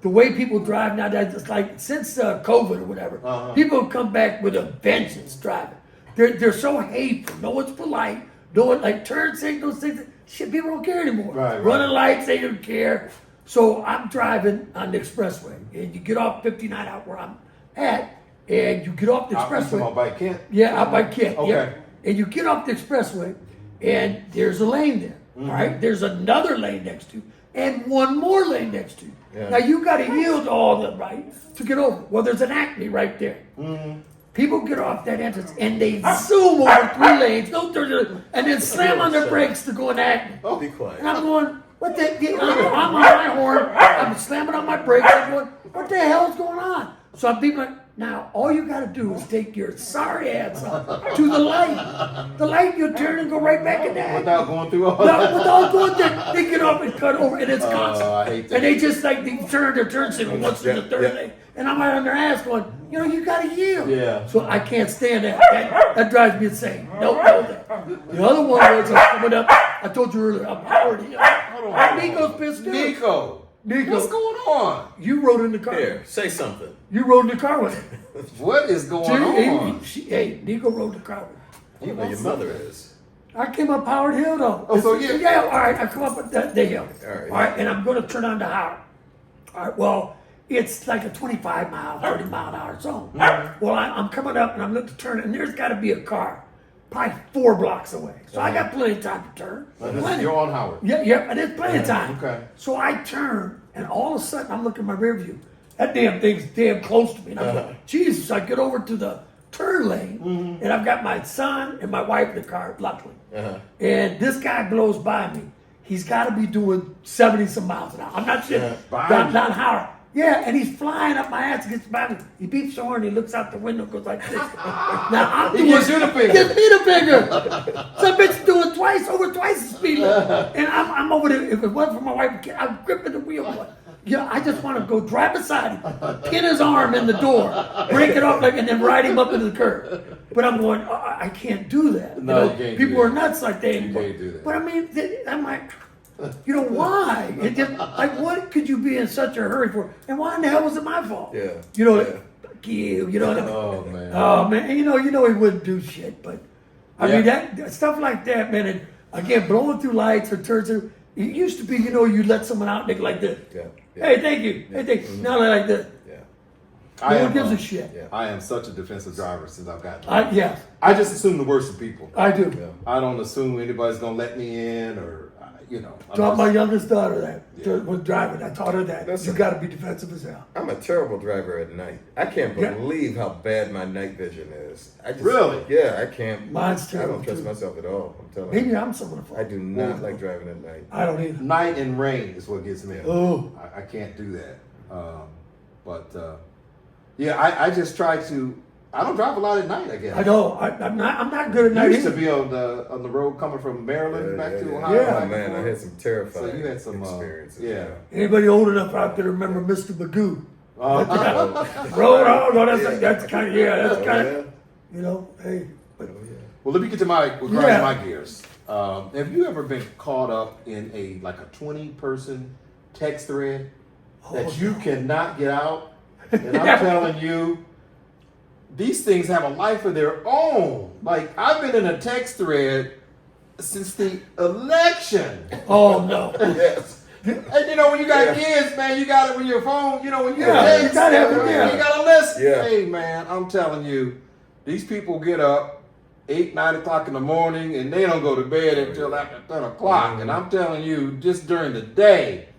the way people drive nowadays, it's like since COVID or whatever, people have come back with a vengeance driving. They're so hateful. No one's polite. No one like turn signals, things. Shit, people don't care anymore. Right. Running lights, they don't care. So I'm driving on the expressway, and you get off 59 out where I'm at, and you get off the expressway. My bike can't. Yeah, out by Kent. Okay. Yeah. And you get off the expressway, and there's a lane there. All right. There's another lane next to you, and one more lane next to you. Yeah. Now you got to yield to all of them, right, to get over. Well, there's an Acme right there. People get off that entrance and they zoom over 3 lanes, and then slam on their brakes to go in Acme. Oh, be quiet. And I'm going, what the? I'm on my horn. I'm slamming on my brakes. I'm going, what the hell is going on? So I'm being like, now all you got to do is take your sorry ass up to the light. The light, you turn and go right back in there. Without going through all No, that. without going there, they get off and cut over, and it's constant. I hate that. And they just like they turn their turn signal once in the third Yeah. lane, and I'm right on their ass going, you got to yield. Yeah. So I can't stand that. That drives me insane. No. The other one was coming up. I told you earlier. I'm Howard Hill. Nico's pissed too. Nico. Nico, What's going on? you rode in the car. Here, say something. You rode in the car with him. What is going on? Hey, Nico rode the car with him. Well, your mother is. I came up Howard Hill though. Oh, so yeah. Yeah, all right. I come up the hill. All right. And I'm going to turn on to Howard. All right, well, it's like a 25 mile, 30 mile an hour zone. Well, I'm coming up and I'm looking to turn, and there's got to be a car probably 4 blocks away. So I got plenty of time to turn. Plenty. You're on Howard. Yeah, and there's plenty of time. Okay. So I turn, and all of a sudden I'm looking at my rear view. That damn thing's damn close to me. And I'm like, Jesus, I get over to the turn lane, and I've got my son and my wife in the car, luckily. And this guy blows by me. He's got to be doing 70 some miles an hour. I'm not sure. Down Howard. Yeah, and he's flying up my ass, gets by me. He beeps the horn, he looks out the window, goes like this. Now I'm He doing, gives you the finger. Gives me the finger. Some bitch doing over twice the speed limit. And I'm over there. If it wasn't for my wife, I'm gripping the wheel. I just want to go drive beside him, pin his arm in the door, break it off, and then ride him up into the curb. But I'm going, I can't do that. No, you can't do people are that. nuts like that anymore. can't do that. But I mean, I'm like, why? It just, like, what could you be in such a hurry for? And why in the hell was it my fault? Yeah. Fuck you, you know what I mean? Oh man. Oh man, and you know he wouldn't do shit, but I mean, that stuff like that, man. And again, blowing through lights or turns. It used to be, you let someone out and they go like this. Yeah. Hey, thank you. Hey, thank you. Now they're like this. Yeah. No one gives a shit. Yeah. I am such a defensive driver since I've gotten. Yeah, I just assume the worst of people. I do. Yeah. I don't assume anybody's gonna let me in, or Taught my youngest daughter that was driving. I taught her that. Listen. You got to be defensive as hell. I'm a terrible driver at night. I can't Yeah. believe how bad my night vision is. I just, Really? Yeah, I can't. Mine's I terrible don't trust too. myself at all. I'm telling Maybe you. I'm someone. I do not like driving at night. I don't either. Night and rain is what gets me. Oh. I can't do that. I just try to. I don't drive a lot at night. I guess. I know. I'm not good at I night used to either. be on the road coming from Maryland back to Ohio. Yeah. Oh, back and man, I forth. had some terrifying So you had some experiences. yeah. Anybody old enough out there to remember Mr. Magoo? Uh, Road on. No, that's kind of that's Oh, kind yeah. of hey. But well, let me get to my Yeah. my gears. Have you ever been caught up in a 20-person text thread that you cannot get out? And I'm telling you, these things have a life of their own. Like, I've been in a text thread since the election. oh no. Yes. And when you got kids, man, you got it with your phone. When you Yeah, text, you gotta have it, yeah. you gotta listen. Yeah. Hey, man, I'm telling you, these people get up 8, 9 o'clock in the morning, and they don't go to bed until after 10 o'clock. And I'm telling you, just during the day,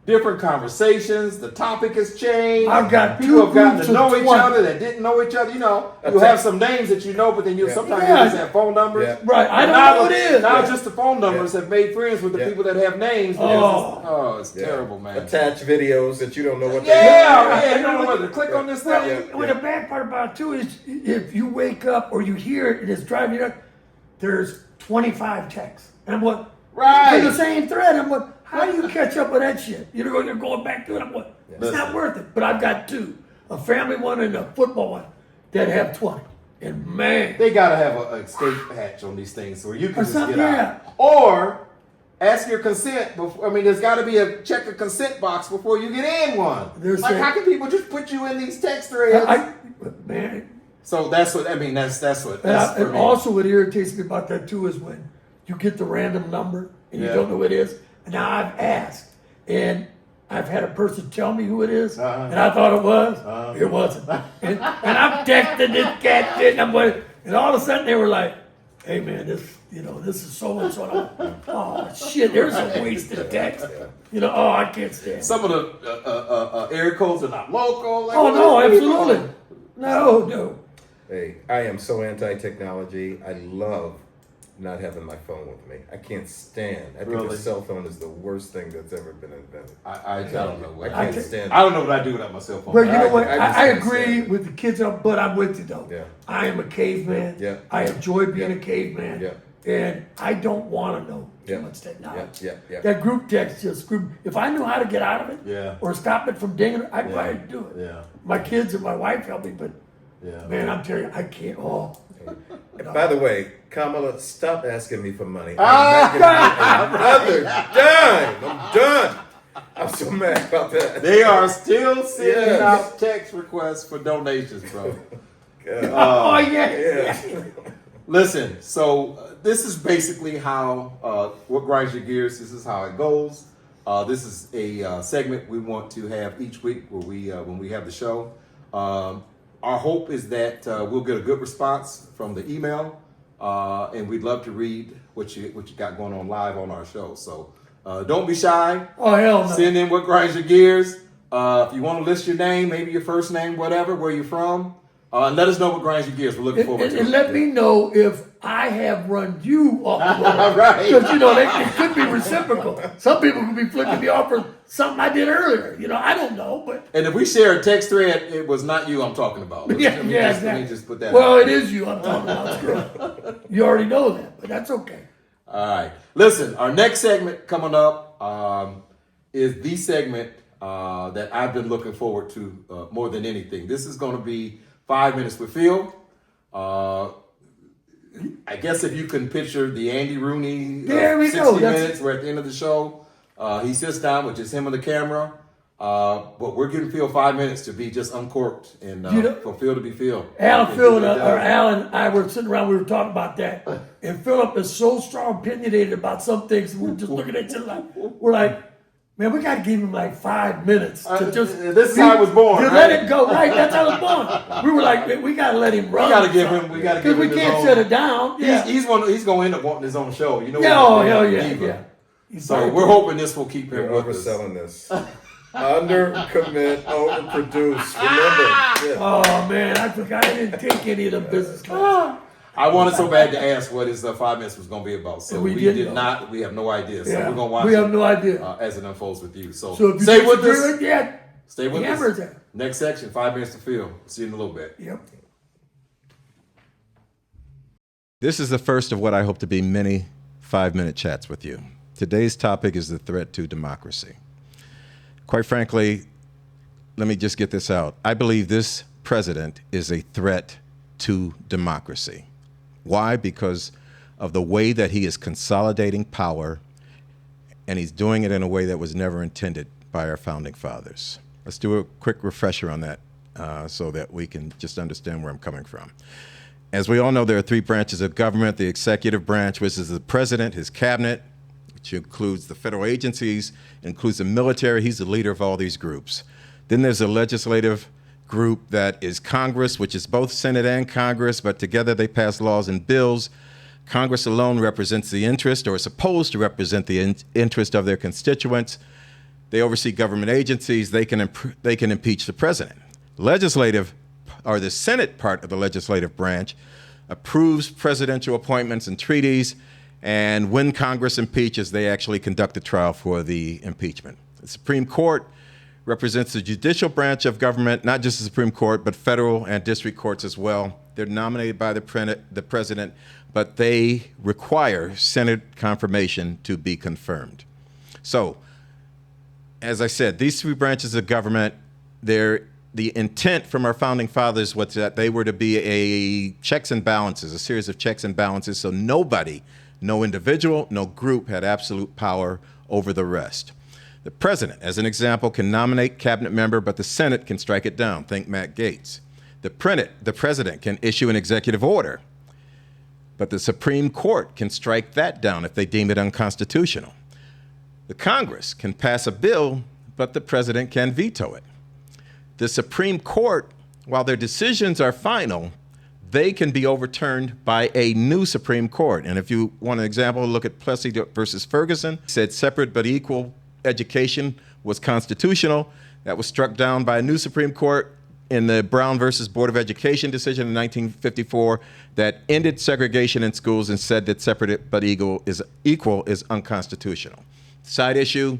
different conversations, the topic has changed. I've got people two have gotten groups to know of each 20. other that didn't know each other. You have some names that but then sometimes Yeah. you just have phone numbers. Yeah. Right. I don't Now- know what it is. Now just the phone numbers have made friends with the Yeah. people that have names. It's Yeah. terrible, man. Attach videos that you don't know what Yeah, you don't know whether to click on this Well, thing. well, the bad part about it too is if you wake up or you hear it and it's driving you nuts, there's 25 texts. And I'm what? Right. For the same thread. I'm what? How do you catch up with that shit? You're going back to it. I'm what? It's Listen. not worth it. But I've got two, a family one and a football one, that have 20. And man, They gotta have an escape hatch on these things so you can Or just something, get yeah. out. Or ask your consent before. There's got to be check a consent box before you get in one. They're Like, saying- how can people just put you in these text threads? man. So that's what That's for And me. also, what irritates me about that too is when you get the random number and you Yeah. don't know who it is. And now I've asked, and I've had a person tell me who it is, and I thought it was. It wasn't. And I'm texting this cat shit, and and all of a sudden they were like, "Hey man, this is so and so." Oh shit, there's a wasted text. I can't stand it. Some of the area codes are not local. Like, Oh no, what are you absolutely. doing? No. Hey, I am so anti-technology. I love not having my phone with me. I can't stand. I think Really? a cell phone is the worst thing that's ever been invented. I don't know what I can't stand it. I don't know what I do without my cell phone. But you know what? I just I can't agree stand it. with the kids, but I'm with you though. Yeah. I am a caveman. Yeah. I enjoy being Yeah. a caveman. Yeah. And I don't want to know too Yeah. much technology. Yeah. That group text just screwed. If I knew how to get out of it Yeah. or stop it from dinging, I'd Yeah. probably do it. Yeah. My kids and my wife help me, but Yeah. man, I'm telling you, I can't. By the way, Kamala, stop asking me for money. Ah! I'm not giving you another dime. I'm done. I'm so mad about that. They are still sending Yes. out text requests for donations, bro. Oh yeah. Yeah. Listen, so this is basically how what grinds your gears. This is how it goes. This is a segment we want to have each week where when we have the show. Our hope is that we'll get a good response from the email, and we'd love to read what you got going on live on our show. So don't be shy. Oh hell no. Send in what grinds your gears. If you want to list your name, maybe your first name, whatever, where you're from, and let us know what grinds your gears. We're looking forward to And it. let me know if I have run you off the road. Right. Because, it could be reciprocal. Some people could be flicking me off for something I did earlier. I don't know, but. And if we share a text thread, it was not you I'm talking about. Let me Exactly. just put that Well, out it there. is you I'm talking about. Screw. You already know that, but that's okay. All right. Listen, our next segment coming up is the segment that I've been looking forward to more than anything. This is going to be 5 minutes with Phil. I guess if you can picture the Andy Rooney There we 60 go. That's- minutes, we're at the end of the show. He sits down with just him and the camera. But we're giving Phil 5 minutes to be just uncorked and for Phil to be Phil. Alan and I were sitting around, we were talking about that. And Philip is so strong opinionated about some things. We're just looking at you like, we're like, man, we got to give him like 5 minutes to just. This is how I was born. To Right? let it go, right? That's how it was born. We were like, we got to let him run. We got to give him. We got to give him. Because we can't shut it down. Yeah. He's going to end up wanting his own show. You know. Hell yeah. So we're hoping this will keep him You're with us. overselling this. Undercommit, overproduce. Remember. Yeah. Oh man, I forgot I didn't take any of them business classes. I wanted so bad to ask what his 5 minutes was going to be about. So And we we didn't did know. not. We have no idea. So Yeah, we're going to watch we have it, no idea. as it unfolds with you. So, So if you stay with disagree us. with that, Stay with hammer us. that. Next section, 5 minutes to Phil. See you in a little bit. Yep. This is the first of what I hope to be many 5-minute chats with you. Today's topic is the threat to democracy. Quite frankly, let me just get this out. I believe this president is a threat to democracy. Why? Because of the way that he is consolidating power, and he's doing it in a way that was never intended by our founding fathers. Let's do a quick refresher on that so that we can just understand where I'm coming from. As we all know, there are 3 branches of government: the executive branch, which is the president, his cabinet, which includes the federal agencies, includes the military. He's the leader of all these groups. Then there's a legislative group that is Congress, which is both Senate and Congress, but together they pass laws and bills. Congress alone represents the interest, or is supposed to represent the interest of their constituents. They oversee government agencies. They can impeach the president. Legislative, or the Senate part of the legislative branch, approves presidential appointments and treaties, and when Congress impeaches, they actually conduct a trial for the impeachment. The Supreme Court represents the judicial branch of government, not just the Supreme Court, but federal and district courts as well. They're nominated by the president, but they require Senate confirmation to be confirmed. So, as I said, these 3 branches of government, the intent from our founding fathers was that they were to be a checks and balances, a series of checks and balances, so nobody, no individual, no group had absolute power over the rest. The president, as an example, can nominate cabinet member, but the Senate can strike it down. Think Matt Gaetz. The president can issue an executive order, but the Supreme Court can strike that down if they deem it unconstitutional. The Congress can pass a bill, but the president can veto it. The Supreme Court, while their decisions are final, they can be overturned by a new Supreme Court. And if you want an example, look at Plessy versus Ferguson. It said separate but equal education was constitutional. That was struck down by a new Supreme Court in the Brown versus Board of Education decision in 1954 that ended segregation in schools and said that separate but equal is unconstitutional. Side issue,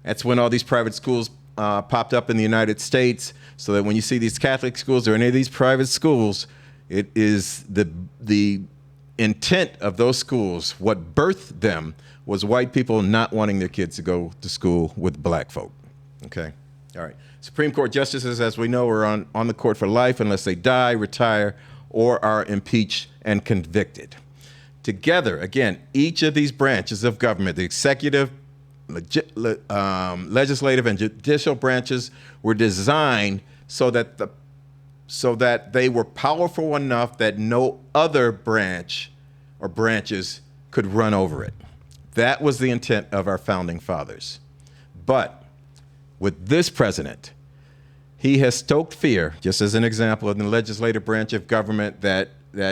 that's when all these private schools popped up in the United States, so that when you see these Catholic schools or any of these private schools, it is the intent of those schools, what birthed them was white people not wanting their kids to go to school with black folk. Okay? All right. Supreme Court justices, as we know, are on the court for life unless they die, retire, or are impeached and convicted. Together, again, each of these branches of government, the executive, legislative, and judicial branches, were designed so that they were powerful enough that no other branch or branches could run over it. That was the intent of our founding fathers. But with this president, he has stoked fear, just as an example, in the legislative branch of government that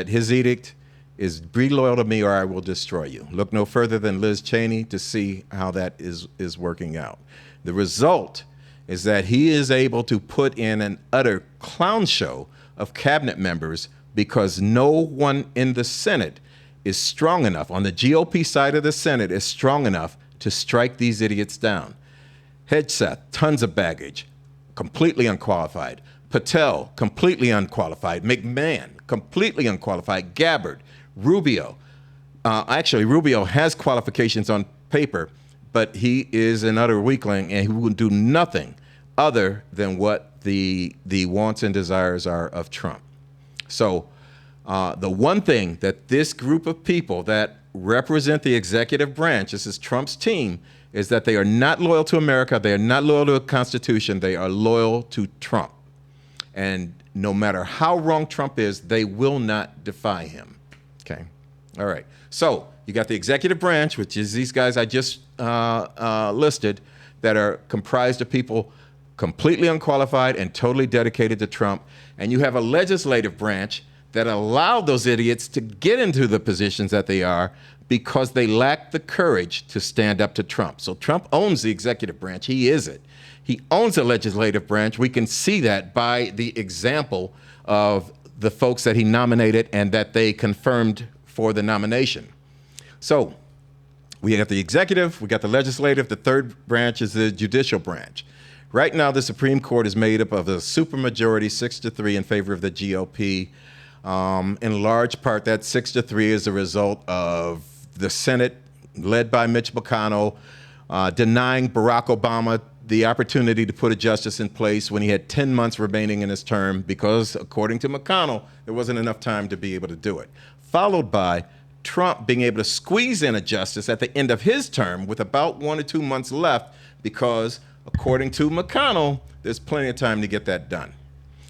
his edict is be loyal to me or I will destroy you. Look no further than Liz Cheney to see how that is working out. The result is that he is able to put in an utter clown show of cabinet members because no one in the Senate is strong enough, on the GOP side of the Senate, is strong enough to strike these idiots down. Hegseth, tons of baggage, completely unqualified. Patel, completely unqualified. McMahon, completely unqualified. Gabbard, Rubio. Actually, Rubio has qualifications on paper, but he is an utter weakling and he will do nothing other than what the wants and desires are of Trump. So the one thing that this group of people that represent the executive branch, this is Trump's team, is that they are not loyal to America. They are not loyal to the Constitution. They are loyal to Trump. And no matter how wrong Trump is, they will not defy him. Okay. All right. So you got the executive branch, which is these guys I just listed, that are comprised of people completely unqualified and totally dedicated to Trump. And you have a legislative branch that allowed those idiots to get into the positions that they are because they lack the courage to stand up to Trump. So Trump owns the executive branch. He is it. He owns the legislative branch. We can see that by the example of the folks that he nominated and that they confirmed for the nomination. So we got the executive, we got the legislative, the third branch is the judicial branch. Right now, the Supreme Court is made up of a supermajority, 6-3 in favor of the GOP. In large part, that 6-3 is a result of the Senate, led by Mitch McConnell, denying Barack Obama the opportunity to put a justice in place when he had 10 months remaining in his term because, according to McConnell, there wasn't enough time to be able to do it. Followed by Trump being able to squeeze in a justice at the end of his term with about 1 or 2 months left because, according to McConnell, there's plenty of time to get that done.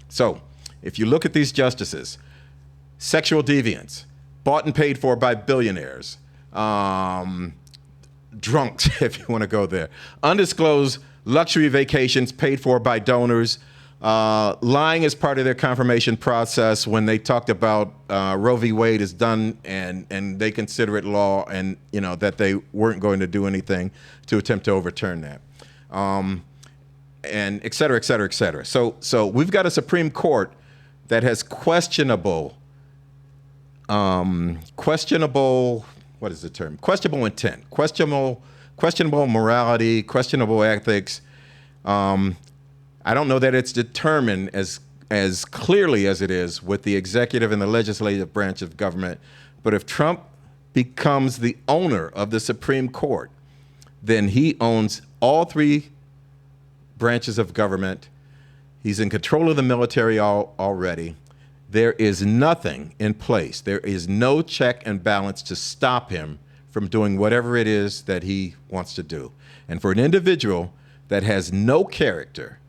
So if you look at these justices, sexual deviants, bought and paid for by billionaires, drunks, if you want to go there, undisclosed luxury vacations paid for by donors, lying as part of their confirmation process when they talked about Roe v. Wade is done and they consider it law and, you know, that they weren't going to do anything to attempt to overturn that. And et cetera, et cetera, et cetera. So we've got a Supreme Court that has questionable, what is the term? Questionable intent, questionable morality, questionable ethics. I don't know that it's determined as clearly as it is with the executive and the legislative branch of government. But if Trump becomes the owner of the Supreme Court, then he owns all three branches of government. He's in control of the military already. There is nothing in place. There is no check and balance to stop him from doing whatever it is that he wants to do. And for an individual that has no character,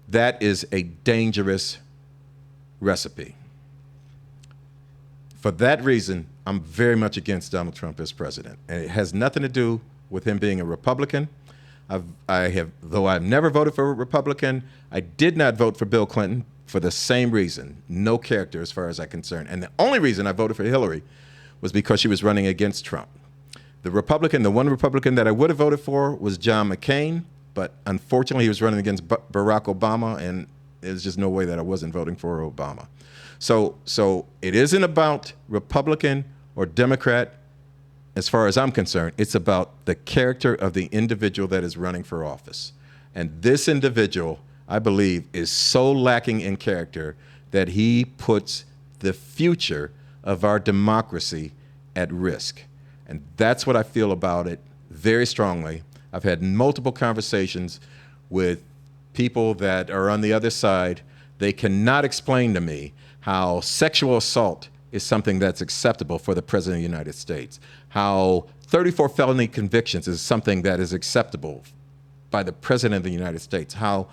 that is a dangerous recipe. For that reason, I'm very much against Donald Trump as president. And it has nothing to do with him being a Republican. Though I've never voted for a Republican, I did not vote for Bill Clinton for the same reason, no character as far as I'm concerned. And the only reason I voted for Hillary was because she was running against Trump. The one Republican that I would have voted for was John McCain, but unfortunately he was running against Barack Obama, and there's just no way that I wasn't voting for Obama. So it isn't about Republican or Democrat as far as I'm concerned. It's about the character of the individual that is running for office. And this individual, I believe, is so lacking in character that he puts the future of our democracy at risk. And that's what I feel about it very strongly. I've had multiple conversations with people that are on the other side. They cannot explain to me how sexual assault is something that's acceptable for the President of the United States, how 34 felony convictions is something that is acceptable by the President of the United States, how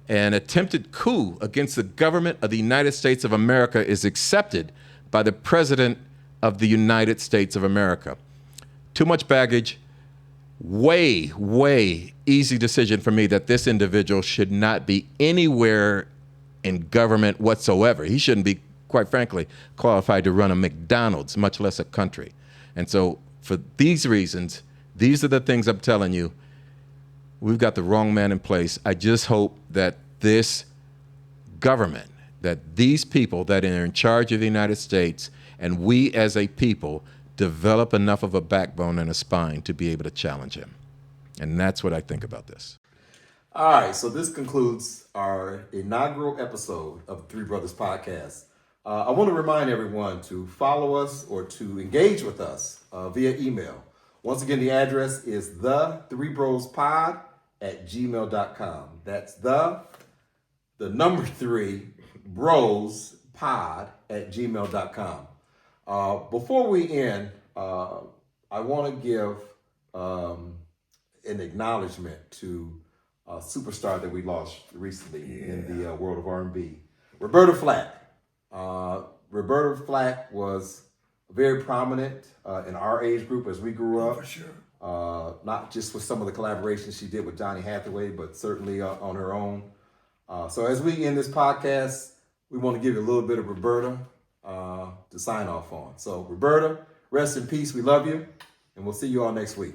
an attempted coup against the government of the United States of America is accepted by the President of the United States of America. Too much baggage, way easy decision for me that this individual should not be anywhere in government whatsoever. He shouldn't be, quite frankly, qualified to run a McDonald's, much less a country. And so for these reasons, these are the things I'm telling you. We've got the wrong man in place. I just hope that this government, that these people that are in charge of the United States, and we as a people, develop enough of a backbone and a spine to be able to challenge him. And that's what I think about this. All right, so this concludes our inaugural episode of Three Brothers Podcast. I want to remind everyone to follow us or to engage with us via email. Once again, the address is the3brospod@gmail.com. That's the number 3 brospod@gmail.com. Before we end, I want to give an acknowledgement to a superstar that we lost recently in the world of R&B, Roberta Flack. Roberta Flack was very prominent in our age group as we grew up. For sure. Not just with some of the collaborations she did with Johnny Hathaway, but certainly on her own. So as we end this podcast, we want to give you a little bit of Roberta to sign off on. So Roberta, rest in peace. We love you, and we'll see you all next week.